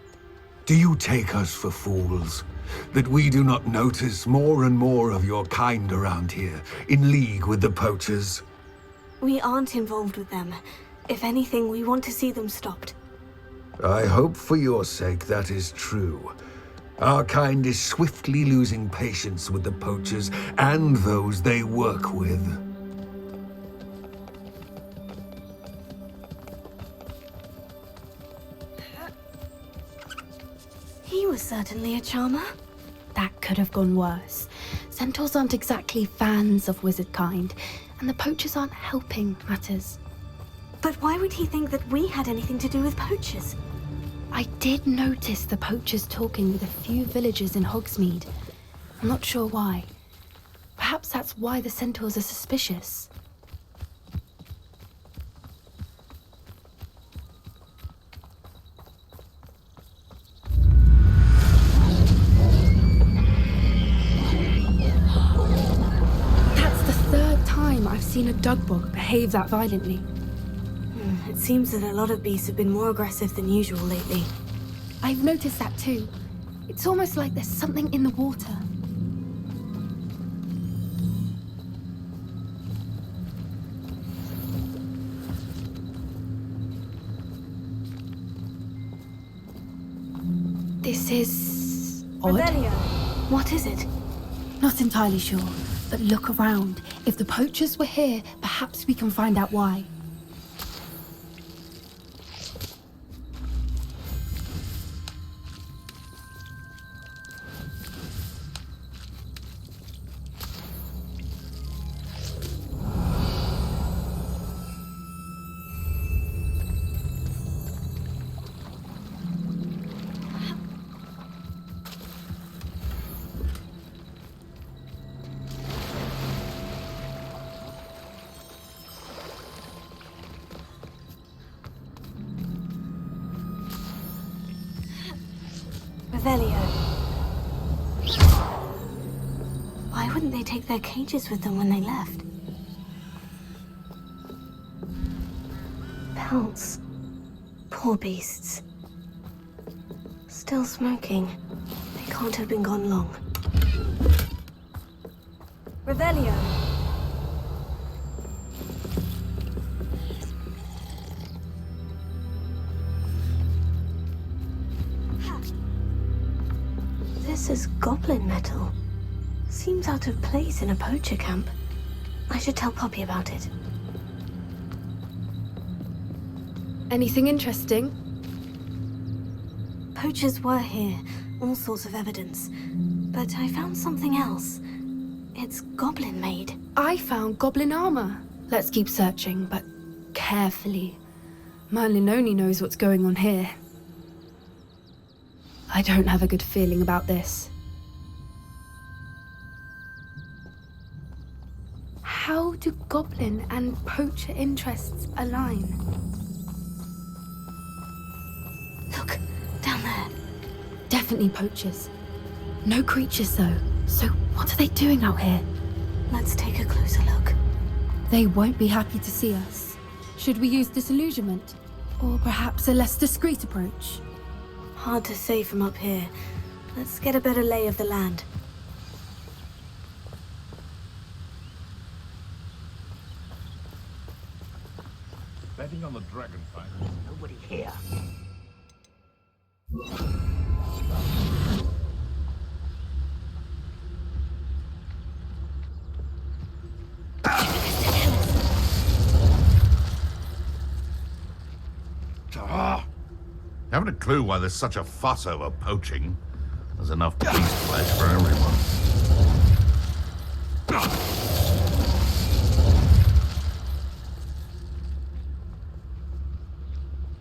Do you take us for fools? That we do not notice more and more of your kind around here, in league with the poachers? We aren't involved with them. If anything, we want to see them stopped. I hope for your sake that is true. Our kind is swiftly losing patience with the poachers and those they work with. He was certainly a charmer. That could have gone worse. Centaurs aren't exactly fans of wizard kind, and the poachers aren't helping matters. But why would he think that we had anything to do with poachers? I did notice the poachers talking with a few villagers in Hogsmeade. I'm not sure why. Perhaps that's why the centaurs are suspicious. That's the third time I've seen a dugbog behave that violently. It seems that a lot of beasts have been more aggressive than usual lately. I've noticed that too. It's almost like there's something in the water. This is odd. Revelio. What is it? Not entirely sure, but look around. If the poachers were here, perhaps we can find out why. Revelio. Why wouldn't they take their cages with them when they left? Pelts. Poor beasts. Still smoking. They can't have been gone long. Revelio. This is goblin metal. Seems out of place in a poacher camp. I should tell Poppy about it. Anything interesting? Poachers were here, all sorts of evidence. But I found something else. It's goblin-made. I found goblin armor. Let's keep searching, but carefully. Merlin only knows what's going on here. I don't have a good feeling about this. How do goblin and poacher interests align? Look, down there. Definitely poachers. No creatures, though. So what are they doing out here? Let's take a closer look. They won't be happy to see us. Should we use disillusionment? Or perhaps a less discreet approach? Hard to say from up here. Let's get a better lay of the land. Betting on the dragon fight. Nobody here. Haven't a clue why there's such a fuss over poaching. There's enough beast flesh for everyone.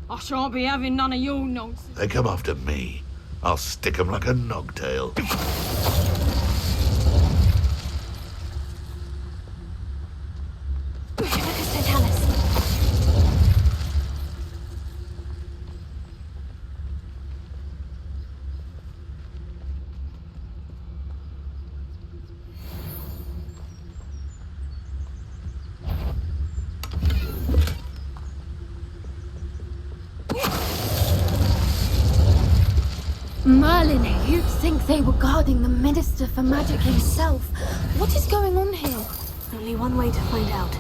I shan't be having none of your nonsense. They come after me. I'll stick 'em like a nogtail. Merlin, you'd think they were guarding the Minister for Magic himself. What is going on here? Only one way to find out.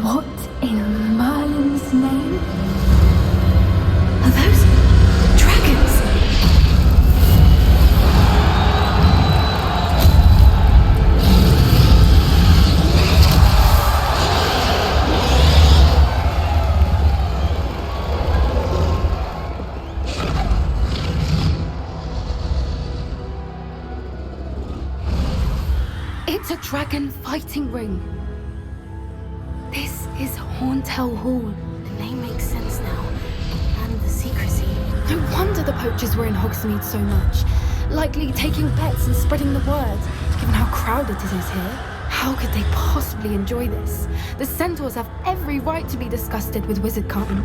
What in Merlin's name? Are those dragons? It's a dragon fighting ring. This is Horntail Hall. The name makes sense now. And the secrecy. No wonder the poachers were in Hogsmeade so much. Likely taking bets and spreading the word, given how crowded it is here. How could they possibly enjoy this? The centaurs have every right to be disgusted with wizard kind.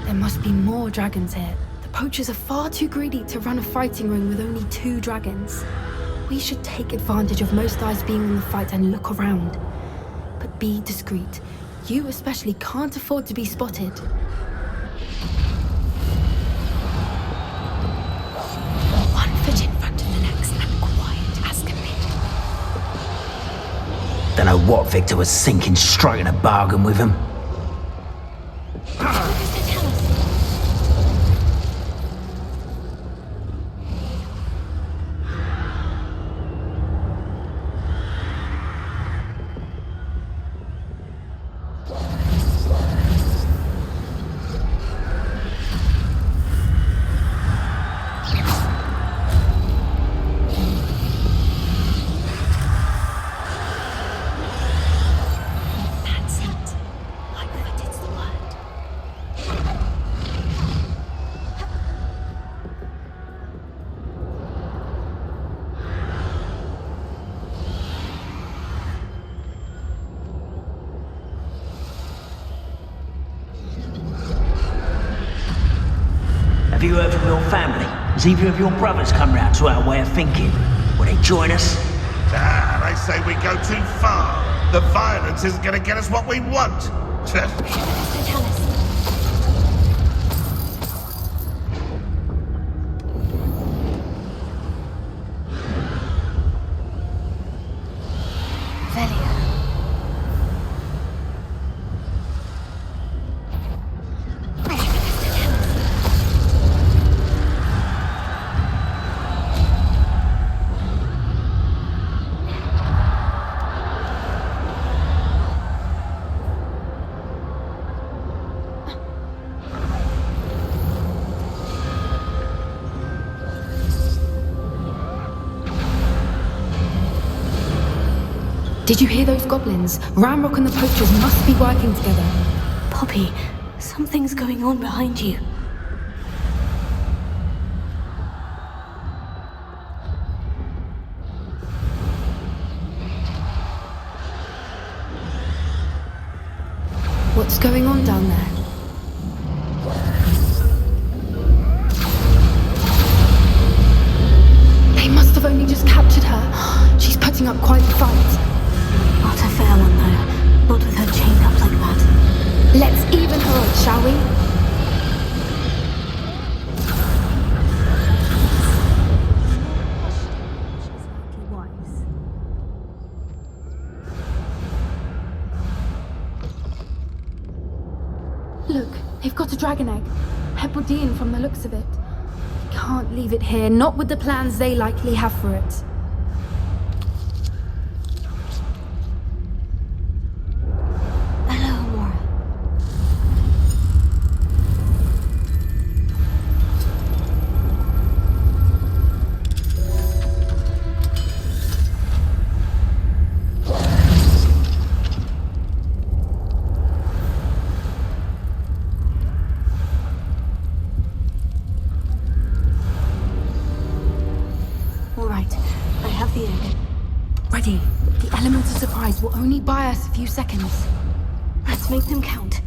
There must be more dragons here. The poachers are far too greedy to run a fighting ring with only 2 dragons. We should take advantage of most eyes being on the fight and look around. But be discreet. You especially can't afford to be spotted. One foot in front of the next and quiet as can be. Dunno what Victor was thinking, striking a bargain with him. Have you heard from your family? Has either of your brothers come round to our way of thinking? Will they join us? Ah, they say we go too far. The violence isn't going to get us what we want. Did you hear those goblins? Ramrock and the poachers must be working together. Poppy, something's going on behind you. What's going on down there? They must have only just captured her. She's putting up quite the fight. Not a fair one, though. Not with her chained up like that. Let's even her out, shall we? Look, they've got a dragon egg. Hebridean from the looks of it. We can't leave it here, not with the plans they likely have for it. Hello, Amora. All right, I have the egg. Ready. The elements of surprise will only buy us a few seconds. Let's make them count.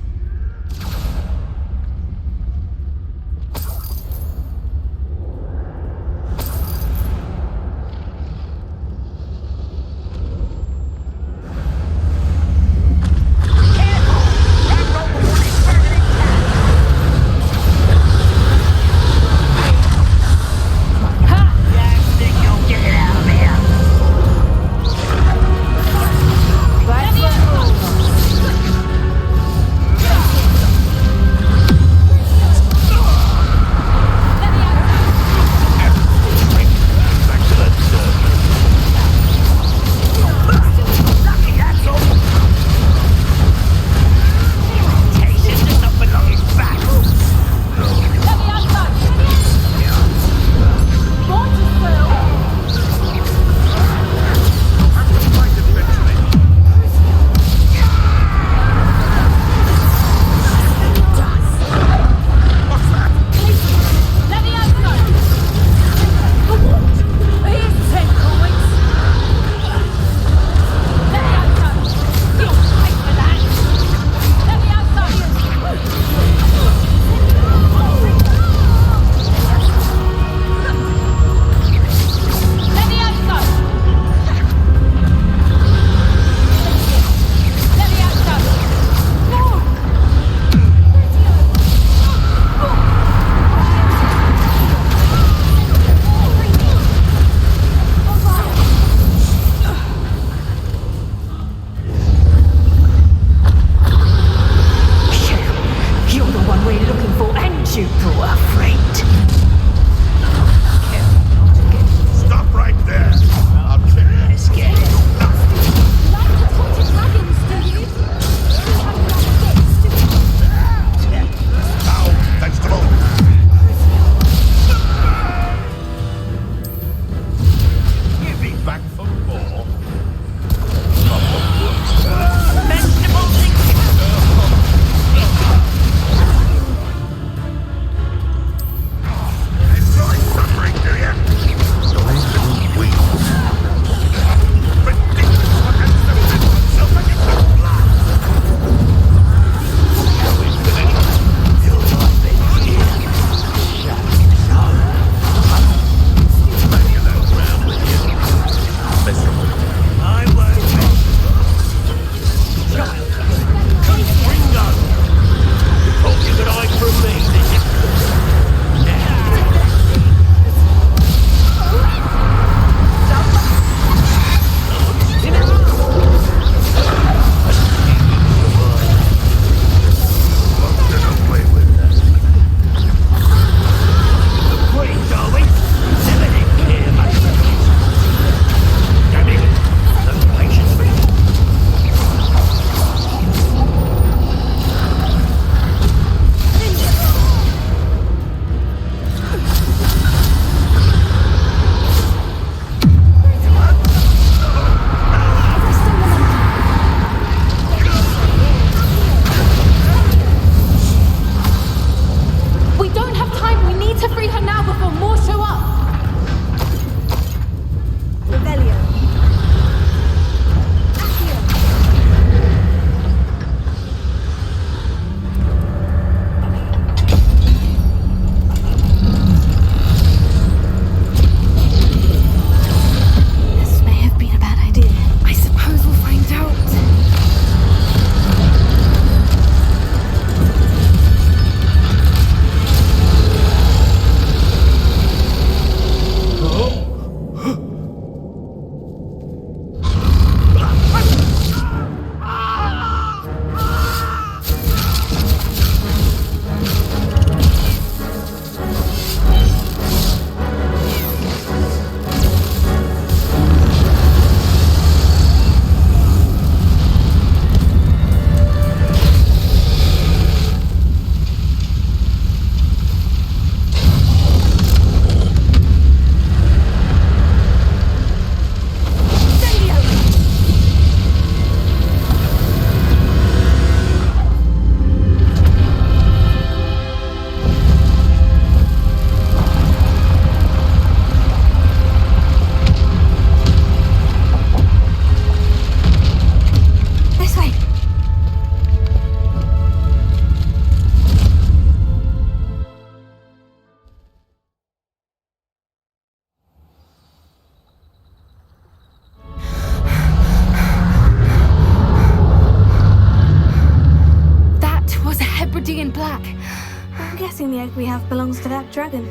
like we have belongs to that dragon.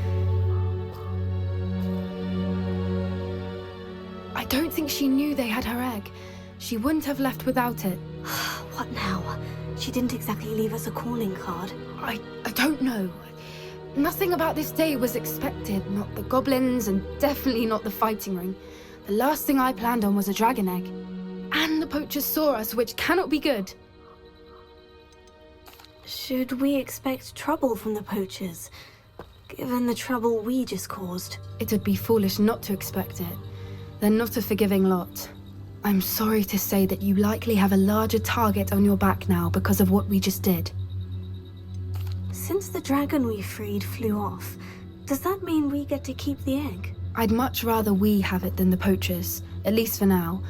I don't think she knew they had her egg. She wouldn't have left without it. What now? She didn't exactly leave us a calling card. I don't know. Nothing about this day was expected. Not the goblins, and definitely not the fighting ring. The last thing I planned on was a dragon egg. And the poachers saw us, which cannot be good. Should we expect trouble from the poachers, given the trouble we just caused? It would be foolish not to expect it. They're not a forgiving lot. I'm sorry to say that you likely have a larger target on your back now because of what we just did. Since the dragon we freed flew off, does that mean we get to keep the egg? I'd much rather we have it than the poachers, at least for now.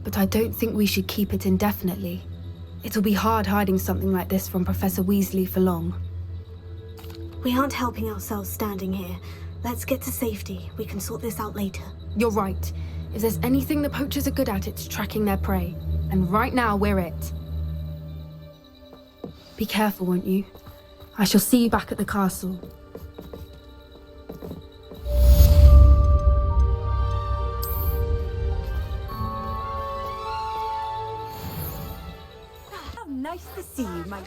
But I don't think we should keep it indefinitely. It'll be hard hiding something like this from Professor Weasley for long. We aren't helping ourselves standing here. Let's get to safety. We can sort this out later. You're right. If there's anything the poachers are good at, it's tracking their prey. And right now, we're it. Be careful, won't you? I shall see you back at the castle. How nice to see you, my...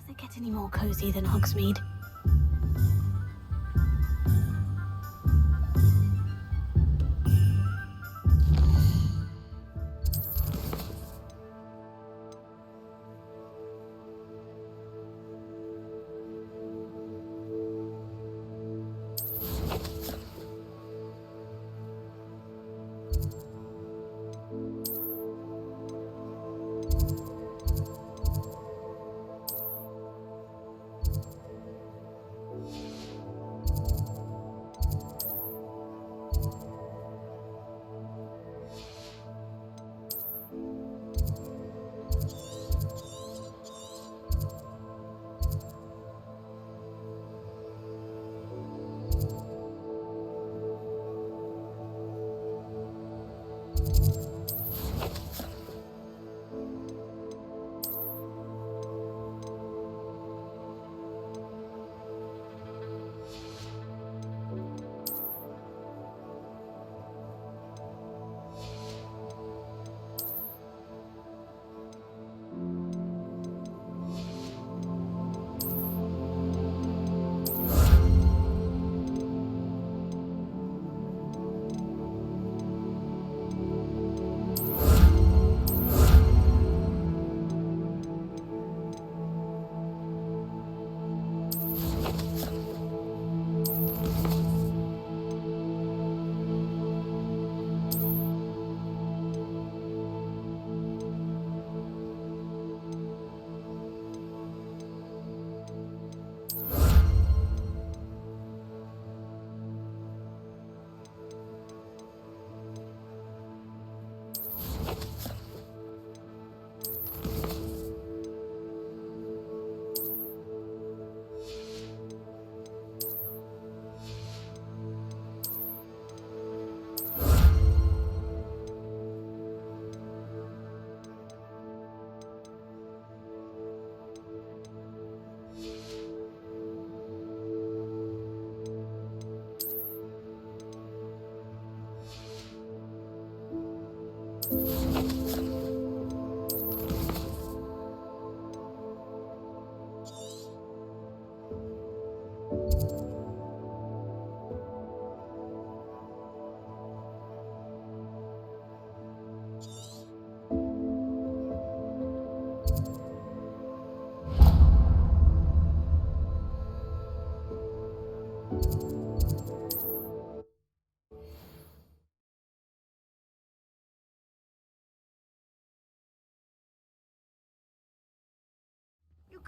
Does it get any more cozy than Hogsmeade?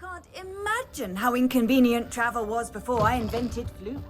Can't imagine how inconvenient travel was before I invented flu.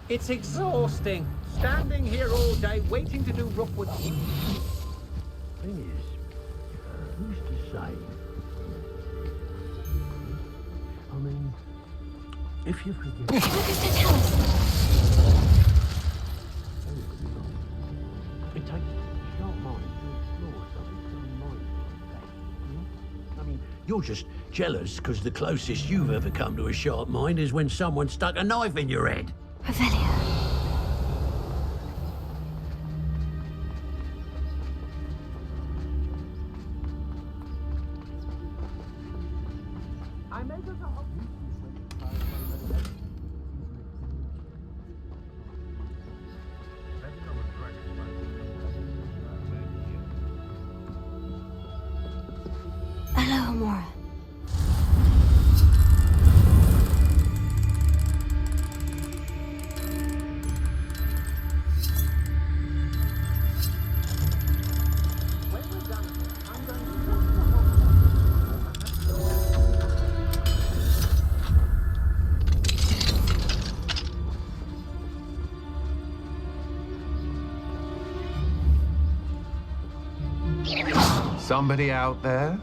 It's exhausting. Standing here all day, waiting to do Rookwood's... Thing is, who's to say? I mean, if you forget... It takes a sharp mind to explore something so mindful like that. I mean, you're just jealous because the closest you've ever come to a sharp mind is when someone stuck a knife in your head. Revelio. I'm able to help you. Hello, Amora. Somebody out there?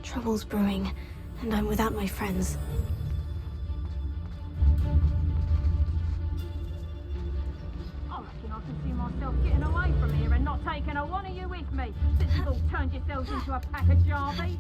Trouble's brewing, and I'm without my friends. I reckon I can see myself getting away from here and not taking a one of you with me, since you've all turned yourselves into a pack of Jarvies.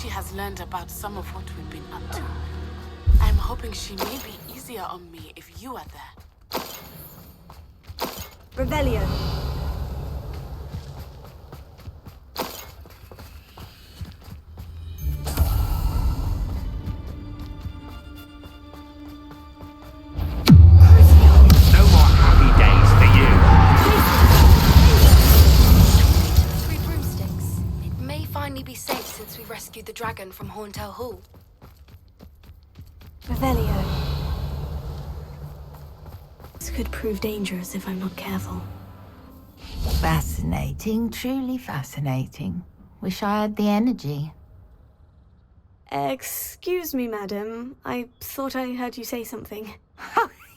she has learned about some of what we've been up to. I'm hoping she may be easier on me if you are there. Revelio. No more happy days for you. 3 broomsticks. It may finally be safe since we rescued the dragon from Horntail Hall. Revelio. This could prove dangerous if I'm not careful. Fascinating, truly fascinating. Wish I had the energy. Excuse me, madam. I thought I heard you say something.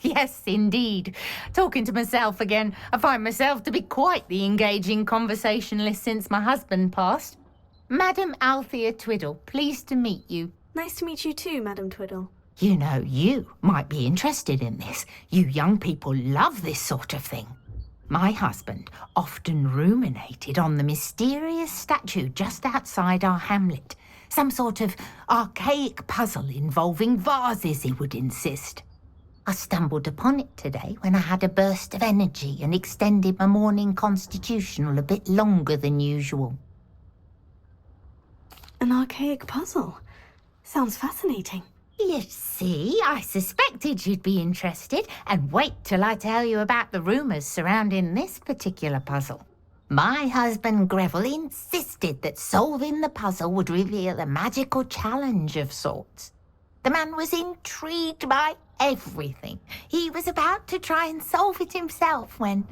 Yes, indeed. Talking to myself again. I find myself to be quite the engaging conversationalist since my husband passed. Madam Althea Twiddle, pleased to meet you. Nice to meet you too, Madam Twiddle. You know, you might be interested in this. You young people love this sort of thing. My husband often ruminated on the mysterious statue just outside our hamlet. Some sort of archaic puzzle involving vases, he would insist. I stumbled upon it today when I had a burst of energy and extended my morning constitutional a bit longer than usual. An archaic puzzle. Sounds fascinating. You see, I suspected you'd be interested, and wait till I tell you about the rumours surrounding this particular puzzle. My husband Greville insisted that solving the puzzle would reveal a magical challenge of sorts. The man was intrigued by everything. He was about to try and solve it himself when...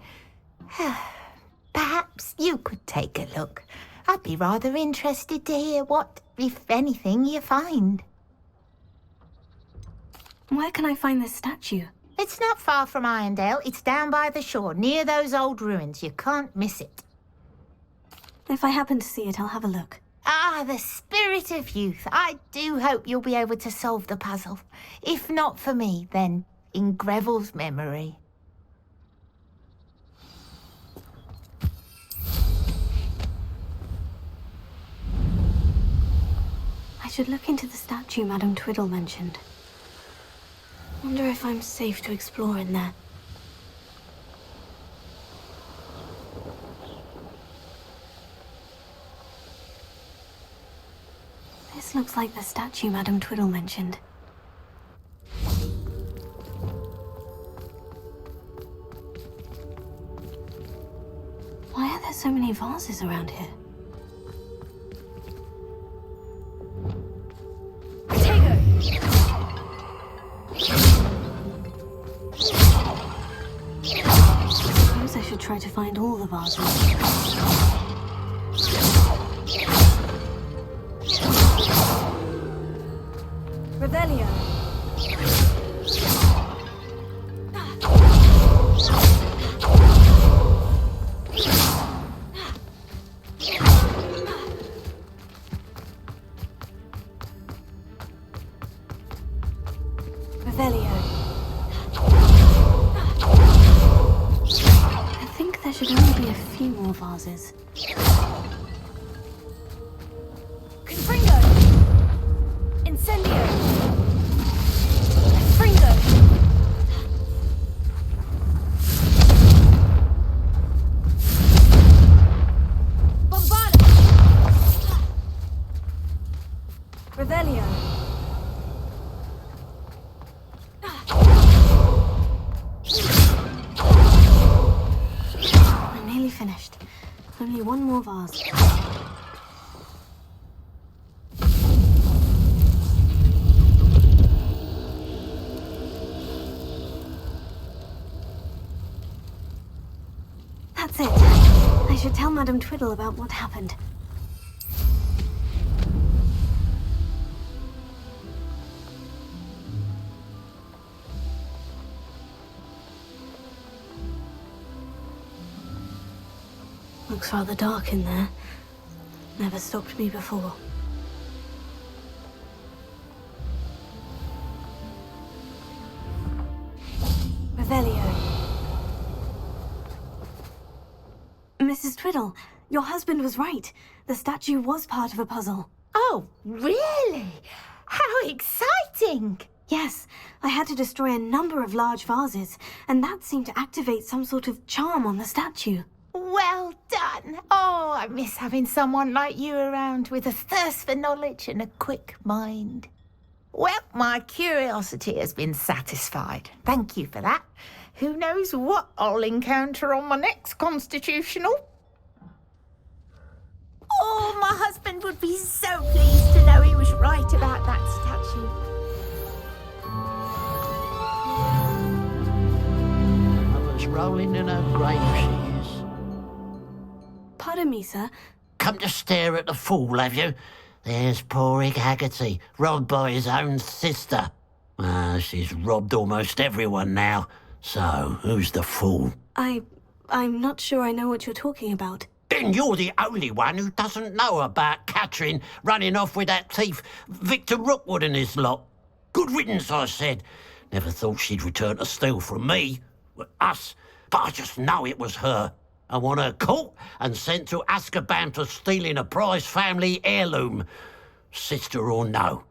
Perhaps you could take a look. I'd be rather interested to hear what, if anything, you find. Where can I find this statue? It's not far from Irondale. It's down by the shore, near those old ruins. You can't miss it. If I happen to see it, I'll have a look. Ah, the spirit of youth. I do hope you'll be able to solve the puzzle. If not for me, then in Greville's memory. I should look into the statue Madam Twiddle mentioned. Wonder if I'm safe to explore in there. This looks like the statue Madam Twiddle mentioned. Why are there so many vases around here? Suppose I should try to find all the vases. Revelio. Revelio. I think there should only be a few more vases. Confringo! Incendio! Fringo! Bombarda! Revelio! I'm nearly finished. Only one more vase. That's it. I should tell Madam Twiddle about what happened. Looks rather dark in there. Never stopped me before. Revelio. Mrs. Twiddle, your husband was right. The statue was part of a puzzle. Oh, really? How exciting! Yes, I had to destroy a number of large vases, and that seemed to activate some sort of charm on the statue. Well done. Oh, I miss having someone like you around with a thirst for knowledge and a quick mind. Well, my curiosity has been satisfied. Thank you for that. Who knows what I'll encounter on my next constitutional? Oh, my husband would be so pleased to know he was right about that statue. Mother's rolling in her grave, she is. Pardon me, sir. Come to stare at the fool, have you? There's poor Ig Haggerty, robbed by his own sister. She's robbed almost everyone now. So, who's the fool? I'm not sure I know what you're talking about. Then you're the only one who doesn't know about Catherine running off with that thief, Victor Rookwood and his lot. Good riddance, I said. Never thought she'd return to steal from me, us, but I just know it was her. I want her caught and sent to Azkaban for stealing a prize family heirloom, sister or no.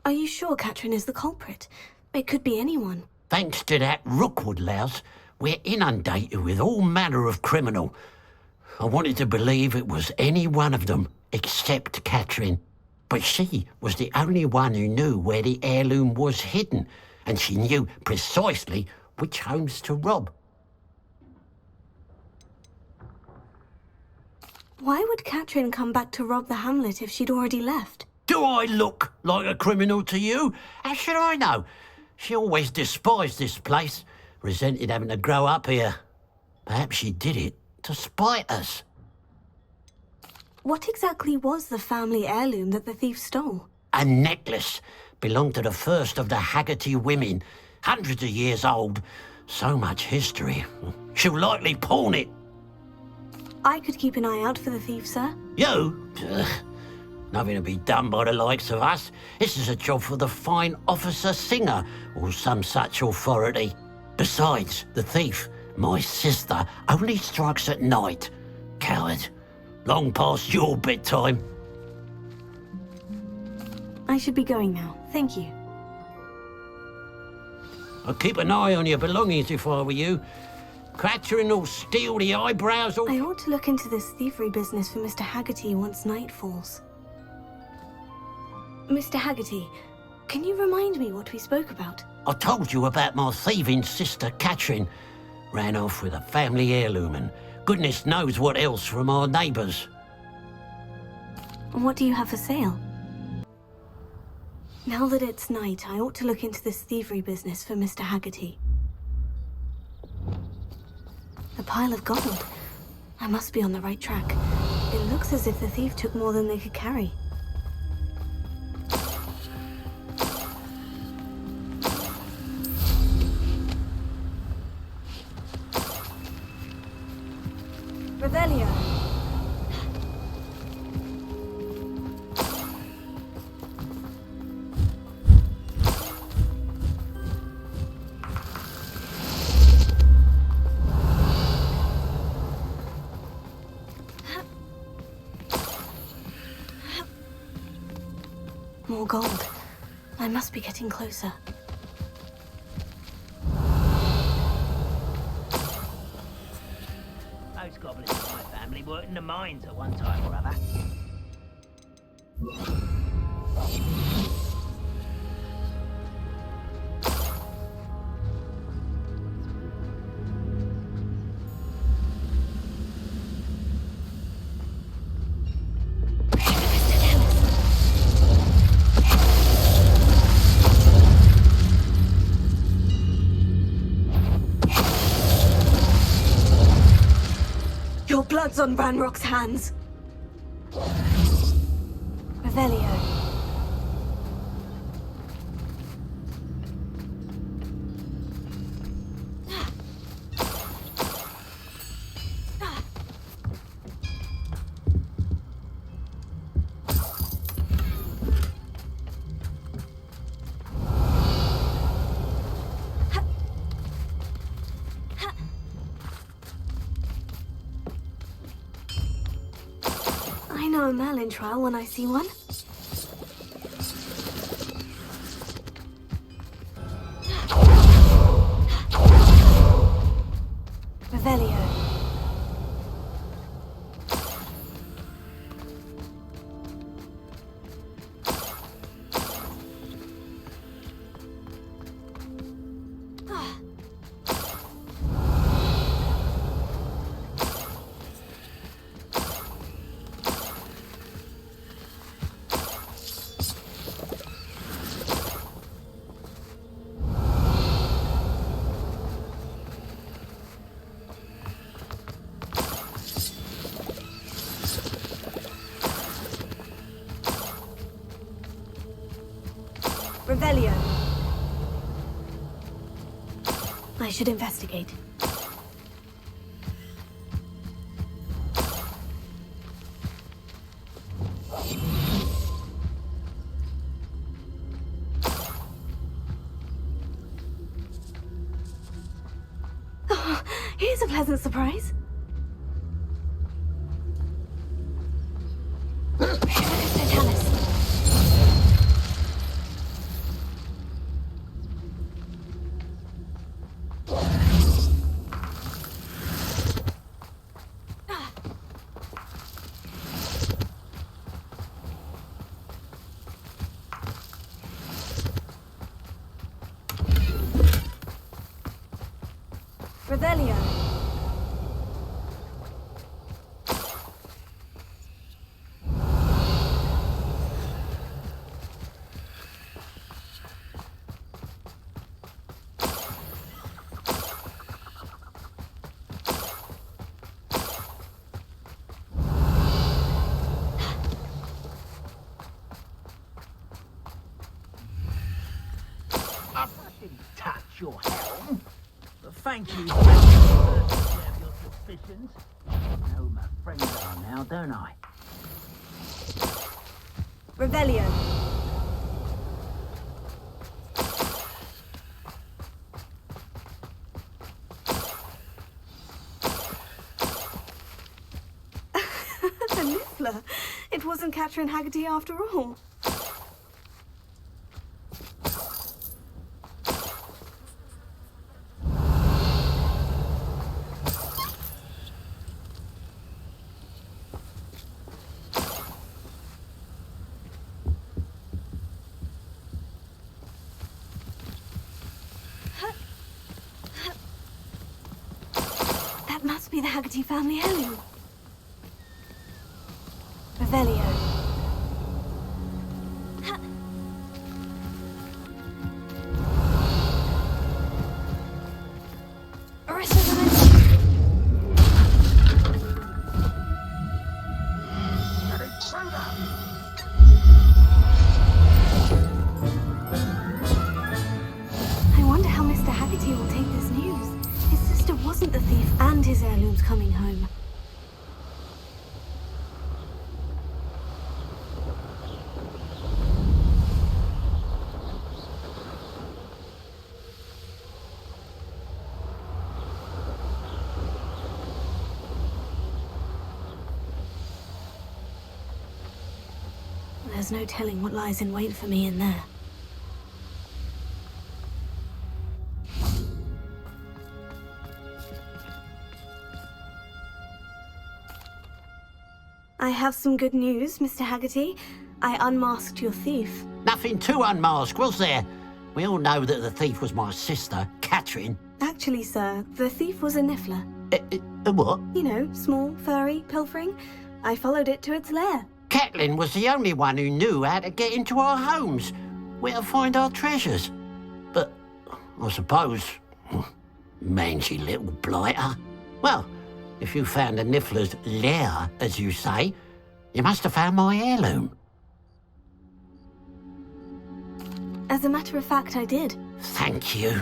Are you sure Catherine is the culprit? It could be anyone. Thanks to that Rookwood louse, we're inundated with all manner of criminal. I wanted to believe it was any one of them, except Catherine. But she was the only one who knew where the heirloom was hidden, and she knew precisely which homes to rob. Why would Catherine come back to rob the hamlet if she'd already left? Do I look like a criminal to you? How should I know? She always despised this place, resented having to grow up here. Perhaps she did it to spite us. What exactly was the family heirloom that the thief stole? A necklace. Belonged to the first of the Haggerty women. Hundreds of years old. So much history. She'll likely pawn it. I could keep an eye out for the thief, sir. You? Nothing to be done by the likes of us. This is a job for the fine officer singer, or some such authority. Besides, the thief, my sister, only strikes at night. Coward. Long past your bedtime. I should be going now. Thank you. I'd keep an eye on your belongings if I were you. Catherine will steal the eyebrows off. I ought to look into this thievery business for Mr. Haggerty once night falls. Mr. Haggerty, can you remind me what we spoke about? I told you about my thieving sister, Catherine. Ran off with a family heirloom and goodness knows what else from our neighbours. What do you have for sale? Now that it's night, I ought to look into this thievery business for Mr. Haggerty. A pile of gold. I must be on the right track. It looks as if the thief took more than they could carry. Revelio. More gold. I must be getting closer. Most goblins in my family worked in the mines at one time or other. Your blood's on Ranrock's hands. Revelio. I know a Merlin trial when I see one. Revelio. Revelio. I should investigate. Oh, here's a pleasant surprise. Revelio. I didn't touch your helm. But thank you for your suspicions. I know my friends are now, don't I? Revelio. A Niffler. It wasn't Catherine Haggerty after all. That must be the Haggerty family heirloom. Revelio. I wonder how Mr. Haggerty will take this news. His sister wasn't the thief, and his heirloom's coming home. There's no telling what lies in wait for me in there. I have some good news, Mr. Haggerty. I unmasked your thief. Nothing to unmask, was there? We all know that the thief was my sister, Catherine. Actually, sir, the thief was a Niffler. A what? You know, small, furry, pilfering. I followed it to its lair. Catelyn was the only one who knew how to get into our homes, where to find our treasures. But I suppose, mangy little blighter. Well, if you found a Niffler's lair, as you say, you must have found my heirloom. As a matter of fact, I did. Thank you.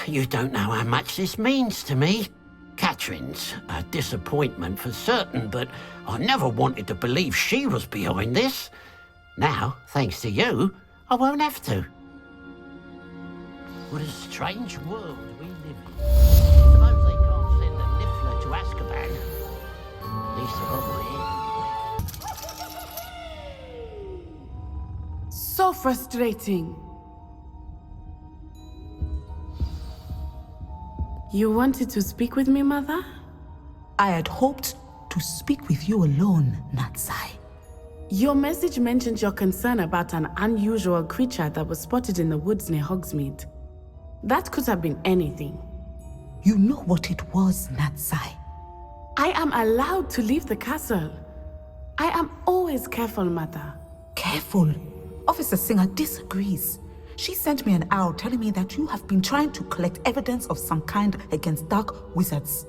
You don't know how much this means to me. Catherine's a disappointment for certain, but I never wanted to believe she was behind this. Now, thanks to you, I won't have to. What a strange world we live in. Suppose they can't send a Niffler to Azkaban. At least I got my head anyway. So frustrating. You wanted to speak with me, Mother? I had hoped to speak with you alone, Natsai. Your message mentioned your concern about an unusual creature that was spotted in the woods near Hogsmeade. That could have been anything. You know what it was, Natsai. I am allowed to leave the castle. I am always careful, Mother. Careful? Officer Singer disagrees. She sent me an owl telling me that you have been trying to collect evidence of some kind against dark wizards.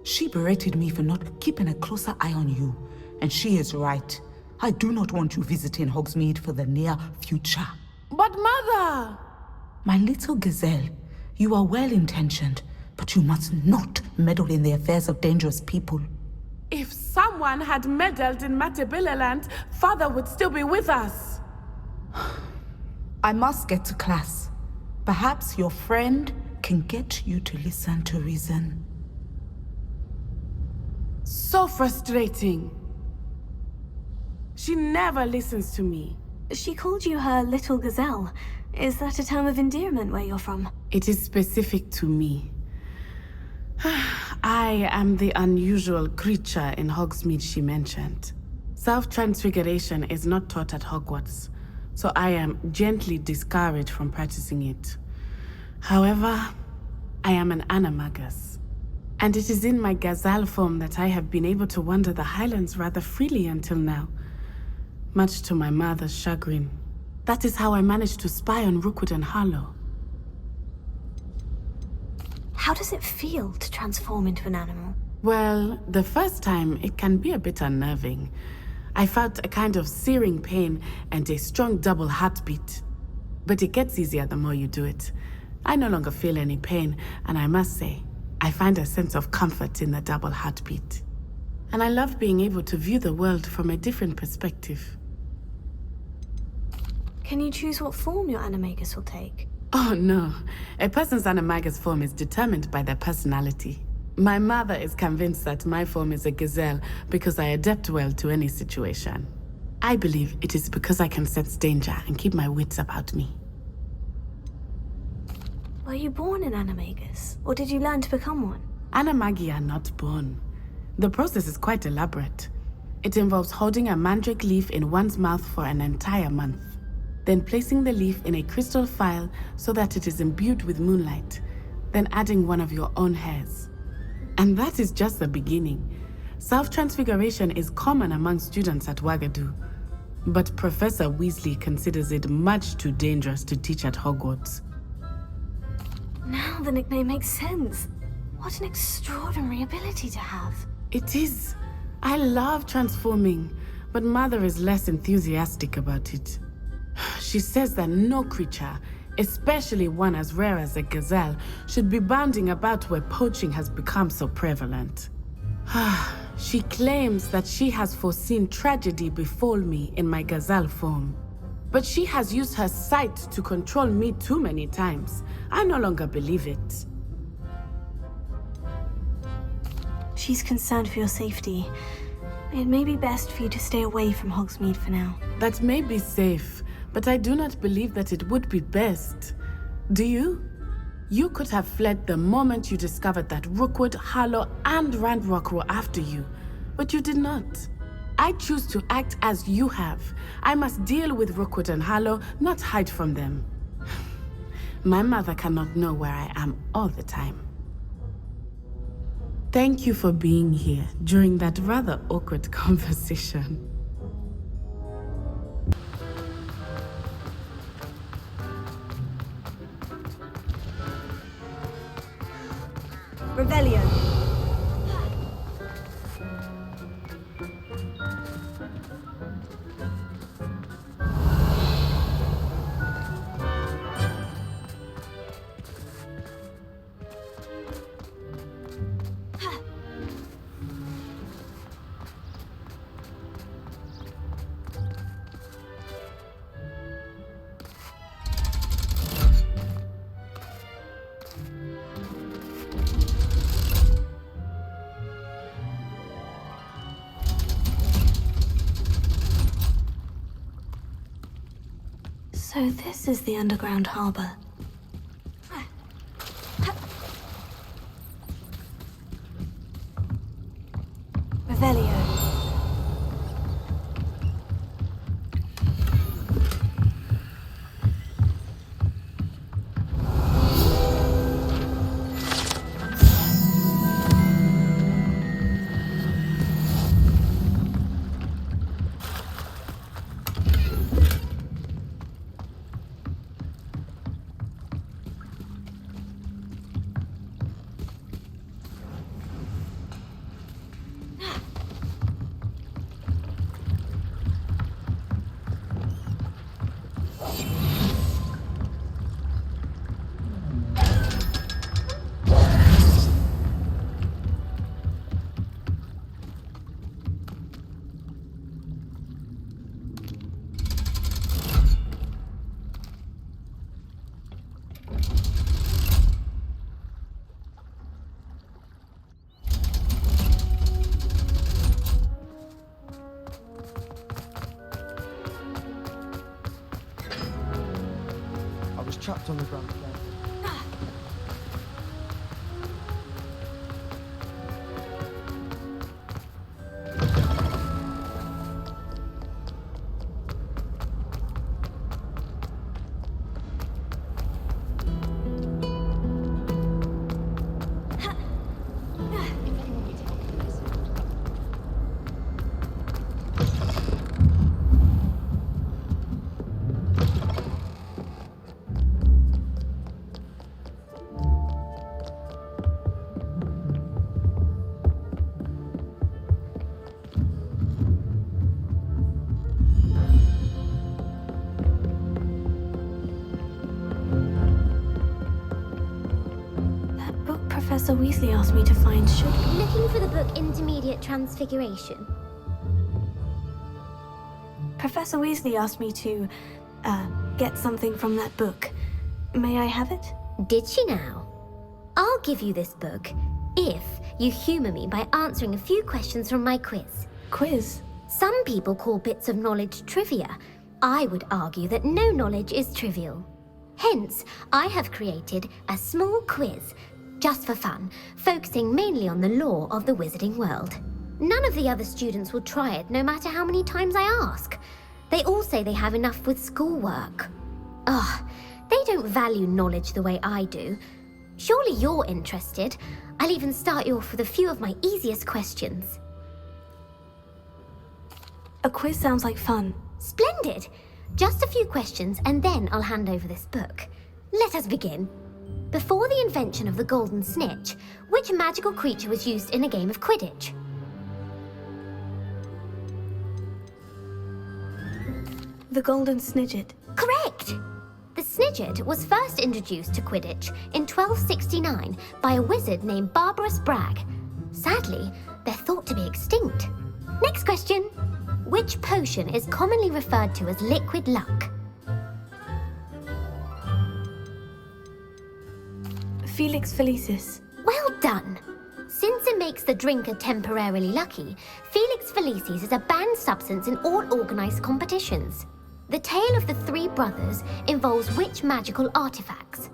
She berated me for not keeping a closer eye on you, and she is right. I do not want you visiting Hogsmeade for the near future. But Mother! My little gazelle, you are well-intentioned, but you must not meddle in the affairs of dangerous people. If someone had meddled in Matabeleland, Father would still be with us. I must get to class. Perhaps your friend can get you to listen to reason. So frustrating. She never listens to me. She called you her little gazelle. Is that a term of endearment where you're from? It is specific to me. I am the unusual creature in Hogsmeade she mentioned. Self-transfiguration is not taught at Hogwarts, so I am gently discouraged from practicing it. However, I am an animagus, and it is in my gazelle form that I have been able to wander the Highlands rather freely until now, much to my mother's chagrin. That is how I managed to spy on Rookwood and Harlow. How does it feel to transform into an animal? Well, the first time, it can be a bit unnerving. I felt a kind of searing pain and a strong double heartbeat. But it gets easier the more you do it. I no longer feel any pain, and I must say, I find a sense of comfort in the double heartbeat. And I love being able to view the world from a different perspective. Can you choose what form your animagus will take? Oh no, a person's animagus form is determined by their personality. My mother is convinced that my form is a gazelle because I adapt well to any situation. I believe it is because I can sense danger and keep my wits about me. Were you born an animagus, or did you learn to become one? Animagi are not born. The process is quite elaborate. It involves holding a mandrake leaf in one's mouth for an entire month, then placing the leaf in a crystal phial so that it is imbued with moonlight, then adding one of your own hairs. And that is just the beginning. Self-transfiguration is common among students at Wagadu, but Professor Weasley considers it much too dangerous to teach at Hogwarts. Now the nickname makes sense. What an extraordinary ability to have. It is. I love transforming, but Mother is less enthusiastic about it. She says that no creature, especially one as rare as a gazelle, should be bounding about where poaching has become so prevalent. She claims that she has foreseen tragedy befall me in my gazelle form. But she has used her sight to control me too many times. I no longer believe it. She's concerned for your safety. It may be best for you to stay away from Hogsmeade for now. That may be safe, but I do not believe that it would be best. Do you? You could have fled the moment you discovered that Rookwood, Harlow, and Ranrock were after you, but you did not. I choose to act as you have. I must deal with Rookwood and Harlow, not hide from them. My mother cannot know where I am all the time. Thank you for being here during that rather awkward conversation. Revelio. So this is the underground harbor. Revelio. Trapped on the ground again. Professor Weasley asked me to find should... Looking for the book Intermediate Transfiguration. Professor Weasley asked me to, get something from that book. May I have it? Did she now? I'll give you this book if you humour me by answering a few questions from my quiz. Quiz? Some people call bits of knowledge trivia. I would argue that no knowledge is trivial. Hence, I have created a small quiz just for fun, focusing mainly on the lore of the wizarding world. None of the other students will try it, no matter how many times I ask. They all say they have enough with schoolwork. Ugh, they don't value knowledge the way I do. Surely you're interested. I'll even start you off with a few of my easiest questions. A quiz sounds like fun. Splendid! Just a few questions, and then I'll hand over this book. Let us begin. Before the invention of the golden snitch, which magical creature was used in a game of Quidditch? The golden snidget. Correct! The snidget was first introduced to Quidditch in 1269 by a wizard named Barbarous Bragg. Sadly, they're thought to be extinct. Next question. Which potion is commonly referred to as liquid luck? Felix Felicis. Well done! Since it makes the drinker temporarily lucky, Felix Felicis is a banned substance in all organised competitions. The tale of the three brothers involves which magical artifacts?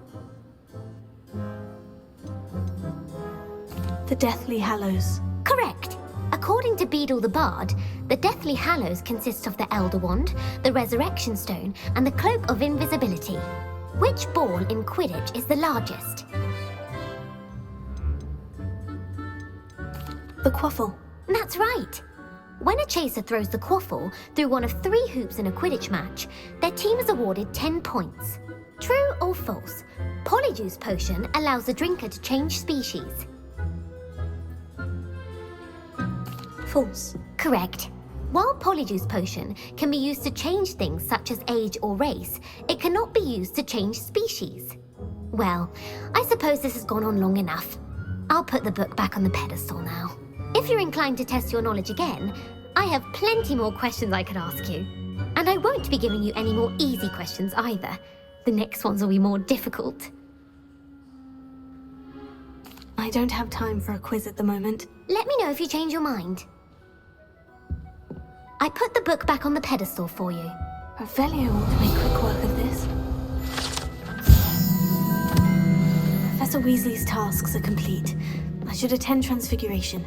The Deathly Hallows. Correct! According to Beedle the Bard, the Deathly Hallows consists of the Elder Wand, the Resurrection Stone, and the Cloak of Invisibility. Which ball in Quidditch is the largest? The quaffle. That's right. When a chaser throws the quaffle through one of 3 hoops in a Quidditch match, their team is awarded 10 points. True or false? Polyjuice Potion allows the drinker to change species. False. Correct. While Polyjuice Potion can be used to change things such as age or race, it cannot be used to change species. Well, I suppose this has gone on long enough. I'll put the book back on the pedestal now. If you're inclined to test your knowledge again, I have plenty more questions I could ask you. And I won't be giving you any more easy questions either. The next ones will be more difficult. I don't have time for a quiz at the moment. Let me know if you change your mind. I put the book back on the pedestal for you. Revelio ought to make quick work of this. Professor Weasley's tasks are complete. I should attend Transfiguration.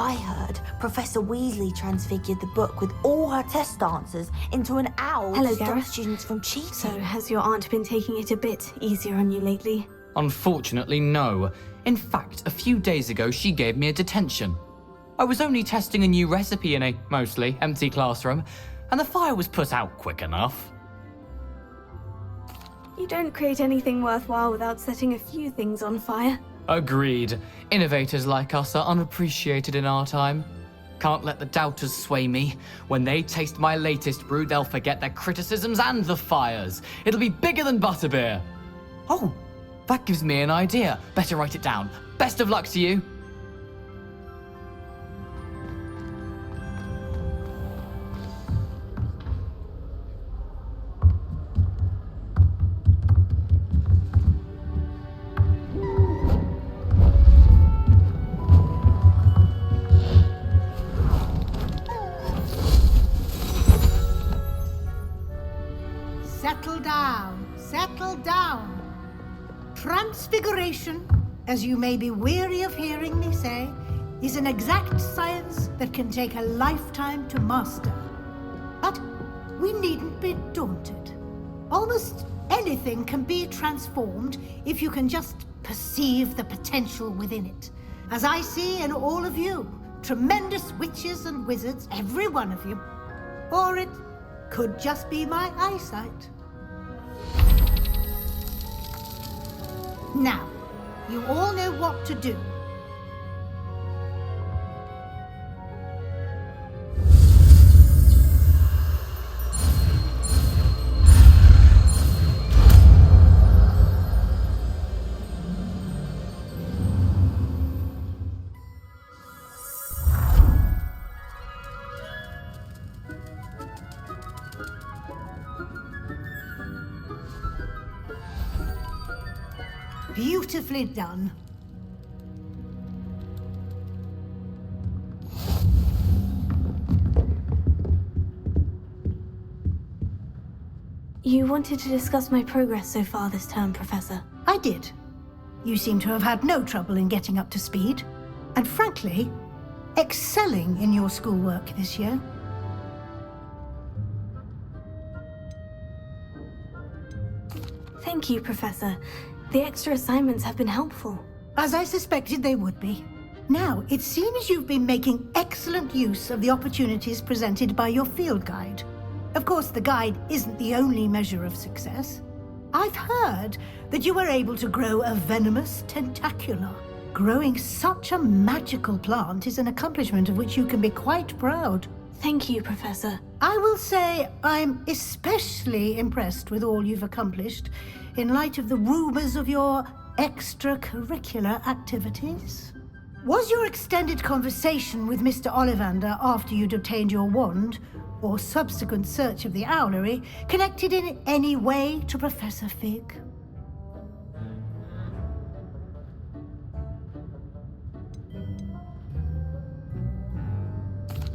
I heard Professor Weasley transfigured the book with all her test answers into an owl Hello, to stop Gareth. students from cheating. So, has your aunt been taking it a bit easier on you lately? Unfortunately, no. In fact, a few days ago, she gave me a detention. I was only testing a new recipe in a mostly empty classroom, and the fire was put out quick enough. You don't create anything worthwhile without setting a few things on fire. Agreed. Innovators like us are unappreciated in our time. Can't let the doubters sway me. When they taste my latest brew, they'll forget their criticisms and the fires. It'll be bigger than butterbeer. Oh, that gives me an idea. Better write it down. Best of luck to you. Settle down, settle down. Transfiguration, as you may be weary of hearing me say, is an exact science that can take a lifetime to master. But we needn't be daunted. Almost anything can be transformed if you can just perceive the potential within it. As I see in all of you, tremendous witches and wizards, every one of you. Or it could just be my eyesight. Now, you all know what to do. Beautifully done. You wanted to discuss my progress so far this term, Professor. I did. You seem to have had no trouble in getting up to speed, and frankly, excelling in your schoolwork this year. Thank you, Professor. The extra assignments have been helpful. As I suspected they would be. Now, it seems you've been making excellent use of the opportunities presented by your field guide. Of course, the guide isn't the only measure of success. I've heard that you were able to grow a venomous tentacula. Growing such a magical plant is an accomplishment of which you can be quite proud. Thank you, Professor. I will say I'm especially impressed with all you've accomplished in light of the rumors of your extracurricular activities. Was your extended conversation with Mr. Ollivander after you'd obtained your wand, or subsequent search of the owlery, connected in any way to Professor Fig?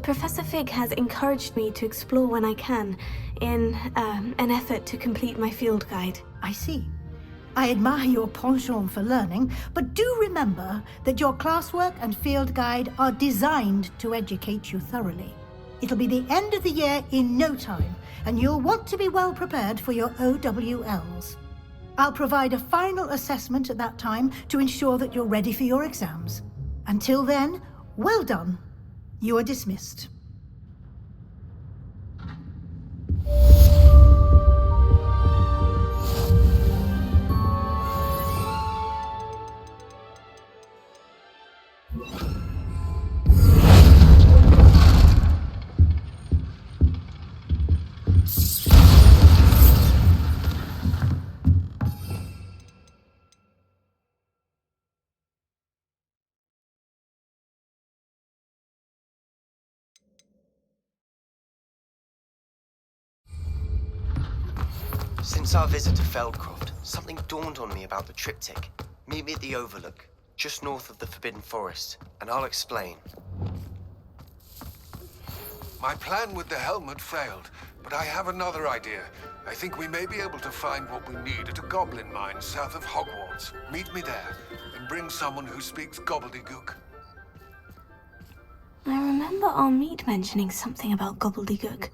Professor Fig has encouraged me to explore when I can, in an effort to complete my field guide. I see. I admire your penchant for learning, but do remember that your classwork and field guide are designed to educate you thoroughly. It'll be the end of the year in no time, and you'll want to be well prepared for your OWLs. I'll provide a final assessment at that time to ensure that you're ready for your exams. Until then, well done. You are dismissed. Since our visit to Feldcroft, something dawned on me about the triptych. Meet me at the Overlook, just north of the Forbidden Forest, and I'll explain. My plan with the helmet failed, but I have another idea. I think we may be able to find what we need at a goblin mine south of Hogwarts. Meet me there, and bring someone who speaks gobbledygook. I remember our meet mentioning something about gobbledygook.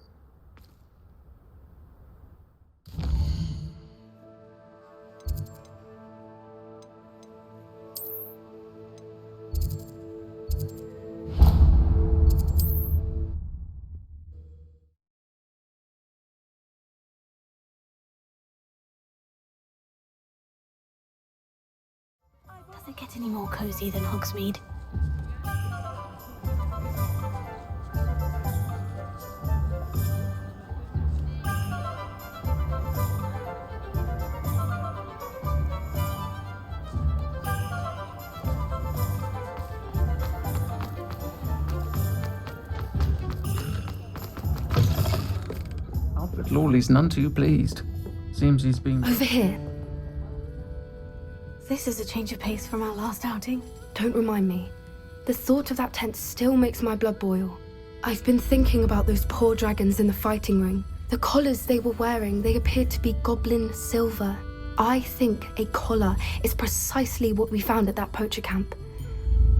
Does it get any more cozy than Hogsmeade? Albert Lawley's none too pleased. Seems he's been... Over here. This is a change of pace from our last outing. Don't remind me. The thought of that tent still makes my blood boil. I've been thinking about those poor dragons in the fighting ring. The collars they were wearing, they appeared to be goblin silver. I think a collar is precisely what we found at that poacher camp.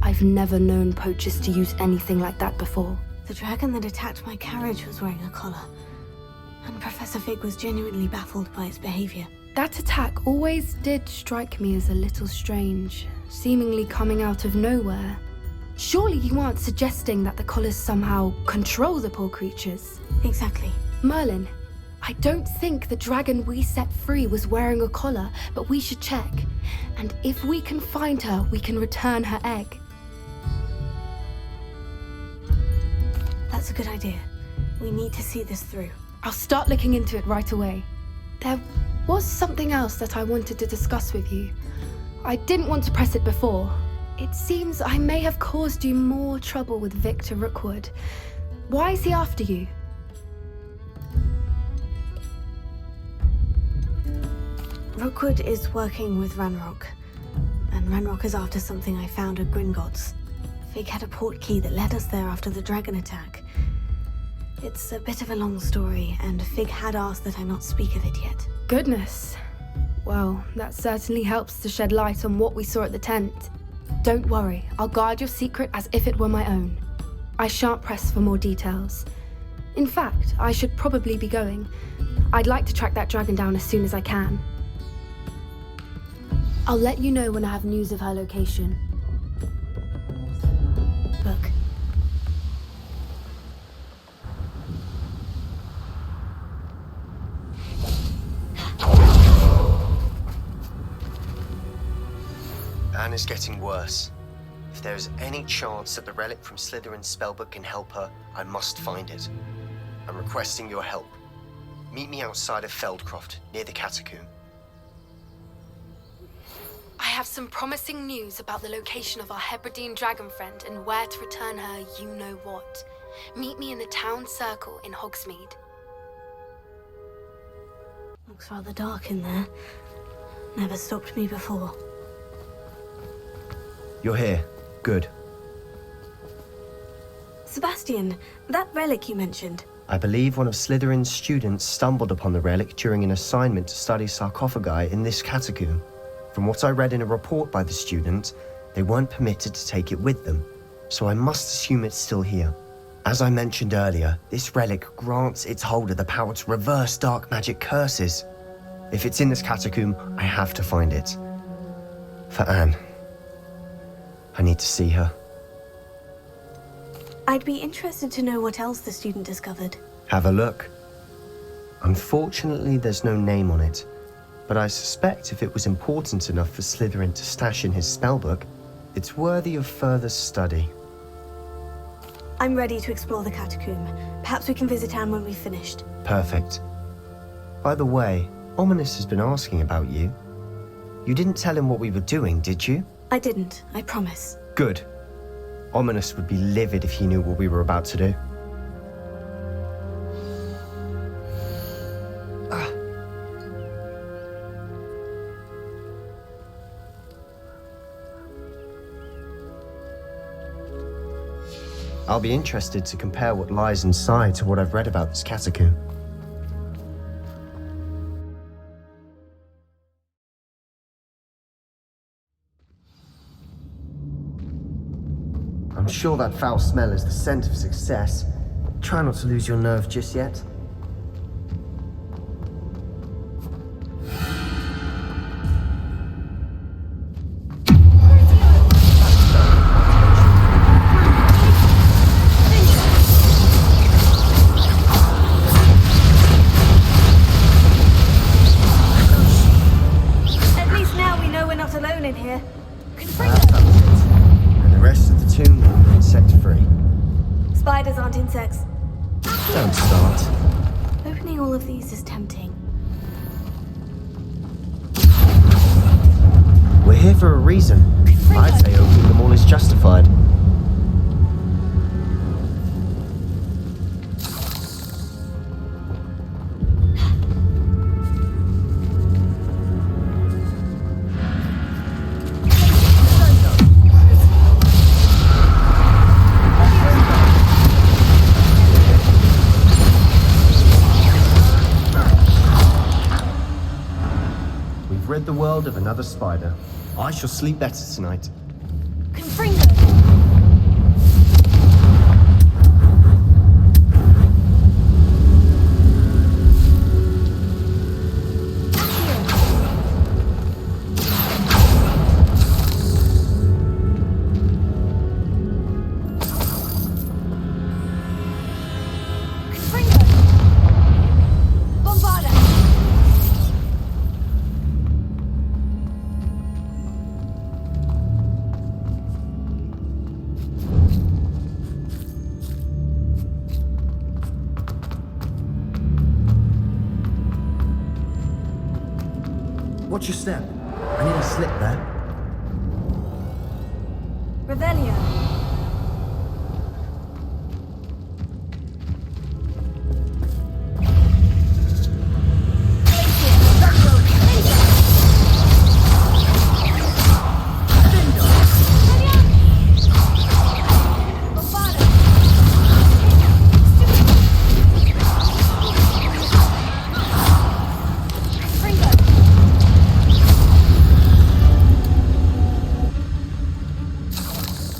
I've never known poachers to use anything like that before. The dragon that attacked my carriage was wearing a collar, and Professor Fig was genuinely baffled by its behavior. That attack always did strike me as a little strange, seemingly coming out of nowhere. Surely you aren't suggesting that the collars somehow control the poor creatures? Exactly. Merlin, I don't think the dragon we set free was wearing a collar, but we should check. And if we can find her, we can return her egg. That's a good idea. We need to see this through. I'll start looking into it right away. There was something else that I wanted to discuss with you. I didn't want to press it before. It seems I may have caused you more trouble with Victor Rookwood. Why is he after you? Rookwood is working with Ranrock, and Ranrock is after something I found at Gringotts. Fig had a portkey that led us there after the dragon attack. It's a bit of a long story, and Fig had asked that I not speak of it yet. Goodness. Well, that certainly helps to shed light on what we saw at the tent. Don't worry, I'll guard your secret as if it were my own. I shan't press for more details. In fact, I should probably be going. I'd like to track that dragon down as soon as I can. I'll let you know when I have news of her location. Book. Anne is getting worse. If there is any chance that the relic from Slytherin's spellbook can help her, I must find it. I'm requesting your help. Meet me outside of Feldcroft, near the catacomb. I have some promising news about the location of our Hebridean dragon friend and where to return her you-know-what. Meet me in the town circle in Hogsmeade. Looks rather dark in there. Never stopped me before. You're here. Good. Sebastian, that relic you mentioned. I believe one of Slytherin's students stumbled upon the relic during an assignment to study sarcophagi in this catacomb. From what I read in a report by the student, they weren't permitted to take it with them, so I must assume it's still here. As I mentioned earlier, this relic grants its holder the power to reverse dark magic curses. If it's in this catacomb, I have to find it. For Anne. I need to see her. I'd be interested to know what else the student discovered. Have a look. Unfortunately, there's no name on it, but I suspect if it was important enough for Slytherin to stash in his spellbook, it's worthy of further study. I'm ready to explore the catacomb. Perhaps we can visit Anne when we've finished. Perfect. By the way, Ominous has been asking about you. You didn't tell him what we were doing, did you? I didn't, I promise. Good. Ominous would be livid if he knew what we were about to do. I'll be interested to compare what lies inside to what I've read about this catacomb. I'm sure that foul smell is the scent of success. Try not to lose your nerve just yet. At least now we know we're not alone in here. And the rest of the tomb will be insect-free. Spiders aren't insects. Don't start. Opening all of these is tempting. We're here for a reason. I'd say opening them all is justified. We've rid the world of another spider. I shall sleep better tonight. Confringo! Watch your step. I nearly slipped there. Revelio.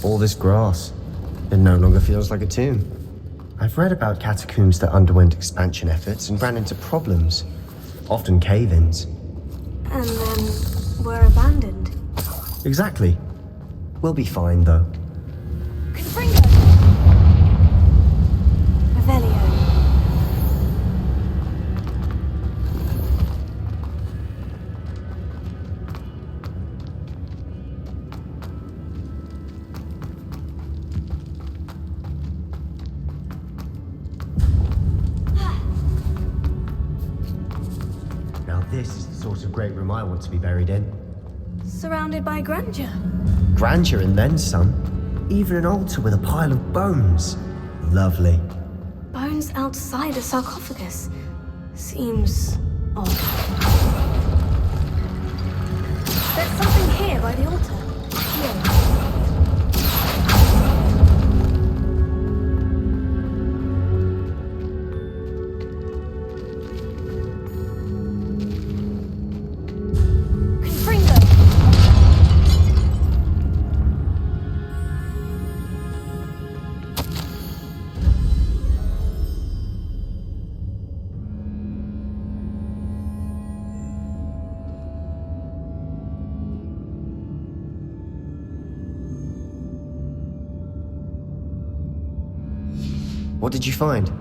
All this grass. It no longer feels like a tomb. I've read about catacombs that underwent expansion efforts and ran into problems, often cave-ins. And then were abandoned. Exactly. We'll be fine, though. Confringo! Revelio. Now this is the sort of great room I want to be buried in. Surrounded by grandeur. Grandeur and then some. Even an altar with a pile of bones. Lovely. Bones outside a sarcophagus. Seems odd. There's something here by the altar. Here. What did you find?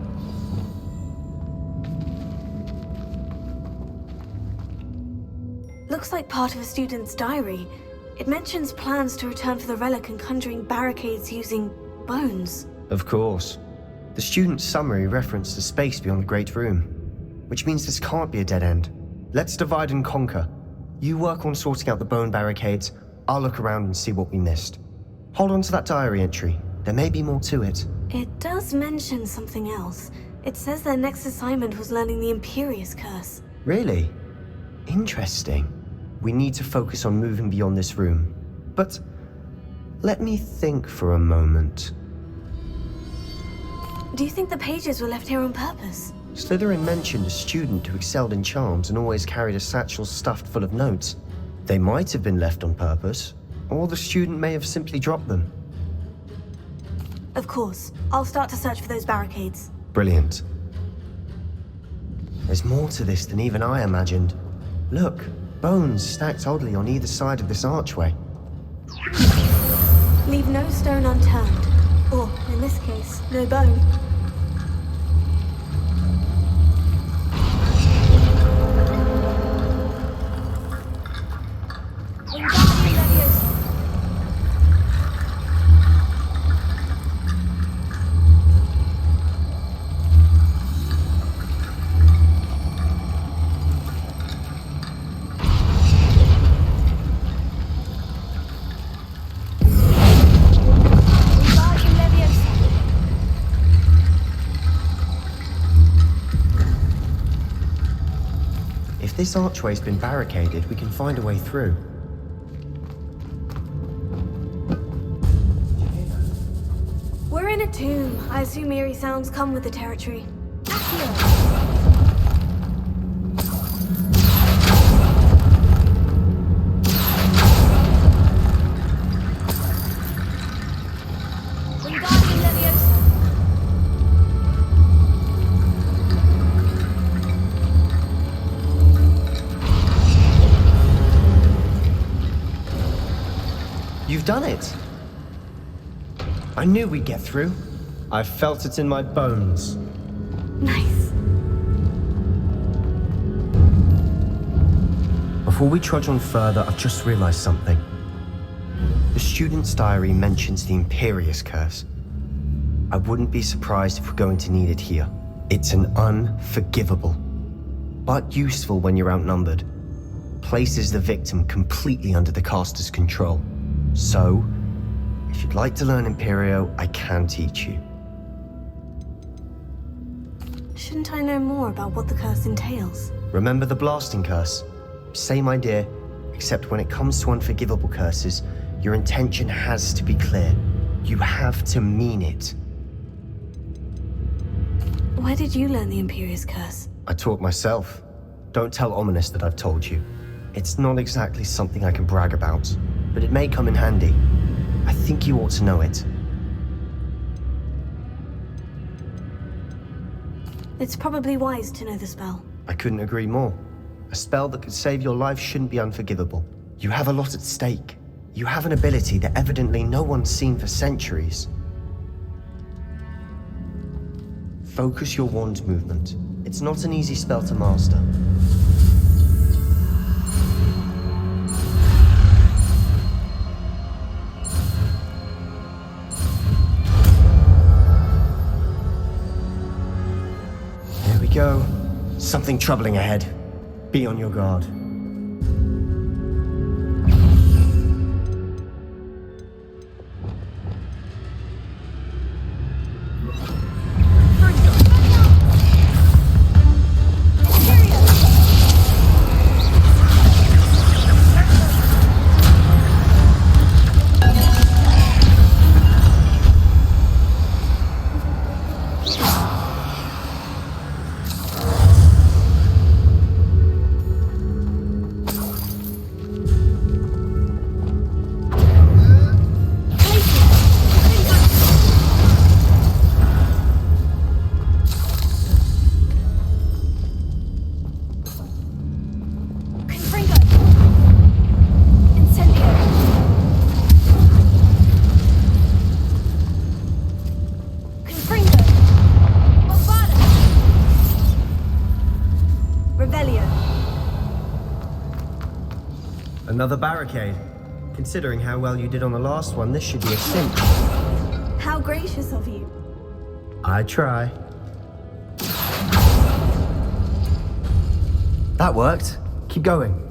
Looks like part of a student's diary. It mentions plans to return for the relic and conjuring barricades using bones. Of course. The student's summary referenced the space beyond the Great Room, which means this can't be a dead end. Let's divide and conquer. You work on sorting out the bone barricades, I'll look around and see what we missed. Hold on to that diary entry. There may be more to it. It does mention something else. It says their next assignment was learning the Imperious Curse. Really? Interesting. We need to focus on moving beyond this room. But let me think for a moment. Do you think the pages were left here on purpose? Slytherin mentioned a student who excelled in charms and always carried a satchel stuffed full of notes. They might have been left on purpose, or the student may have simply dropped them. Of course. I'll start to search for those barricades. Brilliant. There's more to this than even I imagined. Look, bones stacked oddly on either side of this archway. Leave no stone unturned. Or, in this case, no bone. If this archway's been barricaded, we can find a way through. We're in a tomb. I assume eerie sounds come with the territory. You've done it! I knew we'd get through. I felt it in my bones. Nice. Before we trudge on further, I've just realized something. The student's diary mentions the Imperious Curse. I wouldn't be surprised if we're going to need it here. It's an unforgivable, but useful when you're outnumbered. Places the victim completely under the caster's control. So, if you'd like to learn Imperio, I can teach you. Shouldn't I know more about what the curse entails? Remember the blasting curse? Same idea, except when it comes to unforgivable curses, your intention has to be clear. You have to mean it. Where did you learn the Imperious Curse? I taught myself. Don't tell Ominous that I've told you. It's not exactly something I can brag about, but it may come in handy. I think you ought to know it. It's probably wise to know the spell. I couldn't agree more. A spell that could save your life shouldn't be unforgivable. You have a lot at stake. You have an ability that evidently no one's seen for centuries. Focus your wand movement. It's not an easy spell to master. Here we go. Something troubling ahead. Be on your guard. Another barricade. Considering how well you did on the last one, this should be a cinch. How gracious of you. I try. That worked. Keep going.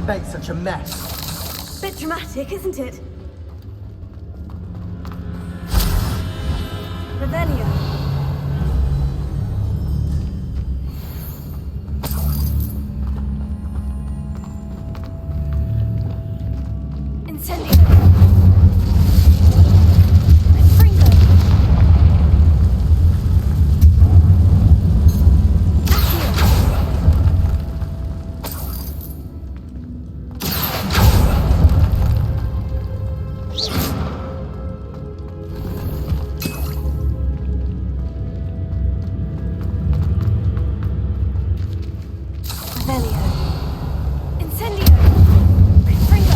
make such a mess? Bit dramatic, isn't it? Revelio. Incendio. Fringo. Revelio. Incendio. Fringo.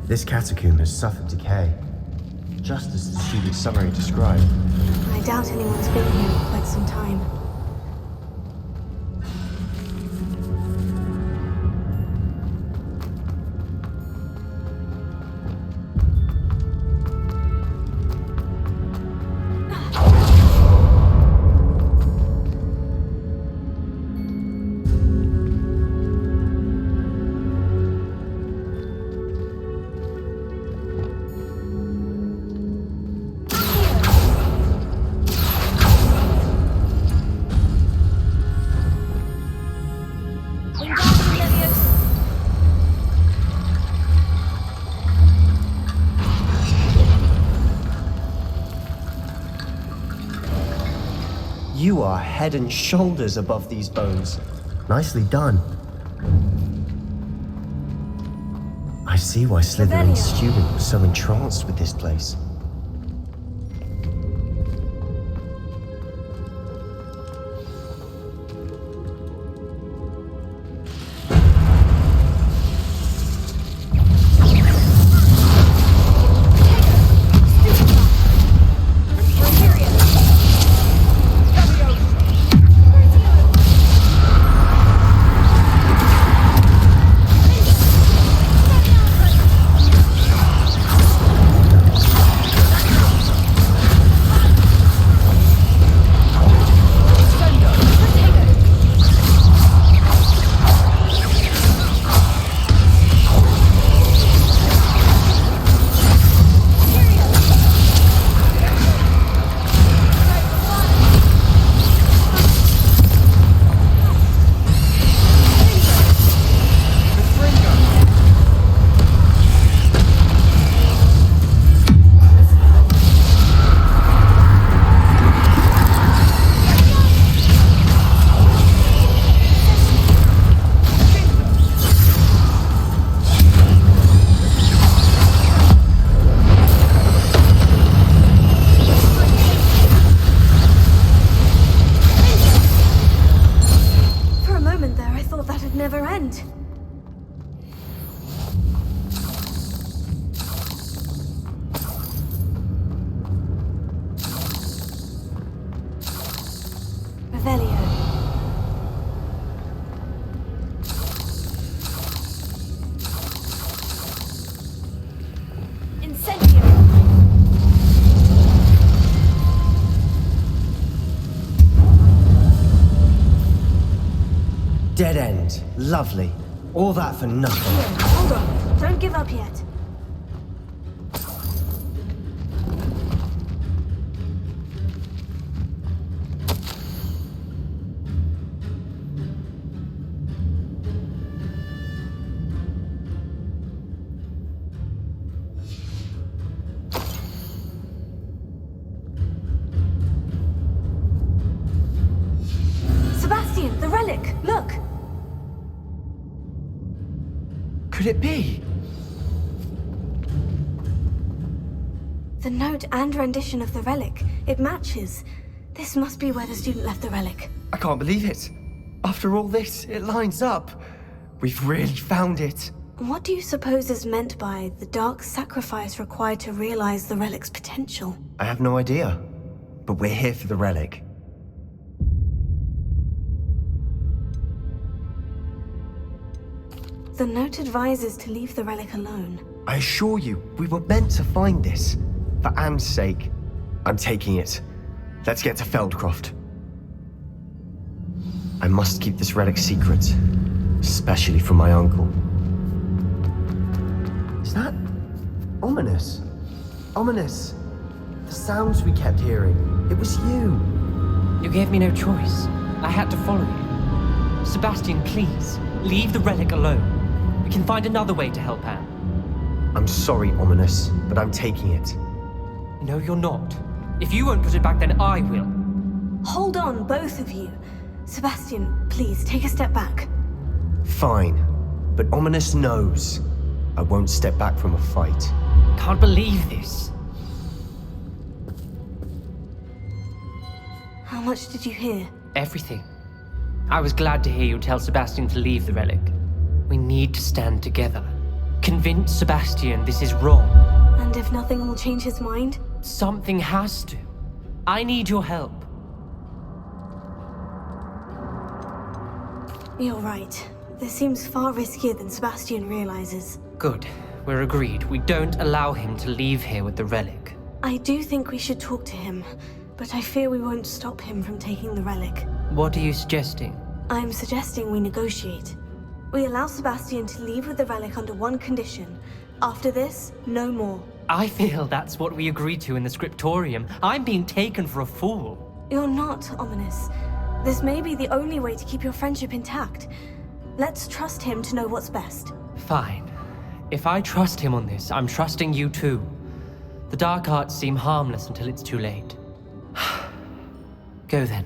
This catacomb has suffered decay, just as the student's summary described. I doubt anyone's been here for quite some time. You are head and shoulders above these bones. Nicely done. I see why Slytherin's student was so entranced with this place. never end. Revelio. Incendio. Dead end. Lovely. All that for nothing. Here, hold on. Don't give up yet. Sebastian, the relic! Look! Could it be? The note and rendition of the relic. It matches. This must be where the student left the relic. I can't believe it. After all this, it lines up. We've really found it. What do you suppose is meant by the dark sacrifice required to realize the relic's potential? I have no idea. But we're here for the relic. The note advises to leave the relic alone. I assure you, we were meant to find this. For Anne's sake, I'm taking it. Let's get to Feldcroft. I must keep this relic secret, especially from my uncle. Is that ominous? Ominous. The sounds we kept hearing. It was you. You gave me no choice. I had to follow you. Sebastian, please, leave the relic alone. We can find another way to help Anne. I'm sorry, Ominous, but I'm taking it. No, you're not. If you won't put it back, then I will. Hold on, both of you. Sebastian, please, take a step back. Fine, but Ominous knows I won't step back from a fight. Can't believe this. How much did you hear? Everything. I was glad to hear you tell Sebastian to leave the relic. We need to stand together. Convince Sebastian this is wrong. And if nothing will change his mind? Something has to. I need your help. You're right. This seems far riskier than Sebastian realizes. Good. We're agreed. We don't allow him to leave here with the relic. I do think we should talk to him, but I fear we won't stop him from taking the relic. What are you suggesting? I'm suggesting we negotiate. We allow Sebastian to leave with the relic under one condition. After this, no more. I feel that's what we agreed to in the scriptorium. I'm being taken for a fool. You're not, Ominous. This may be the only way to keep your friendship intact. Let's trust him to know what's best. Fine. If I trust him on this, I'm trusting you too. The dark arts seem harmless until it's too late. Go then.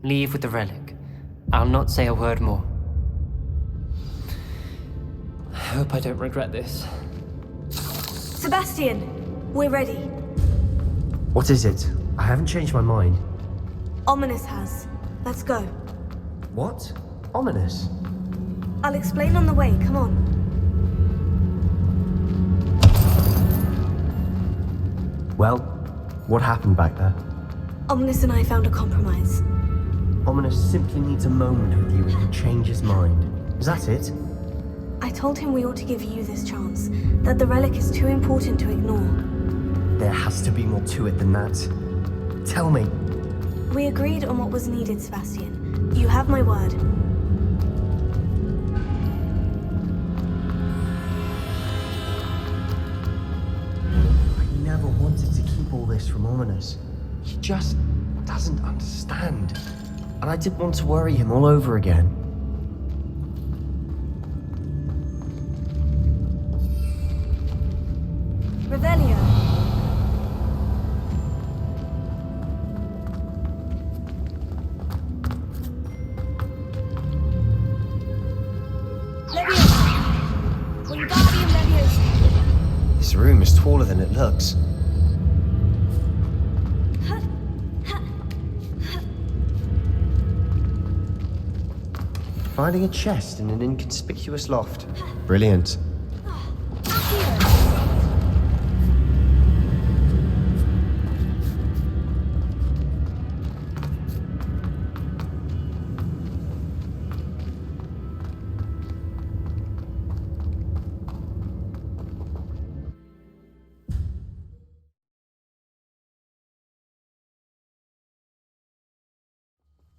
Leave with the relic. I'll not say a word more. I hope I don't regret this. Sebastian, we're ready. What is it? I haven't changed my mind. Ominous has. Let's go. What? Ominous? I'll explain on the way, come on. Well, what happened back there? Ominous and I found a compromise. Ominous simply needs a moment with you and he'll change his mind. Is that it? I told him we ought to give you this chance, that the relic is too important to ignore. There has to be more to it than that. Tell me. We agreed on what was needed, Sebastian. You have my word. I never wanted to keep all this from Ominous. He just doesn't understand. And I didn't want to worry him all over again. Revelio. This room is taller than it looks. Finding a chest in an inconspicuous loft. Brilliant.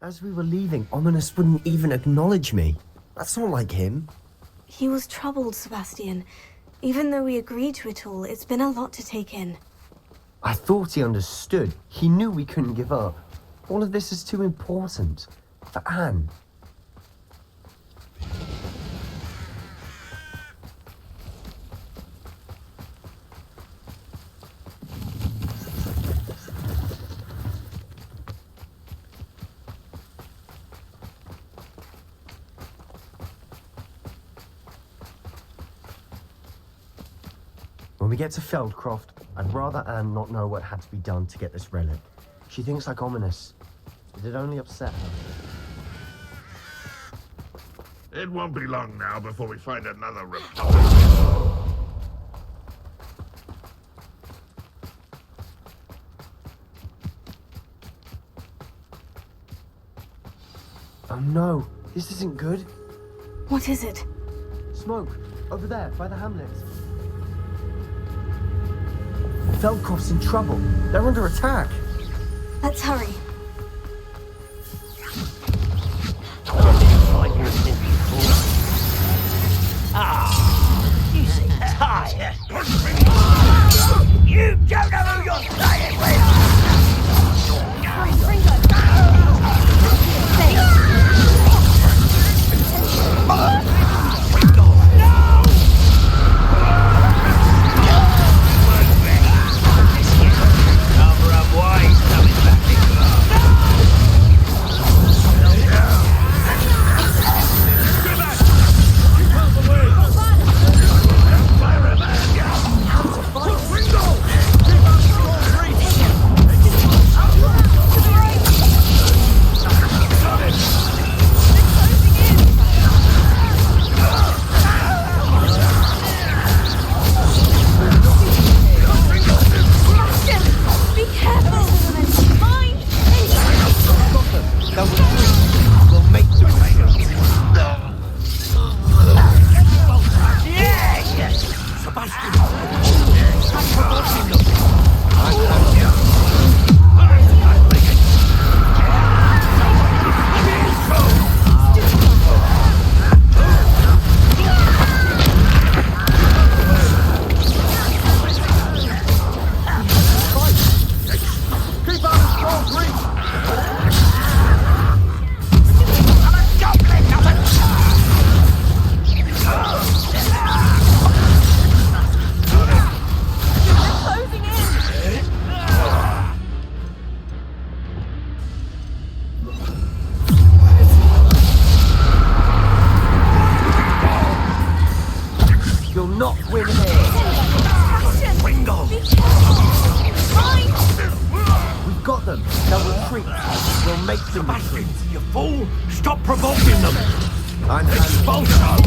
As we were leaving, Ominous wouldn't even acknowledge me. That's not like him. He was troubled, Sebastian. Even though we agreed to it all, it's been a lot to take in. I thought he understood. He knew we couldn't give up. All of this is too important. For Anne. When we get to Feldcroft, I'd rather Anne not know what had to be done to get this relic. She thinks like Ominous. It'd only upset her. It won't be long now before we find another republic. Oh no, this isn't good. What is it? Smoke, over there, by the hamlet. Velkov's in trouble. They're under attack. Let's hurry. You seem tired. You don't know who you're playing with! Cover up why he's coming back in. Sebastian, you fool! Stop provoking them! I'm Expulso!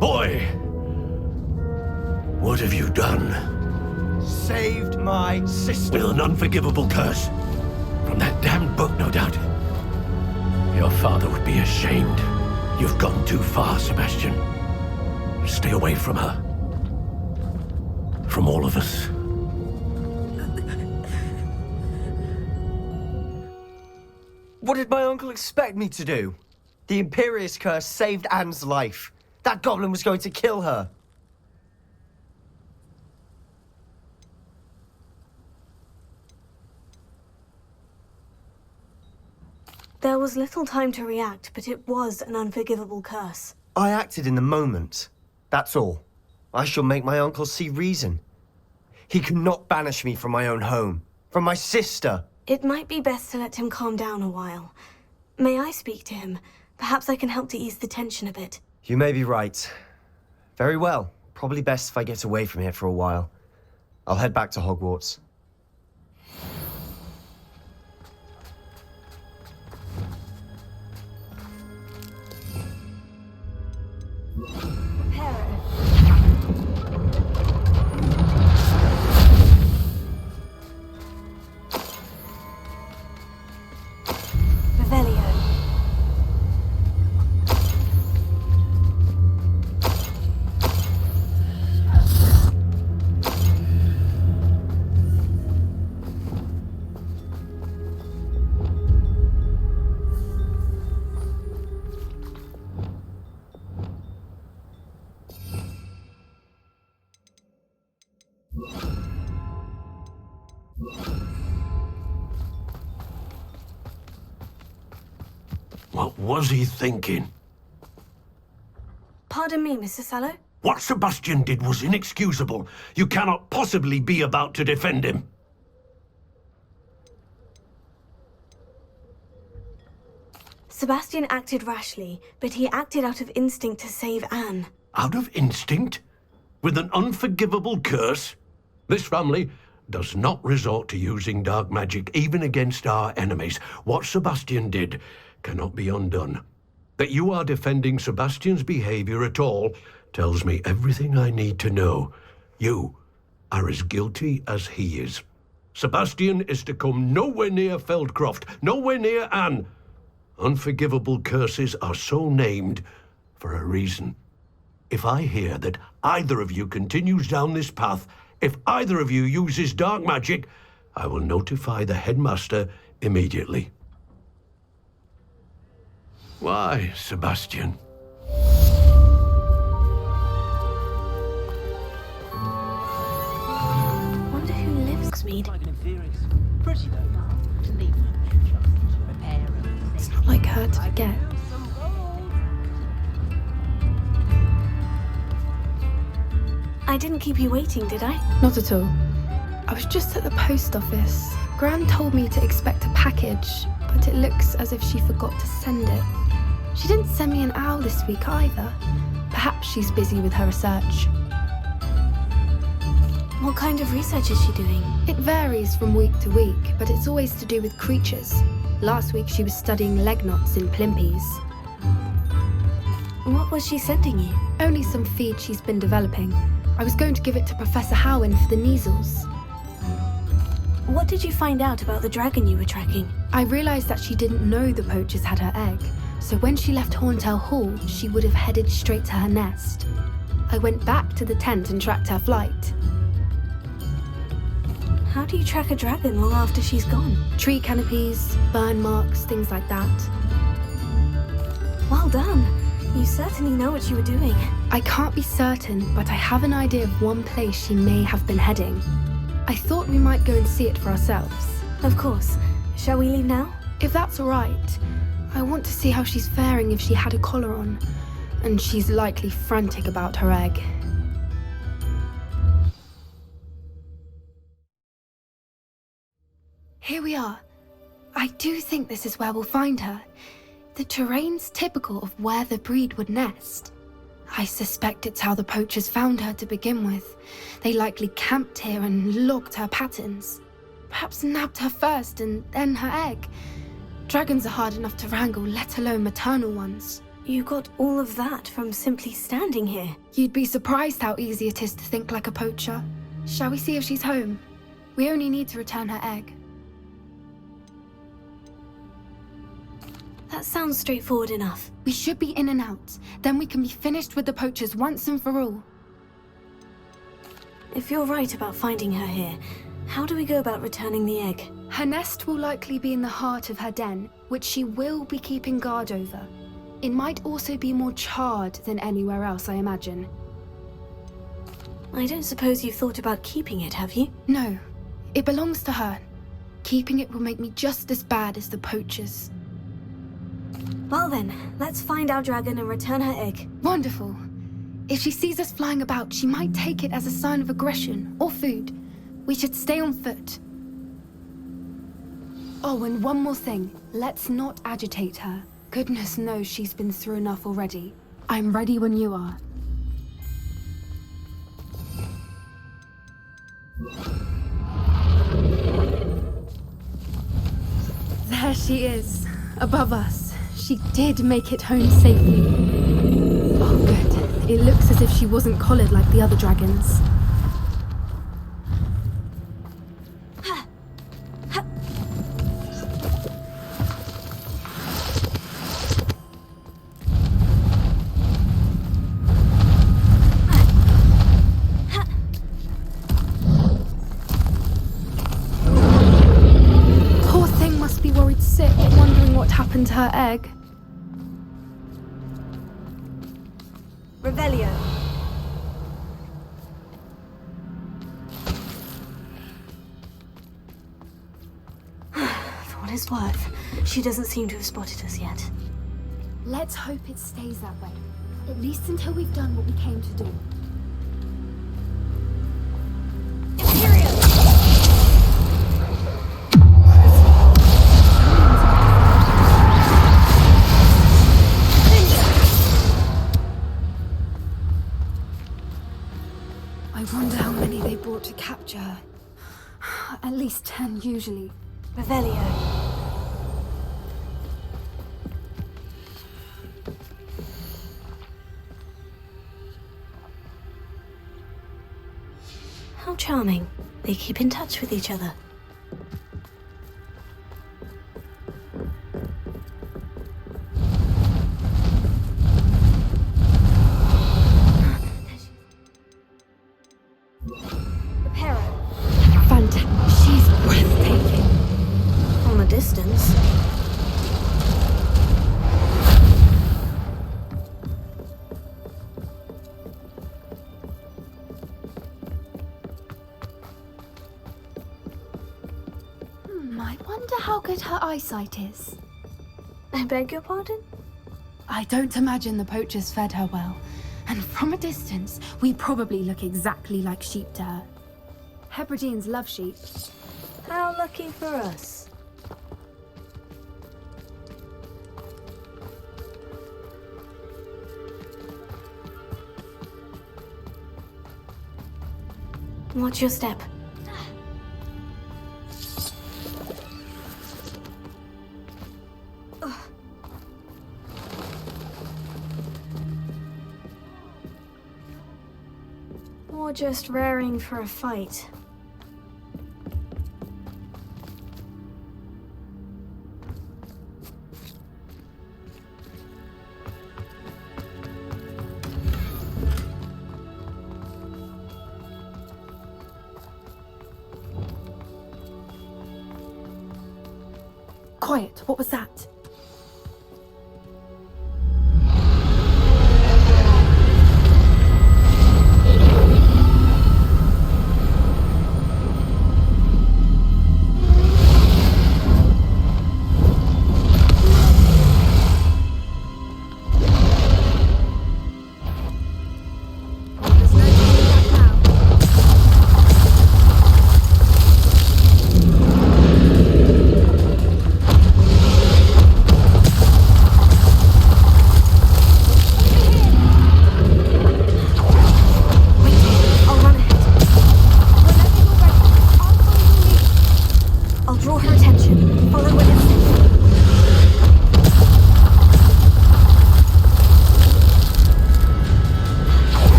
Boy! What have you done? Saved my sister. With an unforgivable curse. From that damned book, no doubt. Your father would be ashamed. You've gone too far, Sebastian. Stay away from her. From all of us. What did my uncle expect me to do? The Imperious curse saved Anne's life. That goblin was going to kill her. There was little time to react, but it was an unforgivable curse. I acted in the moment. That's all. I shall make my uncle see reason. He cannot banish me from my own home, from my sister. It might be best to let him calm down a while. May I speak to him? Perhaps I can help to ease the tension a bit. You may be right. Very well. Probably best if I get away from here for a while. I'll head back to Hogwarts. What was he thinking? Pardon me, Mr. Sallow? What Sebastian did was inexcusable. You cannot possibly be about to defend him. Sebastian acted rashly, but he acted out of instinct to save Anne. Out of instinct? With an unforgivable curse? This family does not resort to using dark magic even against our enemies. What Sebastian did cannot be undone. That you are defending Sebastian's behavior at all tells me everything I need to know. You are as guilty as he is. Sebastian is to come nowhere near Feldcroft, nowhere near Anne. Unforgivable curses are so named for a reason. If I hear that either of you continues down this path, if either of you uses dark magic, I will notify the headmaster immediately. Why, Sebastian? Wonder who lives Mead. It's not like her to forget. I didn't keep you waiting, did I? Not at all. I was just at the post office. Gran told me to expect a package, but it looks as if she forgot to send it. She didn't send me an owl this week either. Perhaps she's busy with her research. What kind of research is she doing? It varies from week to week, but it's always to do with creatures. Last week she was studying leg knots in plimpies. What was she sending you? Only some feed she's been developing. I was going to give it to Professor Howen for the measles. What did you find out about the dragon you were tracking? I realized that she didn't know the poachers had her egg, so when she left Horntail Hall, she would have headed straight to her nest. I went back to the tent and tracked her flight. How do you track a dragon long after she's gone? Tree canopies, burn marks, things like that. Well done. You certainly know what you were doing. I can't be certain, but I have an idea of one place she may have been heading. I thought we might go and see it for ourselves. Of course. Shall we leave now? If that's all right. I want to see how she's faring if she had a collar on. And she's likely frantic about her egg. Here we are. I do think this is where we'll find her. The terrain's typical of where the breed would nest. I suspect it's how the poachers found her to begin with. They likely camped here and logged her patterns. Perhaps nabbed her first and then her egg. Dragons are hard enough to wrangle, let alone maternal ones. You got all of that from simply standing here. You'd be surprised how easy it is to think like a poacher. Shall we see if she's home? We only need to return her egg. That sounds straightforward enough. We should be in and out. Then we can be finished with the poachers once and for all. If you're right about finding her here, how do we go about returning the egg? Her nest will likely be in the heart of her den, which she will be keeping guard over. It might also be more charred than anywhere else, I imagine. I don't suppose you've thought about keeping it, have you? No. It belongs to her. Keeping it will make me just as bad as the poachers. Well then, let's find our dragon and return her egg. Wonderful. If she sees us flying about, she might take it as a sign of aggression or food. We should stay on foot. Oh, and one more thing. Let's not agitate her. Goodness knows she's been through enough already. I'm ready when you are. There she is, above us. She did make it home safely. Oh, good. It looks as if she wasn't collared like the other dragons. Poor thing must be worried sick, wondering what happened to her egg. Revelio. it's worth. She doesn't seem to have spotted us yet. Let's hope it stays that way. At least until we've done what we came to do. I wonder how many they brought to capture her. At least 10, usually. Revelio. How charming. They keep in touch with each other. She's breathtaking. From a distance. I wonder how good her eyesight is. I beg your pardon? I don't imagine the poachers fed her well. And from a distance, we probably look exactly like sheep to her. Hebrideans love sheep. How lucky for us. Watch your step. Or just raring for a fight. Quiet, what was that?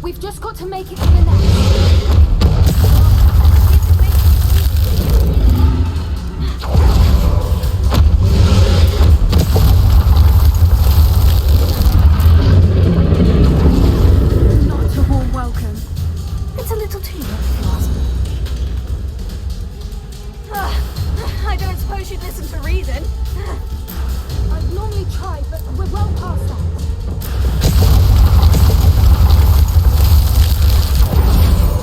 We've just got to make it to the nest. Not a warm welcome. It's a little too much, if you ask me. I don't suppose you'd listen to reason. I'd normally try, but we're well past that.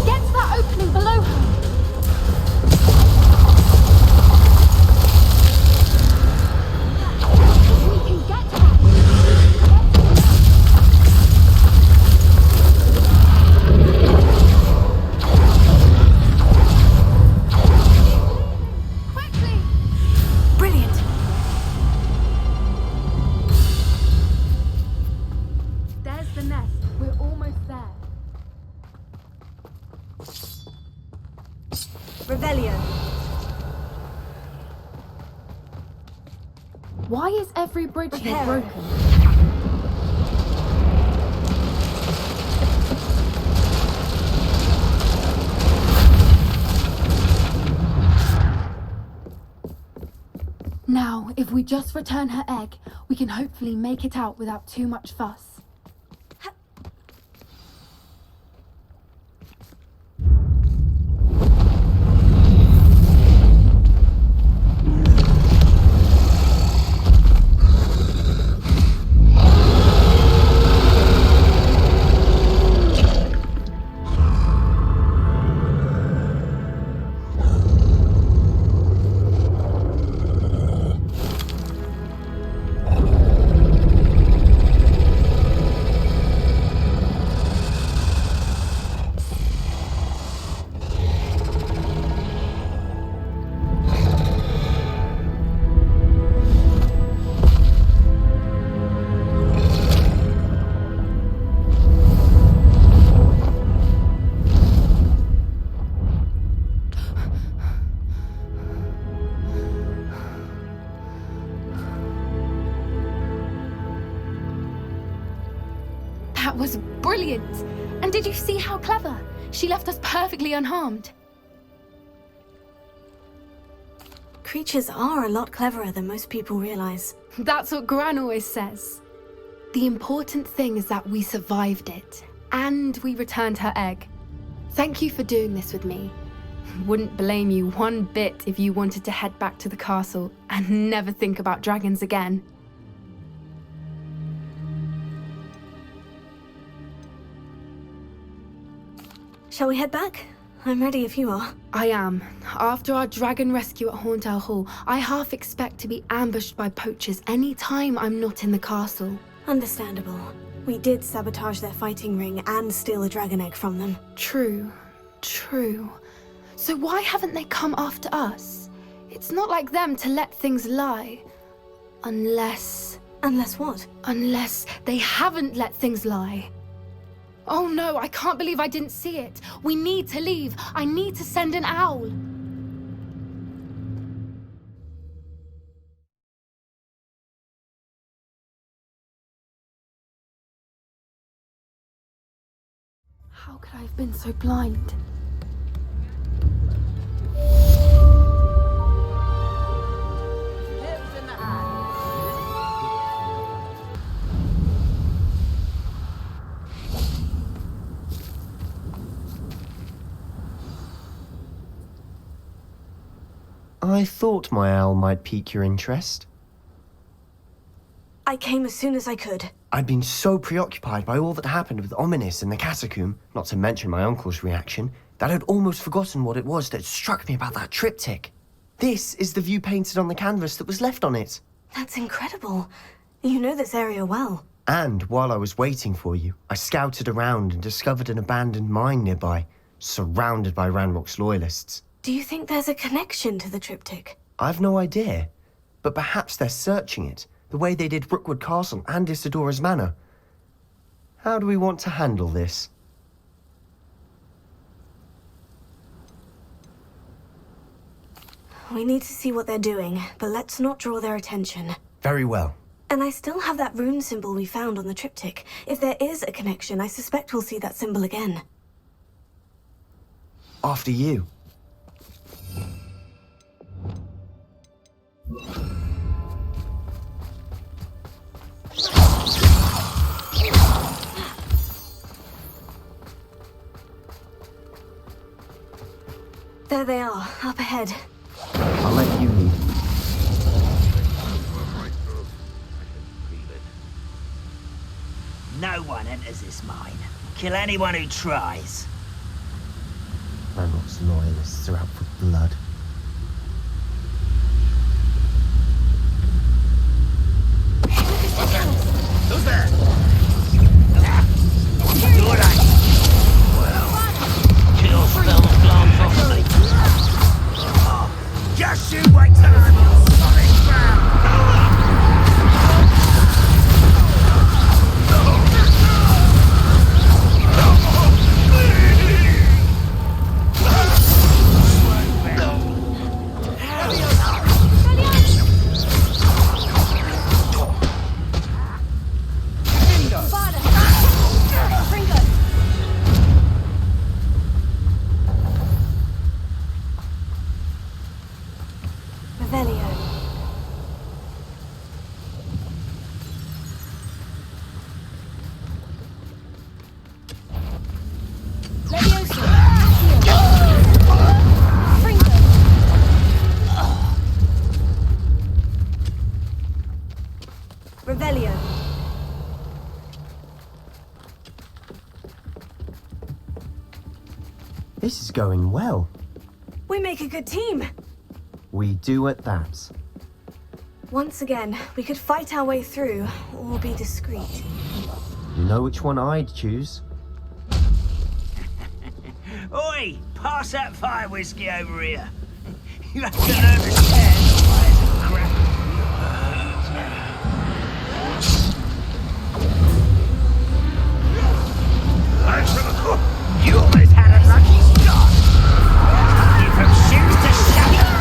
Get to that opening below her. If we can get to that. Quickly! Brilliant. There's the nest. We're almost there. Revelio. Why is every bridge here Repair. broken? Now, if we just return her egg, we can hopefully make it out without too much fuss. That was brilliant. And did you see how clever? She left us perfectly unharmed. Creatures are a lot cleverer than most people realize. That's what Gran always says. The important thing is that we survived it, and we returned her egg. Thank you for doing this with me. Wouldn't blame you one bit if you wanted to head back to the castle and never think about dragons again. Shall we head back? I'm ready if you are. I am. After our dragon rescue at Hauntel Hall, I half expect to be ambushed by poachers any time I'm not in the castle. Understandable. We did sabotage their fighting ring and steal a dragon egg from them. True. So why haven't they come after us? It's not like them to let things lie. Unless... Unless what? Unless they haven't let things lie. Oh no, I can't believe I didn't see it. We need to leave. I need to send an owl. How could I have been so blind? I thought my owl might pique your interest. I came as soon as I could. I'd been so preoccupied by all that happened with Ominis in the catacomb, not to mention my uncle's reaction, that I'd almost forgotten what it was that struck me about that triptych. This is the view painted on the canvas that was left on it. That's incredible. You know this area well. And while I was waiting for you, I scouted around and discovered an abandoned mine nearby, surrounded by Ranrock's loyalists. Do you think there's a connection to the triptych? I've no idea, but perhaps they're searching it, the way they did Rookwood Castle and Isidora's Manor. How do we want to handle this? We need to see what they're doing, but let's not draw their attention. Very well. And I still have that rune symbol we found on the triptych. If there is a connection, I suspect we'll see that symbol again. After you. There they are, up ahead. I'll let you lead. No one enters this mine. Kill anyone who tries. Ranrock's loyalists are out for blood. Who's there? Good aim. Well, kill spells glance off me. Just you wait till I'm on solid ground. This is going well. We make a good team. We do at that. Once again, we could fight our way through, or be discreet. You know which one I'd choose? Oi! Pass that fire whiskey over here. You have to understand why it's crap. You almost had a lucky start. You from shoes to shadow.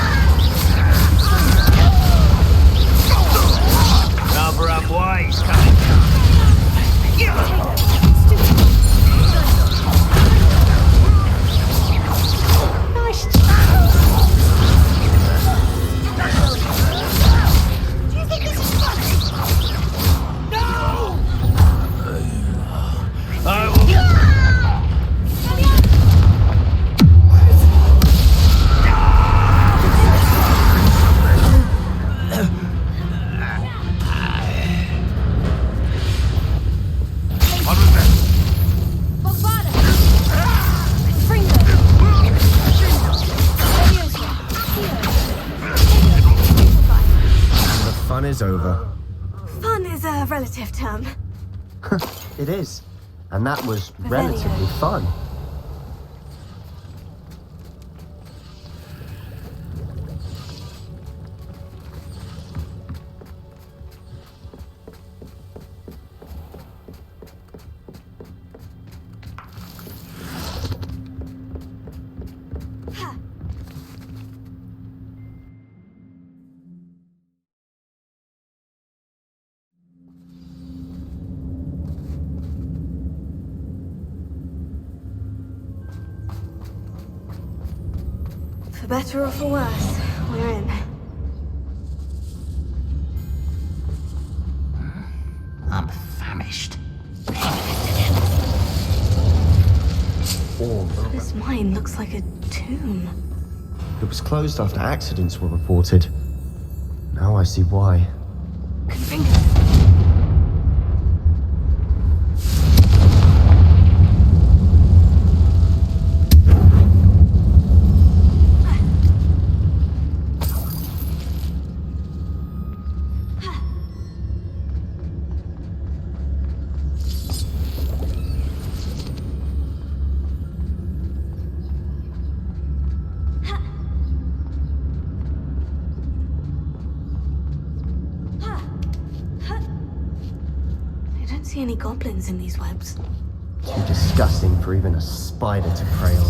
Rather unwise coming. fun is over. Fun is a relative term. It is. And that was relatively fun. For better or for worse, we're in. I'm famished. This mine looks like a tomb. It was closed after accidents were reported. Now I see why. See any goblins in these webs? Too disgusting for even a spider to prey on.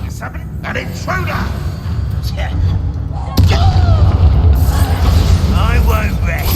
What's happening? An intruder! I won't rest.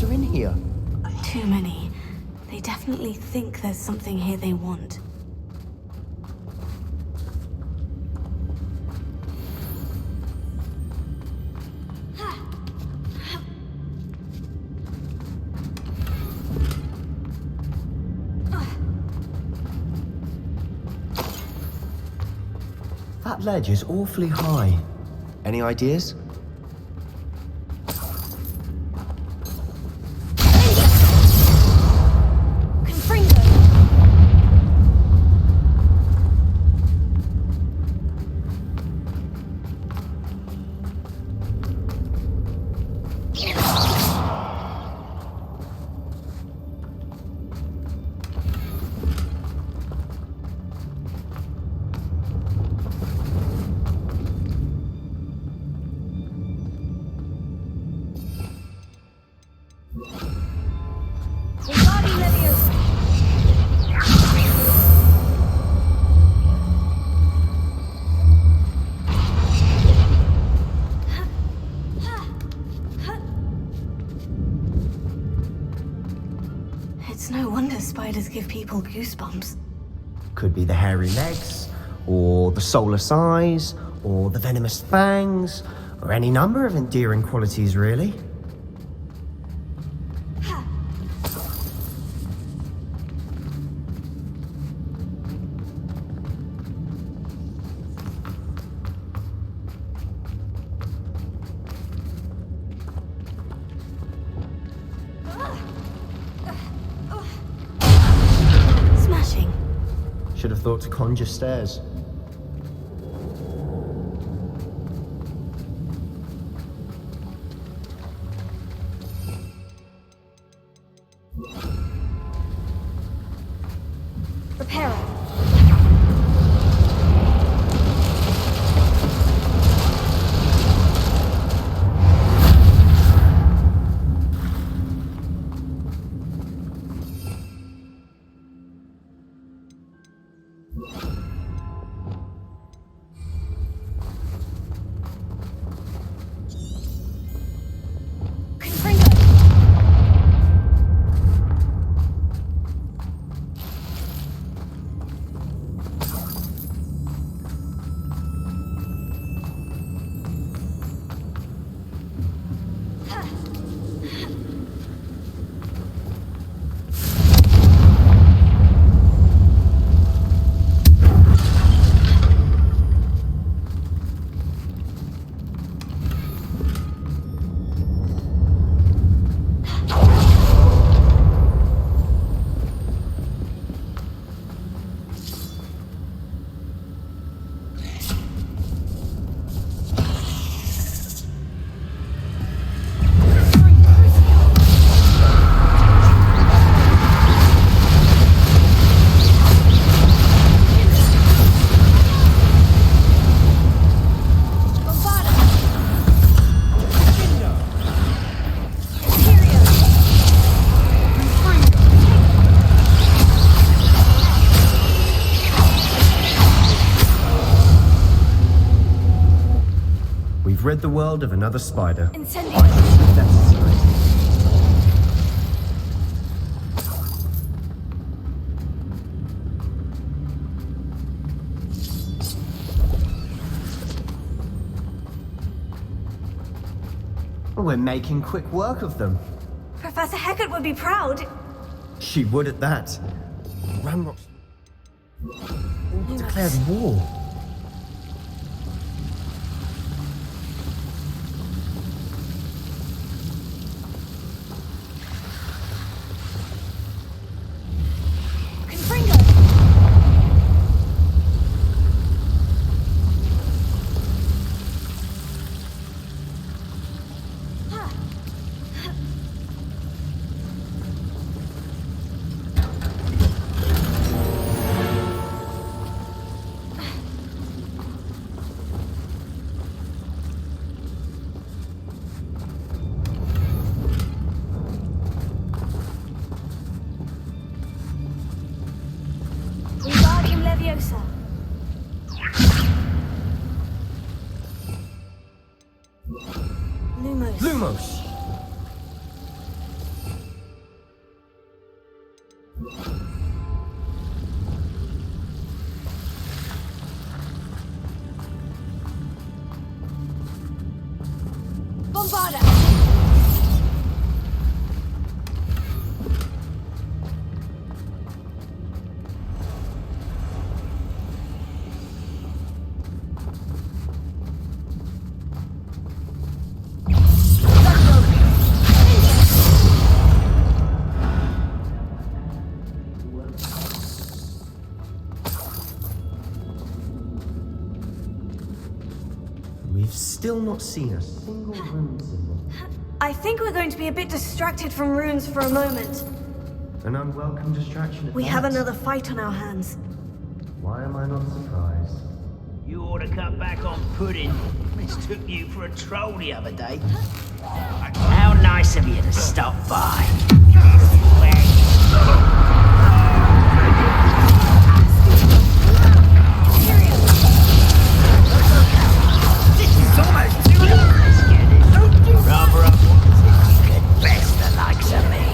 Are in here? Too many. They definitely think there's something here they want. That ledge is awfully high. Any ideas? It's no wonder spiders give people goosebumps. Could be the hairy legs, or the soulless eyes, or the venomous fangs, or any number of endearing qualities, really. Smashing. Should have thought to conjure stairs. Repairer. rid the world of another spider. Incendio. We're making quick work of them. Professor Hecat would be proud. She would at that. Ramrock declared war. Leviosa. Lumos. Lumos! Bombarda! We've still not seen a single rune symbol. I think we're going to be a bit distracted from runes for a moment. An unwelcome distraction. We have another fight on our hands. Why am I not surprised? You ought to cut back on pudding. Mistook you for a troll the other day. How nice of you to stop by. Rubber up once if you could best the likes of me.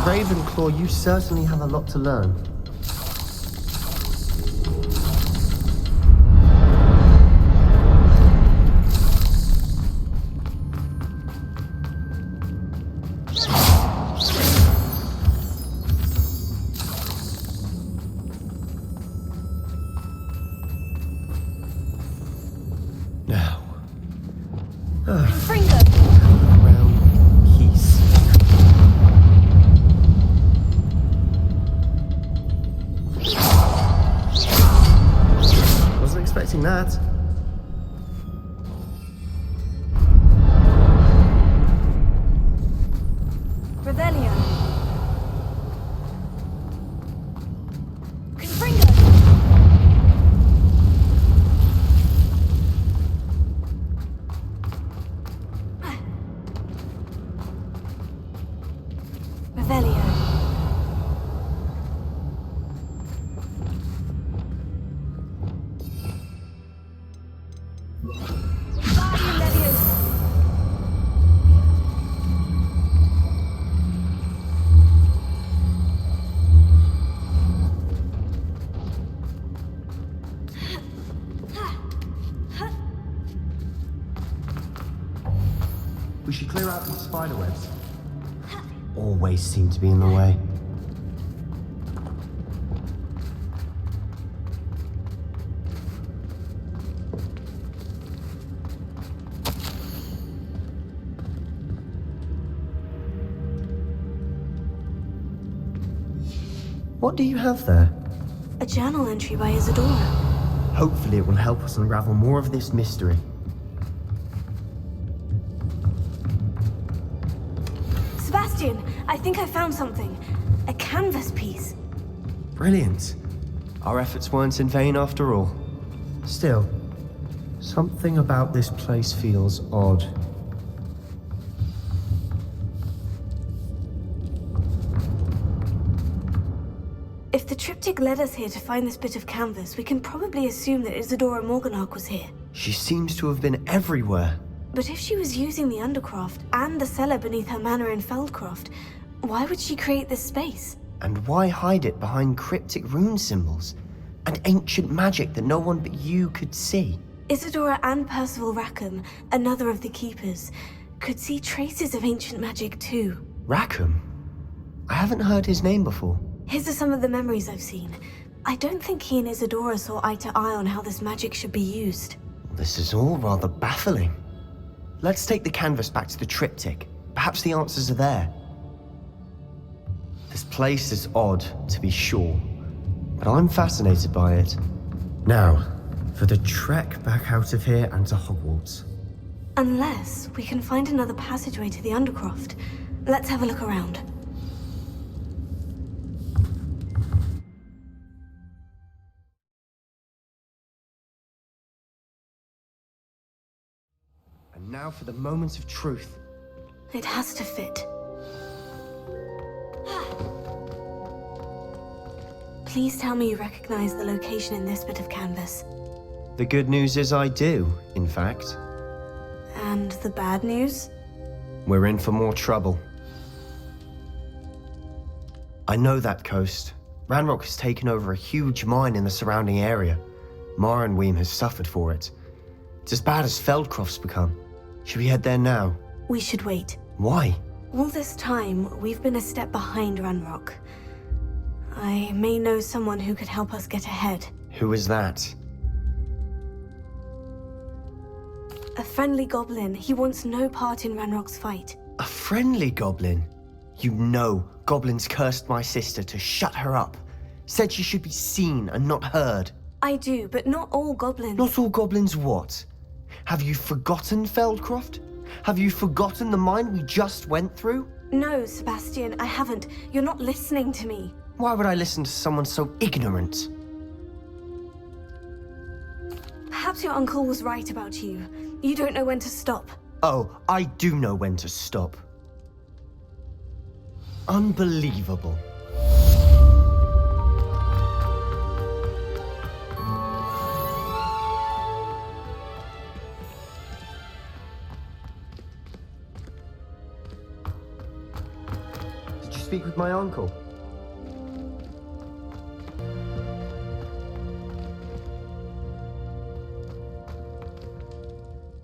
Ravenclaw, you certainly have a lot to learn. We should clear out these spider webs. Always seem to be in the way. What do you have there? A journal entry by Isadora. Hopefully it will help us unravel more of this mystery. Sebastian, I think I found something. A canvas piece. Brilliant. Our efforts weren't in vain after all. Still, something about this place feels odd. If the triptych led us here to find this bit of canvas, we can probably assume that Isadora Morganach was here. She seems to have been everywhere. But if she was using the Undercroft and the cellar beneath her manor in Feldcroft, why would she create this space? And why hide it behind cryptic rune symbols and ancient magic that no one but you could see? Isadora and Percival Rackham, another of the Keepers, could see traces of ancient magic too. Rackham? I haven't heard his name before. His are some of the memories I've seen. I don't think he and Isadora saw eye to eye on how this magic should be used. This is all rather baffling. Let's take the canvas back to the triptych. Perhaps the answers are there. This place is odd, to be sure, but I'm fascinated by it. Now, for the trek back out of here and to Hogwarts. Unless we can find another passageway to the Undercroft. Let's have a look around. And now for the moment of truth. It has to fit. Please tell me you recognize the location in this bit of canvas. The good news is I do, in fact. And the bad news? We're in for more trouble. I know that coast. Ranrock has taken over a huge mine in the surrounding area. Mornweem has suffered for it. It's as bad as Feldcroft's become. Should we head there now? We should wait. Why? All this time, we've been a step behind Ranrock. I may know someone who could help us get ahead. Who is that? A friendly goblin. He wants no part in Ranrock's fight. A friendly goblin? You know goblins cursed my sister to shut her up. Said she should be seen and not heard. I do, but not all goblins. Not all goblins what? Have you forgotten Feldcroft? Have you forgotten the mine we just went through? No, Sebastian, I haven't. You're not listening to me. Why would I listen to someone so ignorant? Perhaps your uncle was right about you. You don't know when to stop. Oh, I do know when to stop. Unbelievable. Did you speak with my uncle?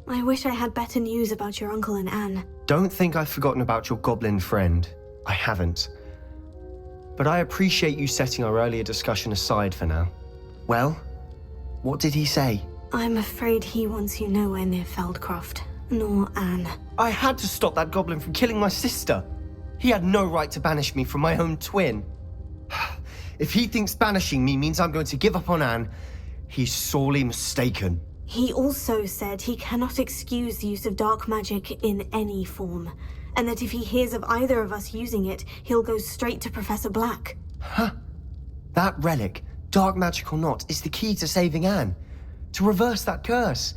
I wish I had better news about your uncle and Anne. Don't think I've forgotten about your goblin friend. I haven't. But I appreciate you setting our earlier discussion aside for now. Well, what did he say? I'm afraid he wants you nowhere near Feldcroft, nor Anne. I had to stop that goblin from killing my sister. He had no right to banish me from my own twin. If he thinks banishing me means I'm going to give up on Anne, he's sorely mistaken. He also said he cannot excuse the use of dark magic in any form, and that if he hears of either of us using it, he'll go straight to Professor Black. Huh? That relic, dark magic or not, is the key to saving Anne. To reverse that curse.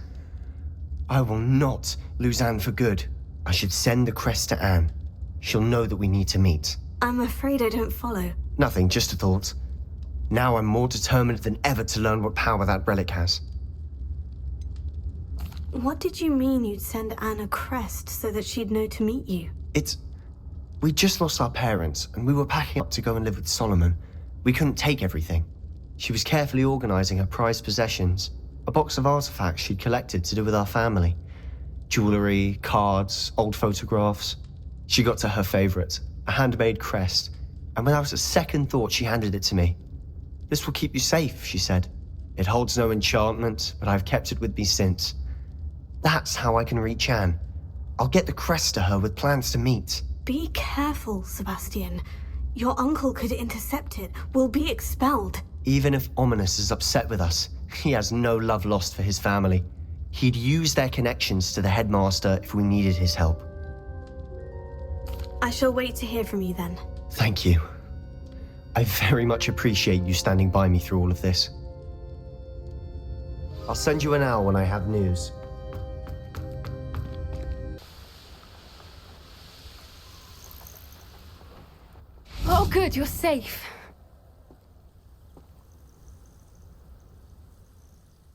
I will not lose Anne for good. I should send the crest to Anne. She'll know that we need to meet. I'm afraid I don't follow. Nothing, just a thought. Now I'm more determined than ever to learn what power that relic has. What did you mean you'd send Anne a crest so that she'd know to meet you? We just lost our parents, and we were packing up to go and live with Solomon. We couldn't take everything. She was carefully organizing her prized possessions, a box of artifacts she'd collected to do with our family. Jewellery, cards, old photographs. She got to her favourite, a handmade crest, and without a second thought she handed it to me. "This will keep you safe," she said. "It holds no enchantment, but I've kept it with me since. That's how I can reach Anne. I'll get the crest to her with plans to meet." Be careful, Sebastian. Your uncle could intercept it. We'll be expelled. Even if Ominous is upset with us, he has no love lost for his family. He'd use their connections to the headmaster if we needed his help. I shall wait to hear from you then. Thank you. I very much appreciate you standing by me through all of this. I'll send you an owl when I have news. Oh, good, you're safe.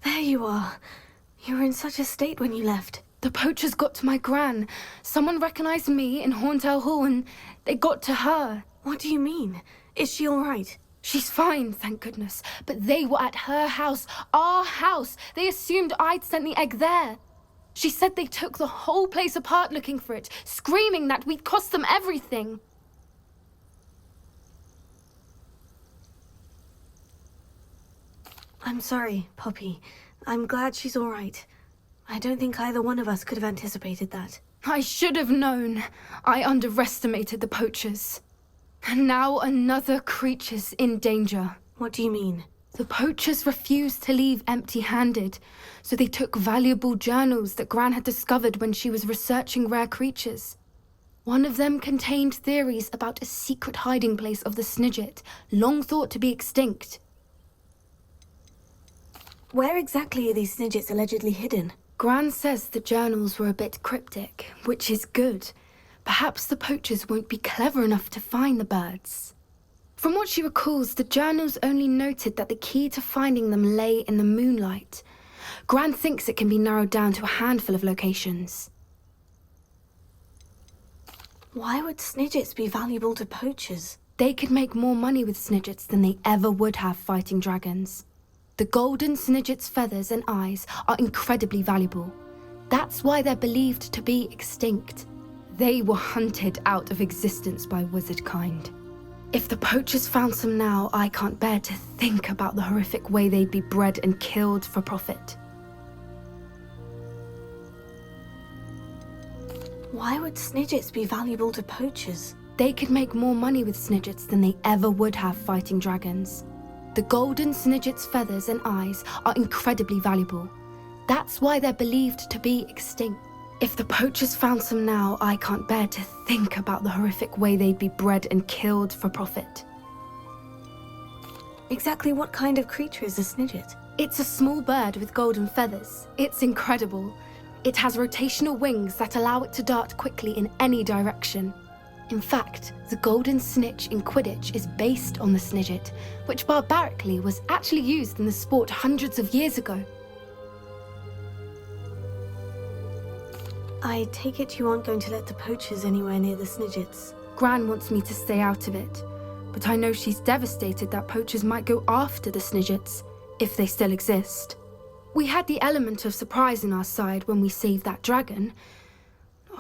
There you are. You were in such a state when you left. The poachers got to my gran. Someone recognized me in Horntail Hall and they got to her. What do you mean? Is she all right? She's fine, thank goodness. But they were at her house, our house. They assumed I'd sent the egg there. She said they took the whole place apart looking for it, screaming that we'd cost them everything. I'm sorry, Poppy. I'm glad she's all right. I don't think either one of us could have anticipated that. I should have known. I underestimated the poachers. And now another creature's in danger. What do you mean? The poachers refused to leave empty-handed, so they took valuable journals that Gran had discovered when she was researching rare creatures. One of them contained theories about a secret hiding place of the Snidget, long thought to be extinct. Where exactly are these Snidgets allegedly hidden? Gran says the journals were a bit cryptic, which is good. Perhaps the poachers won't be clever enough to find the birds. From what she recalls, the journals only noted that the key to finding them lay in the moonlight. Gran thinks it can be narrowed down to a handful of locations. Why would Snidgets be valuable to poachers? They could make more money with Snidgets than they ever would have fighting dragons. The golden Snidget's feathers and eyes are incredibly valuable. That's why they're believed to be extinct. They were hunted out of existence by wizard kind. If the poachers found some now, I can't bear to think about the horrific way they'd be bred and killed for profit. Why would Snidgets be valuable to poachers? They could make more money with Snidgets than they ever would have fighting dragons. The golden Snidget's feathers and eyes are incredibly valuable. That's why they're believed to be extinct. If the poachers found some now, I can't bear to think about the horrific way they'd be bred and killed for profit. Exactly what kind of creature is a Snidget? It's a small bird with golden feathers. It's incredible. It has rotational wings that allow it to dart quickly in any direction. In fact, the golden snitch in Quidditch is based on the Snidget, which barbarically was actually used in the sport hundreds of years ago. I take it you aren't going to let the poachers anywhere near the Snidgets. Gran wants me to stay out of it, but I know she's devastated that poachers might go after the Snidgets, if they still exist. We had the element of surprise on our side when we saved that dragon,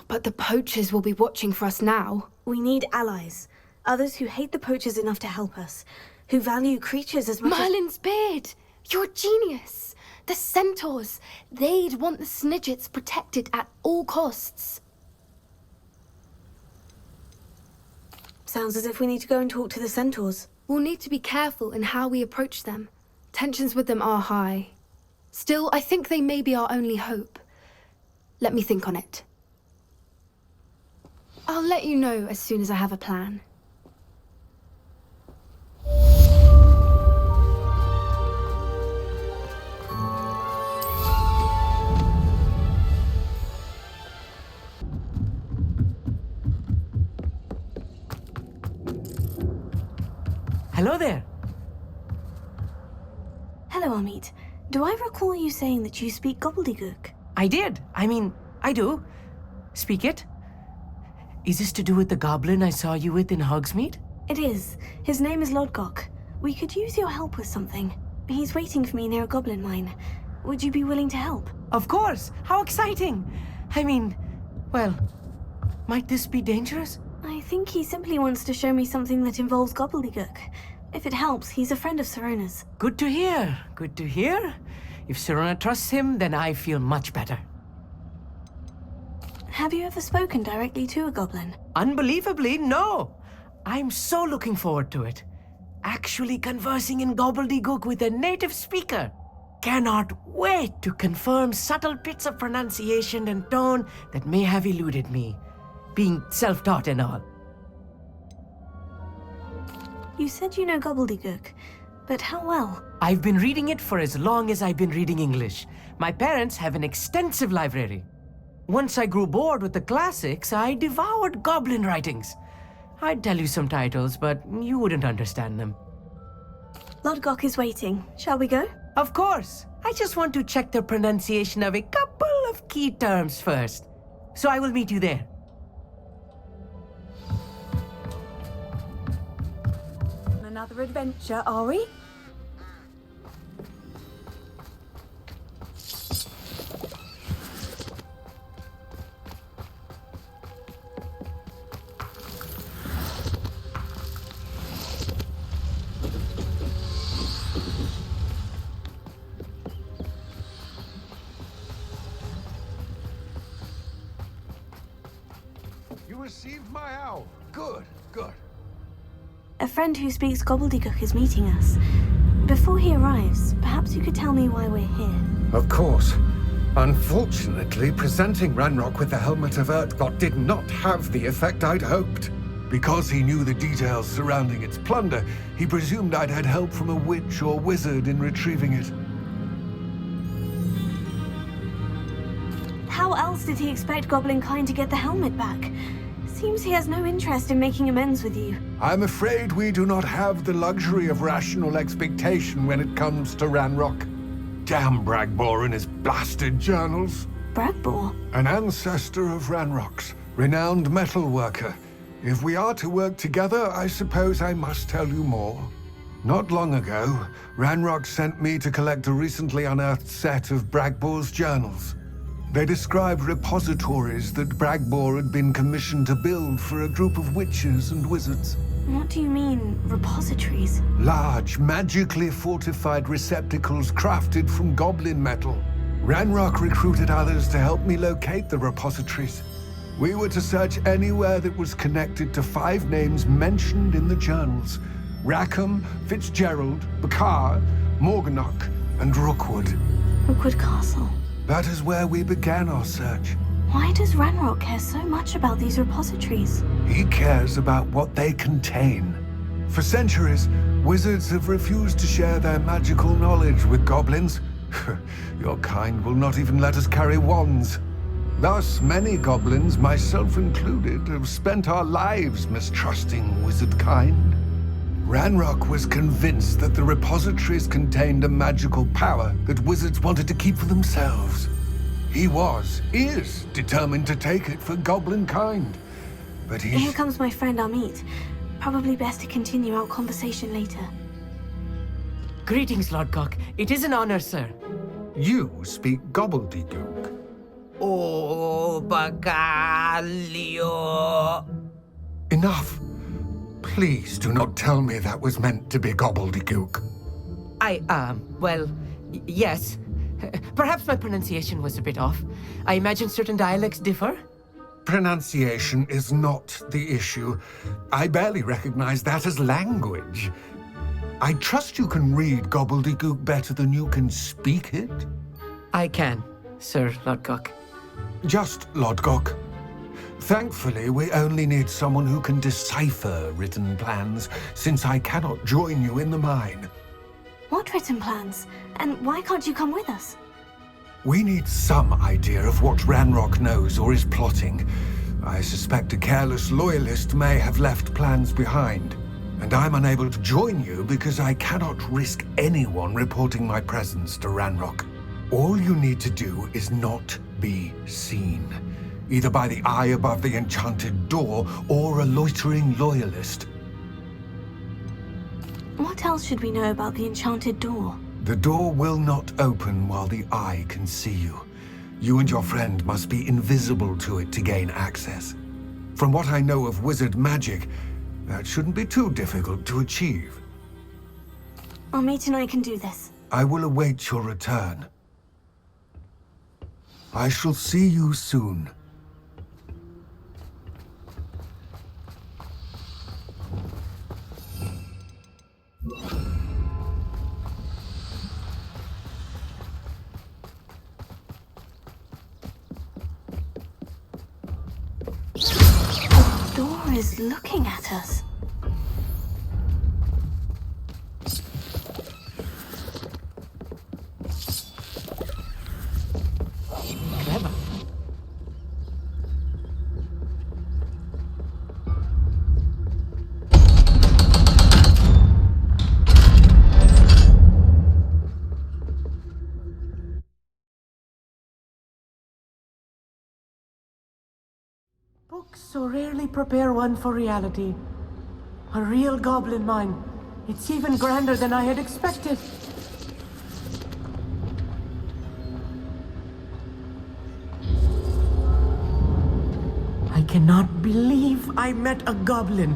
but the poachers will be watching for us now. We need allies. Others who hate the poachers enough to help us. Who value creatures as much Merlin's beard! You're a genius! The centaurs! They'd want the Snidgets protected at all costs. Sounds as if we need to go and talk to the centaurs. We'll need to be careful in how we approach them. Tensions with them are high. Still, I think they may be our only hope. Let me think on it. I'll let you know as soon as I have a plan. Hello there. Hello, Amit. Do I recall you saying that you speak gobbledygook? I did. I do. Speak it. Is this to do with the goblin I saw you with in Hogsmeade? It is. His name is Lodgok. We could use your help with something. He's waiting for me near a goblin mine. Would you be willing to help? Of course! How exciting! I mean, well, might this be dangerous? I think he simply wants to show me something that involves gobbledygook. If it helps, he's a friend of Sirona's. Good to hear. Good to hear. If Sirona trusts him, then I feel much better. Have you ever spoken directly to a goblin? Unbelievably, no. I'm so looking forward to it. Actually conversing in gobbledygook with a native speaker. Cannot wait to confirm subtle bits of pronunciation and tone that may have eluded me, being self-taught and all. You said you know gobbledygook, but how well? I've been reading it for as long as I've been reading English. My parents have an extensive library. Once I grew bored with the classics, I devoured goblin writings. I'd tell you some titles, but you wouldn't understand them. Lodgok is waiting. Shall we go? Of course. I just want to check the pronunciation of a couple of key terms first. So I will meet you there. Another adventure, are we? You received my owl. Good, good. A friend who speaks gobbledygook is meeting us. Before he arrives, perhaps you could tell me why we're here. Of course. Unfortunately, presenting Ranrock with the Helmet of Urtkot did not have the effect I'd hoped. Because he knew the details surrounding its plunder, he presumed I'd had help from a witch or wizard in retrieving it. How else did he expect Goblin Kind to get the helmet back? Seems he has no interest in making amends with you. I'm afraid we do not have the luxury of rational expectation when it comes to Ranrock. Damn Bragbor and his blasted journals. Bragbor? An ancestor of Ranrock's, renowned metal worker. If we are to work together, I suppose I must tell you more. Not long ago, Ranrock sent me to collect a recently unearthed set of Bragbor's journals. They described repositories that Bragbor had been commissioned to build for a group of witches and wizards. What do you mean, repositories? Large, magically fortified receptacles crafted from goblin metal. Ranrock recruited others to help me locate the repositories. We were to search anywhere that was connected to 5 names mentioned in the journals: Rackham, Fitzgerald, Bakar, Morganach, and Rookwood. Rookwood Castle. That is where we began our search. Why does Ranrock care so much about these repositories? He cares about what they contain. For centuries, wizards have refused to share their magical knowledge with goblins. Your kind will not even let us carry wands. Thus, many goblins, myself included, have spent our lives mistrusting wizard kind. Ranrock was convinced that the repositories contained a magical power that wizards wanted to keep for themselves. He is determined to take it for goblin kind. But Here comes my friend Amit. Probably best to continue our conversation later. Greetings, Lodgok. It is an honor, sir. You speak gobbledygook. Oh, Bagalio. Enough. Please do not tell me that was meant to be gobbledygook. Well, yes. Perhaps my pronunciation was a bit off. I imagine certain dialects differ. Pronunciation is not the issue. I barely recognize that as language. I trust you can read gobbledygook better than you can speak it? I can, Sir Lodgok. Just Lodgok. Thankfully, we only need someone who can decipher written plans, since I cannot join you in the mine. What written plans? And why can't you come with us? We need some idea of what Ranrock knows or is plotting. I suspect a careless loyalist may have left plans behind. And I'm unable to join you because I cannot risk anyone reporting my presence to Ranrock. All you need to do is not be seen. Either by the eye above the enchanted door, or a loitering loyalist. What else should we know about the enchanted door? The door will not open while the eye can see you. You and your friend must be invisible to it to gain access. From what I know of wizard magic, that shouldn't be too difficult to achieve. Amit and I can do this. I will await your return. I shall see you soon. The door is looking at us. Clever. Books so rarely prepare one for reality. A real goblin mine. It's even grander than I had expected. I cannot believe I met a goblin.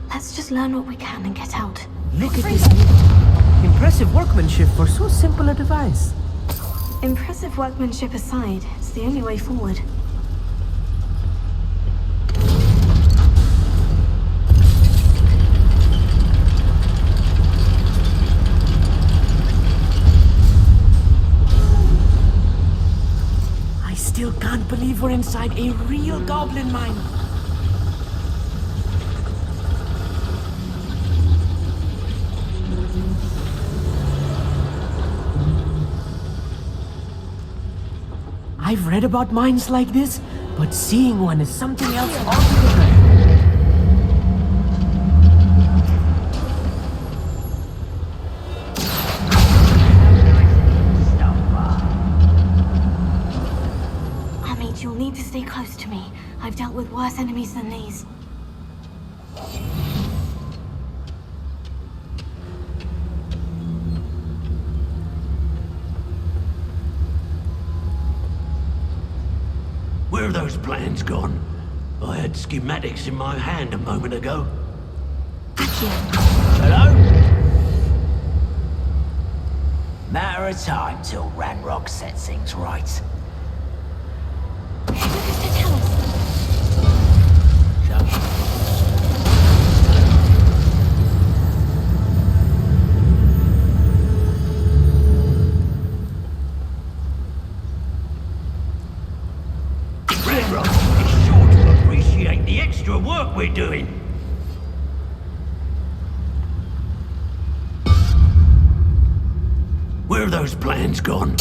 Let's just learn what we can and get out. Look at this. Impressive workmanship for so simple a device. Impressive workmanship aside, it's the only way forward. I still can't believe we're inside a real goblin mine. I've read about mines like this, but seeing one is something else altogether. Amit, you'll need to stay close to me. I've dealt with worse enemies than these. Where are those plans gone? I had schematics in my hand a moment ago. Hello? Matter of time till Ranrock sets things right. Ranrock is sure to appreciate the extra work we're doing. Where are those plans gone?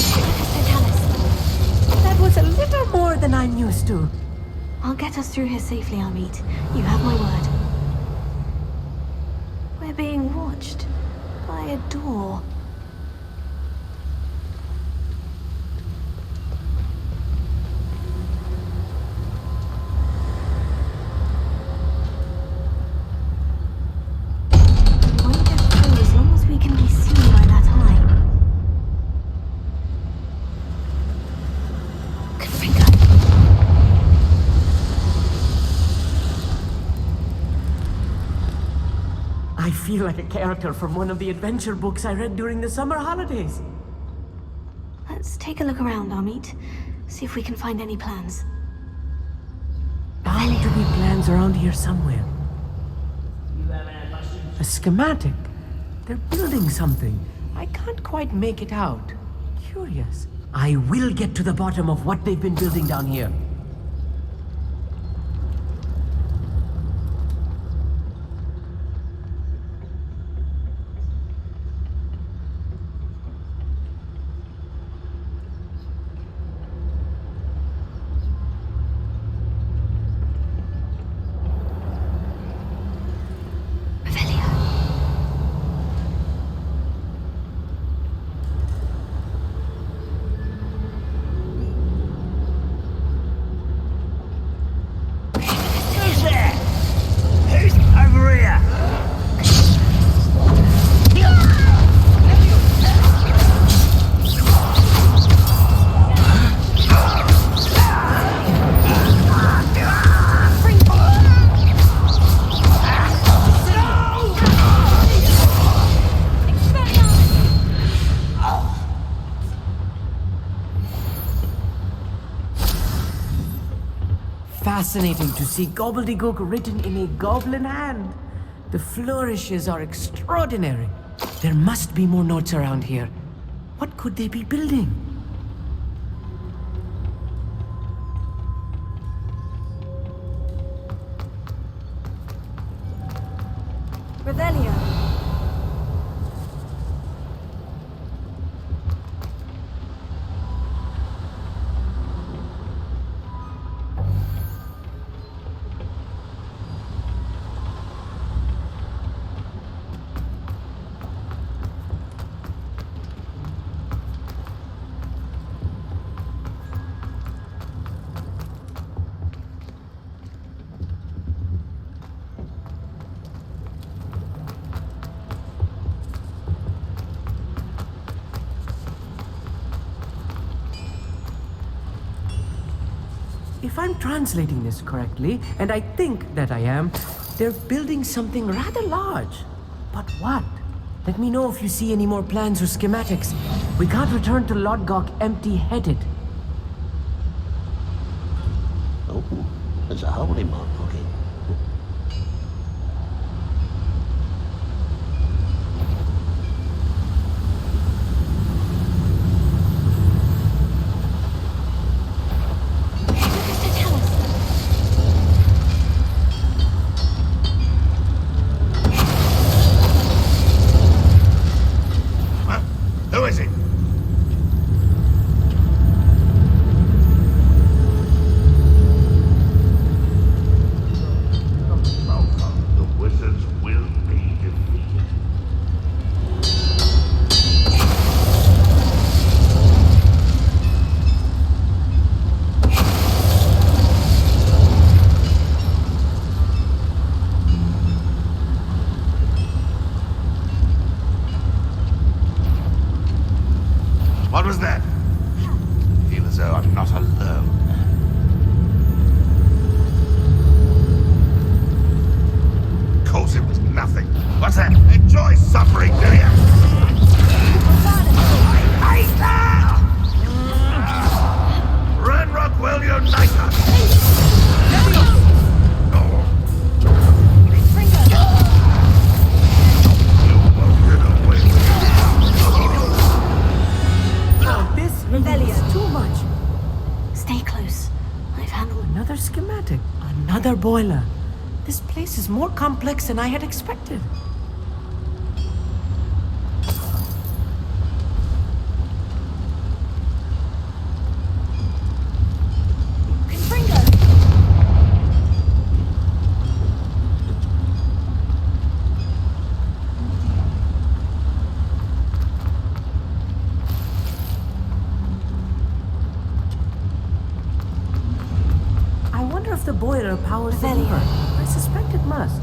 That was a little more than I'm used to. I'll get us through here safely, Amit. You have my word. We're being watched by a door. As long as we can be seen by that eye. I feel like a character from one of the adventure books I read during the summer holidays. Let's take a look around, Amit. See if we can find any plans. Bound to be plans around here somewhere. A schematic. They're building something. I can't quite make it out. Curious. I will get to the bottom of what they've been building down here. fascinating to see gobbledygook written in a goblin hand. The flourishes are extraordinary. There must be more notes around here. What could they be building? Revelio. If I'm translating this correctly, and I think that I am, they're building something rather large. But what? Let me know if you see any more plans or schematics. We can't return to Lodgok empty-headed. Oh, there's a hole in my pocket. Who is it? The wizards will be defeated. What was that? I feel as though I'm not alone. Of course it was nothing. What's that? Enjoy suffering, do you? I hate that! Ranrock will unite us! This really is too much. Stay close. I've handled Another schematic. Another boiler. This place is more complex than I had expected. I wonder if the boiler powers the lever. I suspect it must.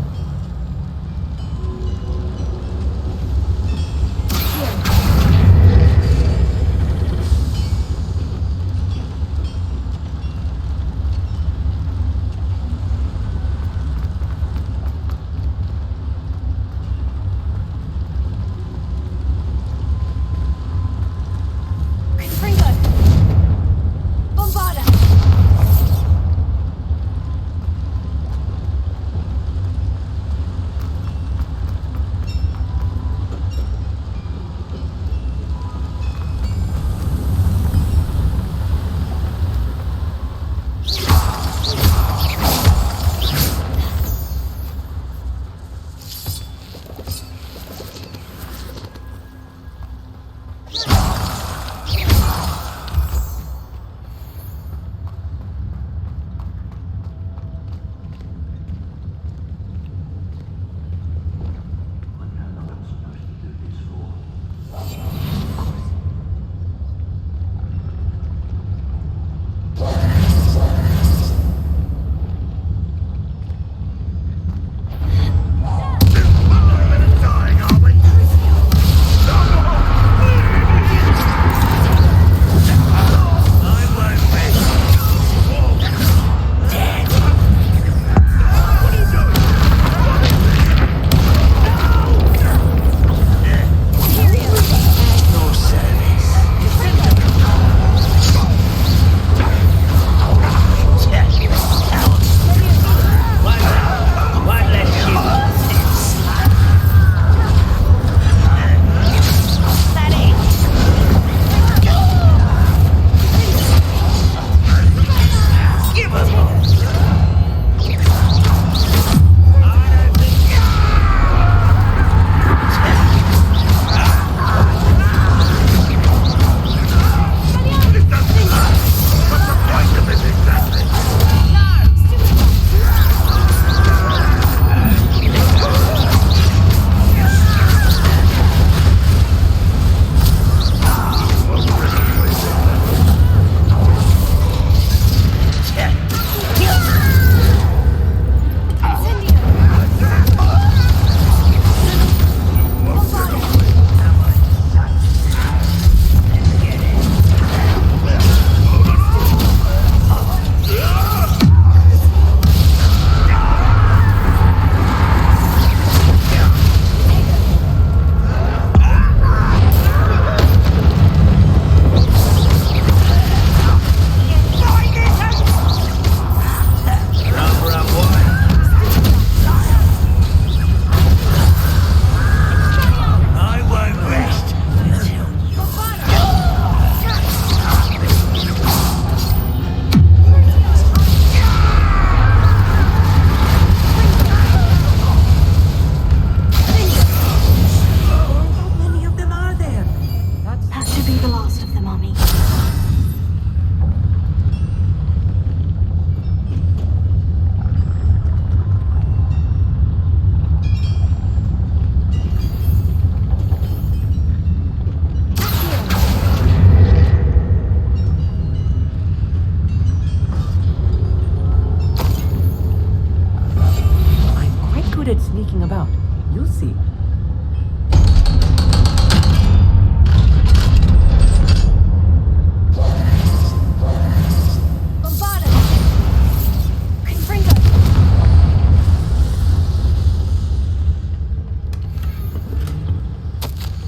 good at sneaking about. You'll see.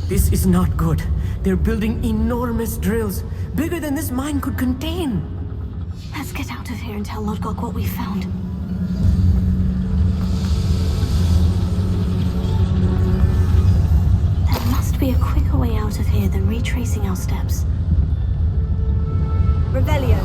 This is not good. They're building enormous drills, bigger than this mine could contain. Let's get out of here and tell Lodgok what we found. There must be a quicker way out of here than retracing our steps. Revelio.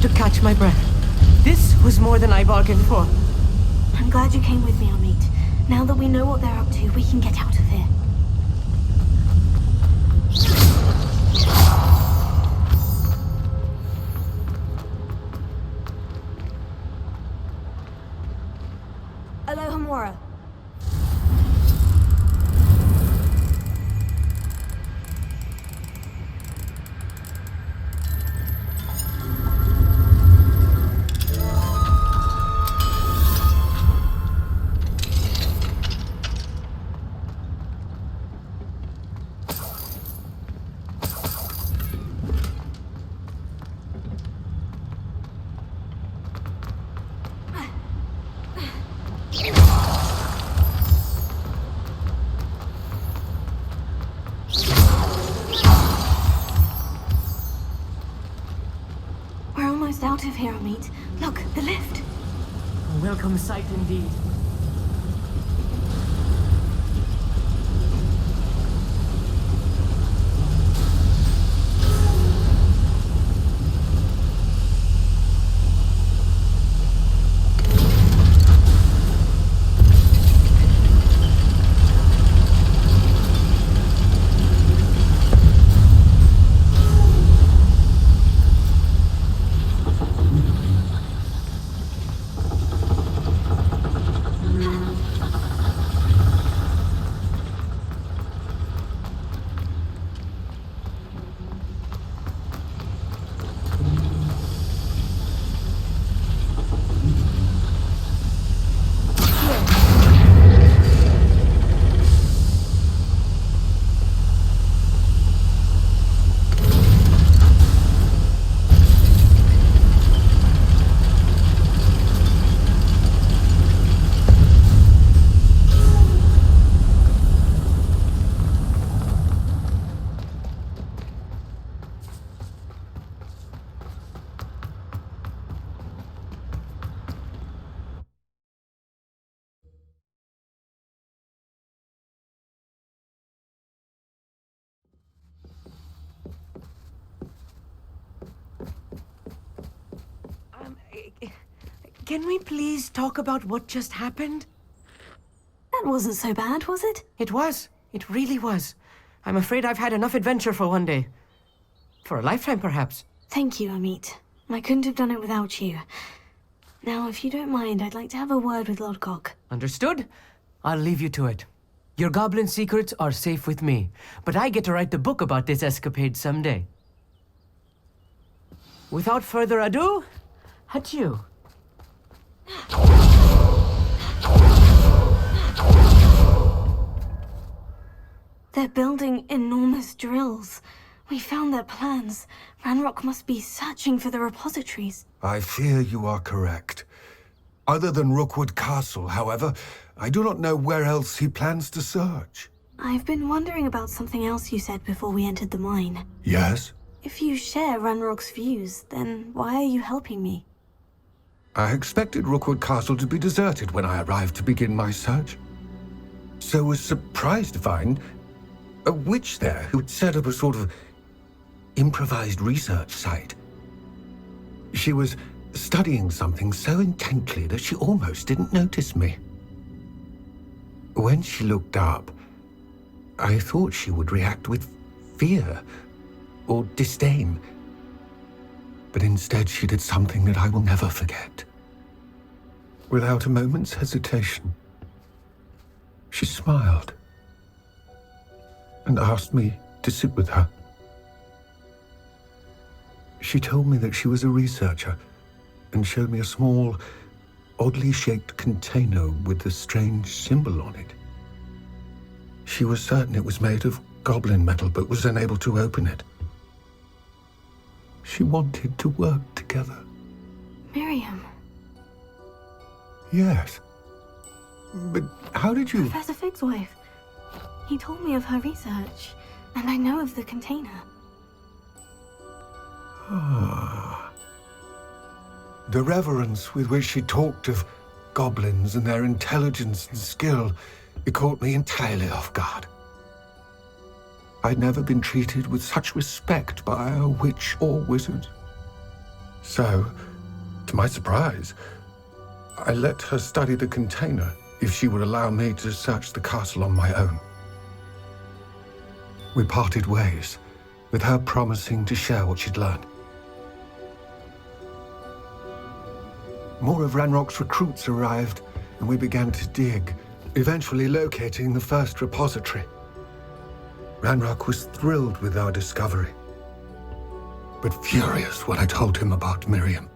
To catch my breath. This was more than I bargained for. I'm glad you came with me, Amit. Now that we know what they're up to, we can get out of here. Alohomora. Out of here, Amit. Look, the lift. A welcome sight indeed. Can we please talk about what just happened? That wasn't so bad, was it? It was. It really was. I'm afraid I've had enough adventure for one day. For a lifetime, perhaps. Thank you, Amit. I couldn't have done it without you. Now, if you don't mind, I'd like to have a word with Lodgok. Understood? I'll leave you to it. Your goblin secrets are safe with me, but I get to write the book about this escapade someday. Without further ado, adieu. They're building enormous drills. We found their plans. Ranrock must be searching for the repositories. I fear you are correct. Other than Rookwood Castle, however, I do not know where else he plans to search. I've been wondering about something else you said before we entered the mine. Yes? If you share Ranrock's views, then why are you helping me? I expected Rookwood Castle to be deserted when I arrived to begin my search. So was surprised to find a witch there who'd set up a sort of improvised research site. She was studying something so intently that she almost didn't notice me. When she looked up, I thought she would react with fear or disdain. But instead she did something that I will never forget. Without a moment's hesitation, she smiled and asked me to sit with her. She told me that she was a researcher and showed me a small, oddly shaped container with a strange symbol on it. She was certain it was made of goblin metal, but was unable to open it. She wanted to work together. Miriam. Yes. But how did you... Professor Fig's wife. He told me of her research, and I know of the container. Ah. The reverence with which she talked of goblins and their intelligence and skill, it caught me entirely off guard. I'd never been treated with such respect by a witch or wizard. So, to my surprise, I let her study the container if she would allow me to search the castle on my own. We parted ways, with her promising to share what she'd learned. More of Ranrock's recruits arrived, and we began to dig, eventually locating the first repository. Ranrock was thrilled with our discovery, but furious when I told him about Miriam.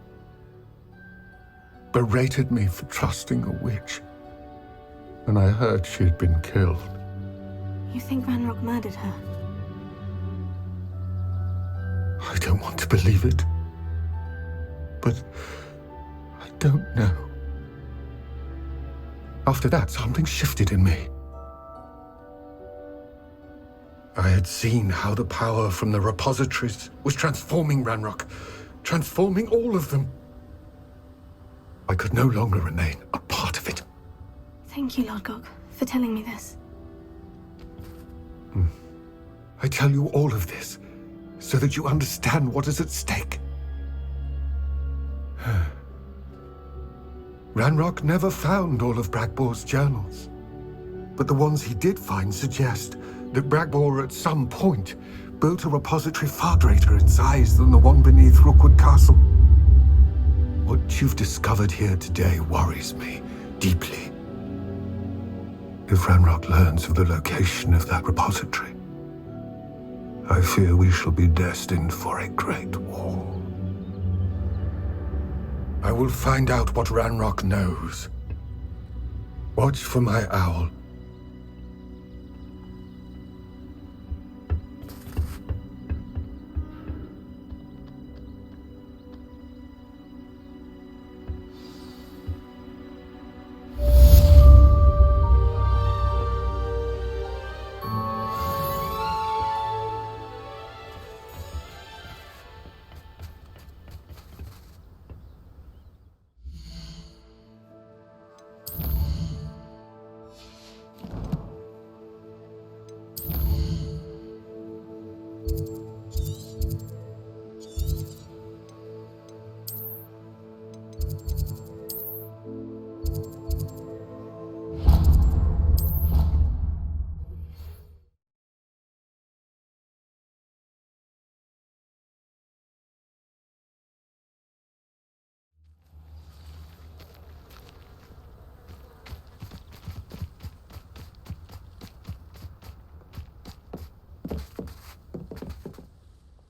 Berated me for trusting a witch, and I heard she had been killed. You think Ranrock murdered her? I don't want to believe it, but I don't know. After that, something shifted in me. I had seen how the power from the repositories was transforming Ranrock, transforming all of them. I could no longer remain a part of it. Thank you, Lord Gog, for telling me this. I tell you all of this so that you understand what is at stake. Ranrock never found all of Bragbor's journals, but the ones he did find suggest that Bragbor at some point built a repository far greater in size than the one beneath Rookwood Castle. What you've discovered here today worries me deeply. If Ranrock learns of the location of that repository, I fear we shall be destined for a great war. I will find out what Ranrock knows. Watch for my owl.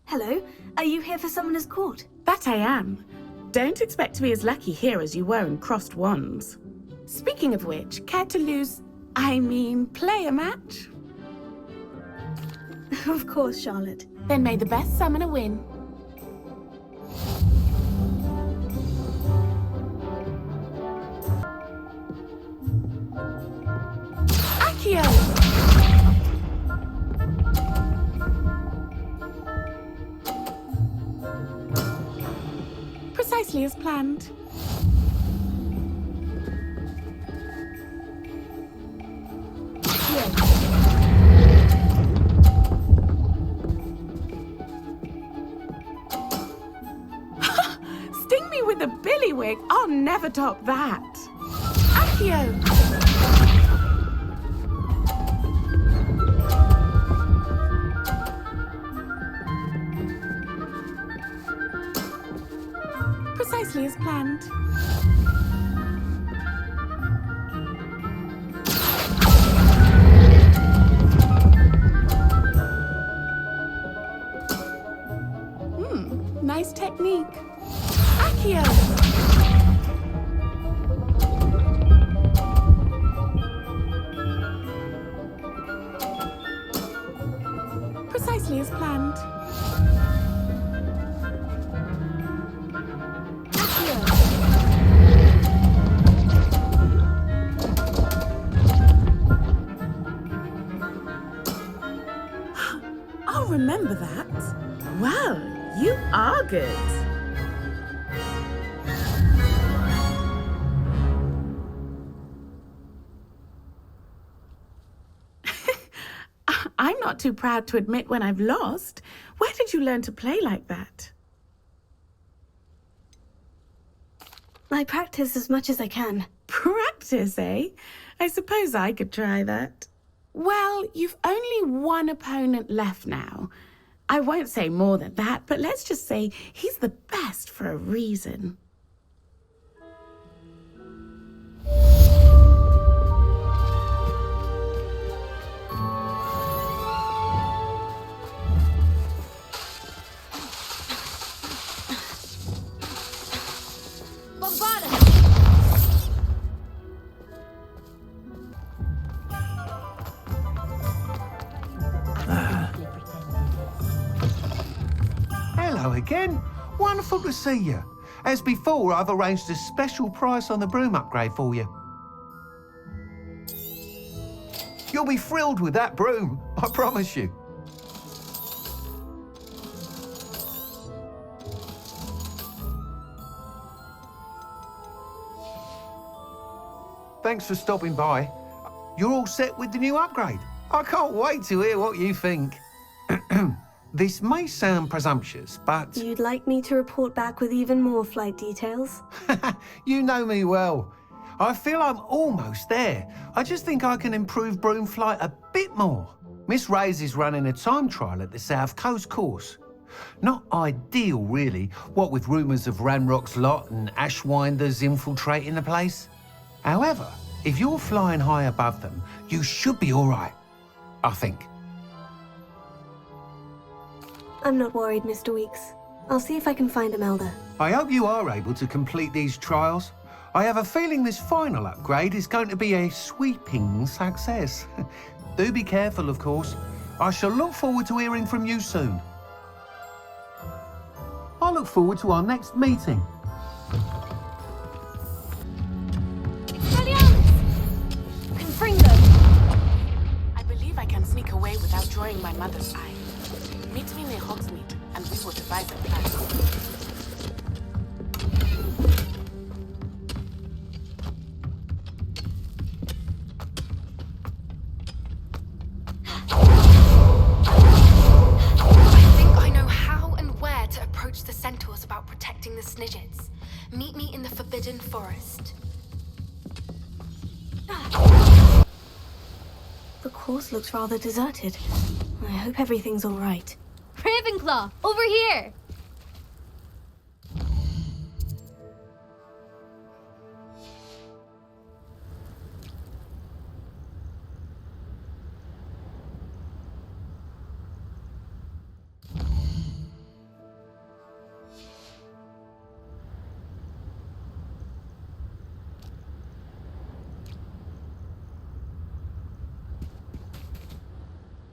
Hello, are you here for Summoner's Court? That I am. Don't expect to be as lucky here as you were in Crossed Wands. Speaking of which, care to play a match? Of course, Charlotte. Then may the best summoner win. Accio! Precisely as planned. with a billywig, I'll never top that. Accio! Precisely as planned. Nice technique. Accio! Precisely as planned. I'll remember that. Well, you are good. I'm not too proud to admit when I've lost. Where did you learn to play like that? I practice as much as I can. Practice, eh? I suppose I could try that. Well, you've only one opponent left now. I won't say more than that, but let's just say he's the best for a reason. Hello again. Wonderful to see you. As before, I've arranged a special price on the broom upgrade for you. You'll be thrilled with that broom, I promise you. Thanks for stopping by. You're all set with the new upgrade. I can't wait to hear what you think. This may sound presumptuous, but... You'd like me to report back with even more flight details? You know me well. I feel I'm almost there. I just think I can improve broom flight a bit more. Miss Ray's is running a time trial at the South Coast course. Not ideal, really, what with rumours of Ranrock's lot and Ashwinders infiltrating the place. However, if you're flying high above them, you should be all right, I think. I'm not worried, Mr. Weeks. I'll see if I can find Imelda. I hope you are able to complete these trials. I have a feeling this final upgrade is going to be a sweeping success. Do be careful, of course. I shall look forward to hearing from you soon. I look forward to our next meeting. I believe I can sneak away without drawing my mother's eye. Meet me near Hogsmeade, and we will devise a plan. I think I know how and where to approach the centaurs about protecting the Snidgets. Meet me in the Forbidden Forest. The course looks rather deserted. I hope everything's all right. Ravenclaw, over here!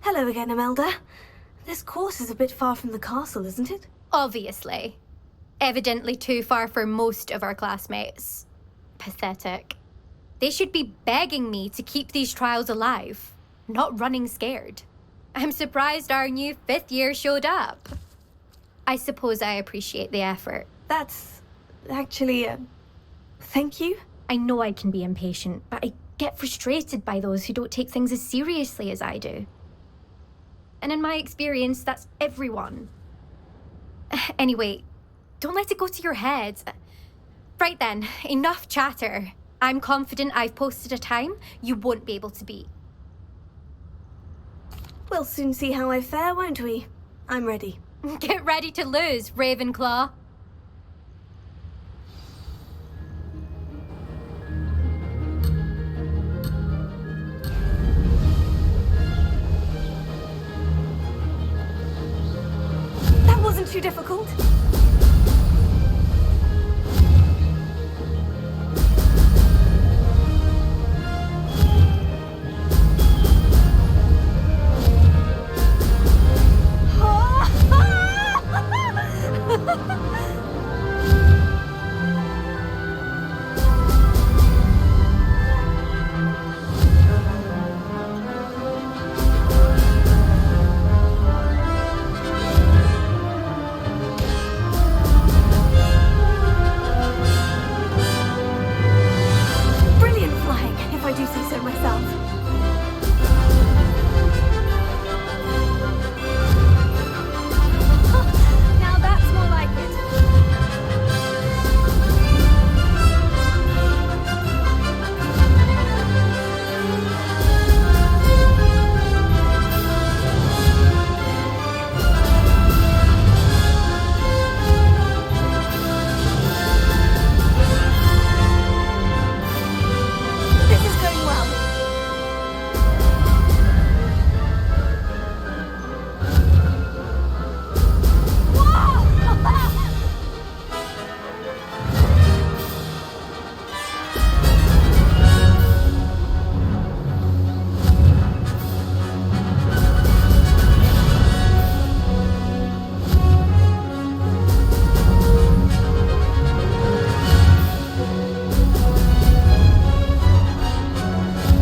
Hello again, Imelda. This course is a bit far from the castle, isn't it? Obviously. Evidently too far for most of our classmates. Pathetic. They should be begging me to keep these trials alive, not running scared. I'm surprised our new 5th year showed up. I suppose I appreciate the effort. That's actually, thank you. I know I can be impatient, but I get frustrated by those who don't take things as seriously as I do. And in my experience, that's everyone. Anyway, don't let it go to your head. Right then, enough chatter. I'm confident I've posted a time you won't be able to beat. We'll soon see how I fare, won't we? I'm ready. Get ready to lose, Ravenclaw. That wasn't too difficult. Brilliant flying, if I do say so myself. Now that's more like it. This is going well.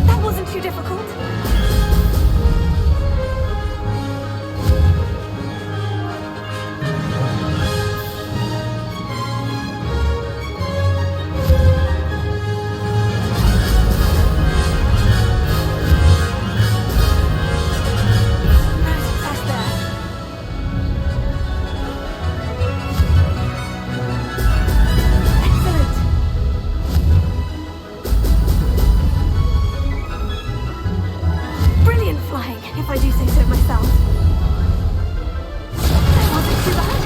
That wasn't too difficult. No success there. Excellent. Brilliant flying, if I do say so myself. That wasn't too bad.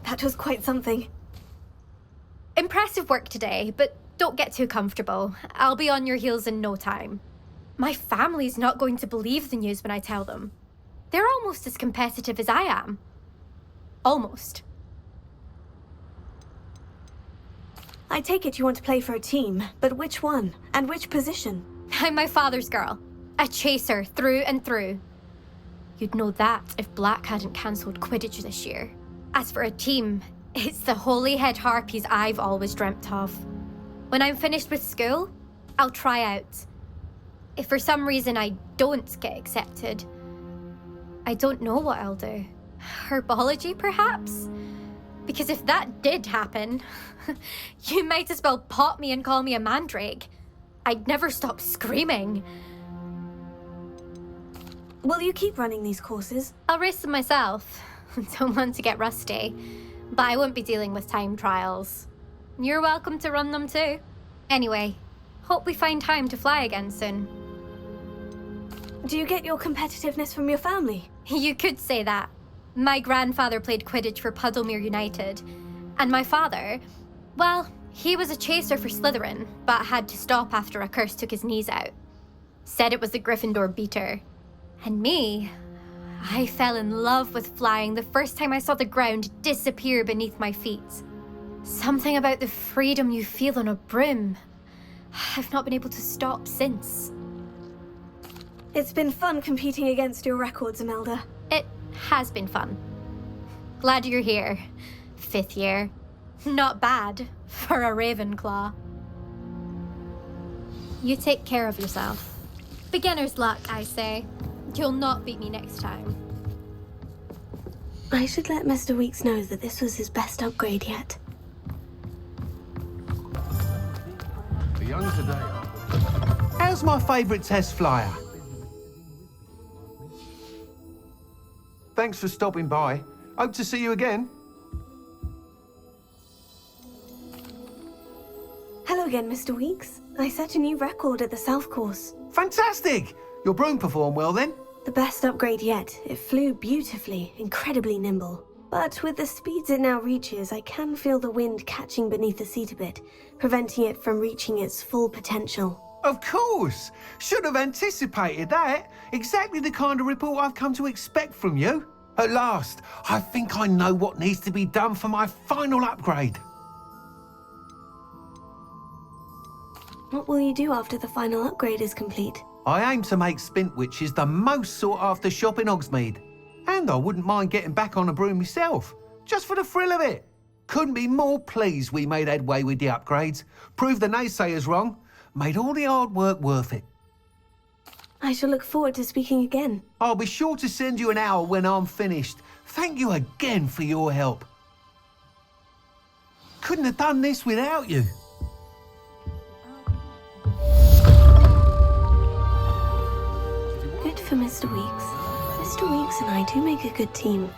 That was quite something. Impressive work today, but don't get too comfortable. I'll be on your heels in no time. My family's not going to believe the news when I tell them. They're almost as competitive as I am. Almost. I take it you want to play for a team, but which one? And which position? I'm my father's girl. A chaser through and through. You'd know that if Black hadn't cancelled Quidditch this year. As for a team, it's the Holyhead Harpies I've always dreamt of. When I'm finished with school, I'll try out. If for some reason I don't get accepted, I don't know what I'll do. Herbology, perhaps? Because if that did happen, you might as well pop me and call me a mandrake. I'd never stop screaming. Will you keep running these courses? I'll race them myself. Don't want to get rusty, but I won't be dealing with time trials. You're welcome to run them too. Anyway, hope we find time to fly again soon. Do you get your competitiveness from your family? You could say that. My grandfather played Quidditch for Puddlemere United, and my father, well, he was a chaser for Slytherin, but had to stop after a curse took his knees out. Said it was the Gryffindor beater. And me, I fell in love with flying the first time I saw the ground disappear beneath my feet. Something about the freedom you feel on a broom. I've not been able to stop since. It's been fun competing against your records, Imelda. It has been fun. Glad you're here. 5th year. Not bad for a Ravenclaw. You take care of yourself. Beginner's luck, I say. You'll not beat me next time. I should let Mr. Weeks know that this was his best upgrade yet. young today. How's my favourite test flyer? Thanks for stopping by. Hope to see you again. Hello again, Mr. Weeks. I set a new record at the South Course. Fantastic! Your broom performed well then? The best upgrade yet. It flew beautifully, incredibly nimble. But with the speeds it now reaches, I can feel the wind catching beneath the seat a bit, preventing it from reaching its full potential. Of course! Should have anticipated that. Exactly the kind of report I've come to expect from you. At last, I think I know what needs to be done for my final upgrade. What will you do after the final upgrade is complete? I aim to make Spintwitches the most sought-after shop in Hogsmeade. And I wouldn't mind getting back on a broom myself, just for the thrill of it. Couldn't be more pleased we made headway with the upgrades, proved the naysayers wrong, made all the hard work worth it. I shall look forward to speaking again. I'll be sure to send you an hour when I'm finished. Thank you again for your help. Couldn't have done this without you. Good for Mr. Weeks. Mr. Weeks and I do make a good team.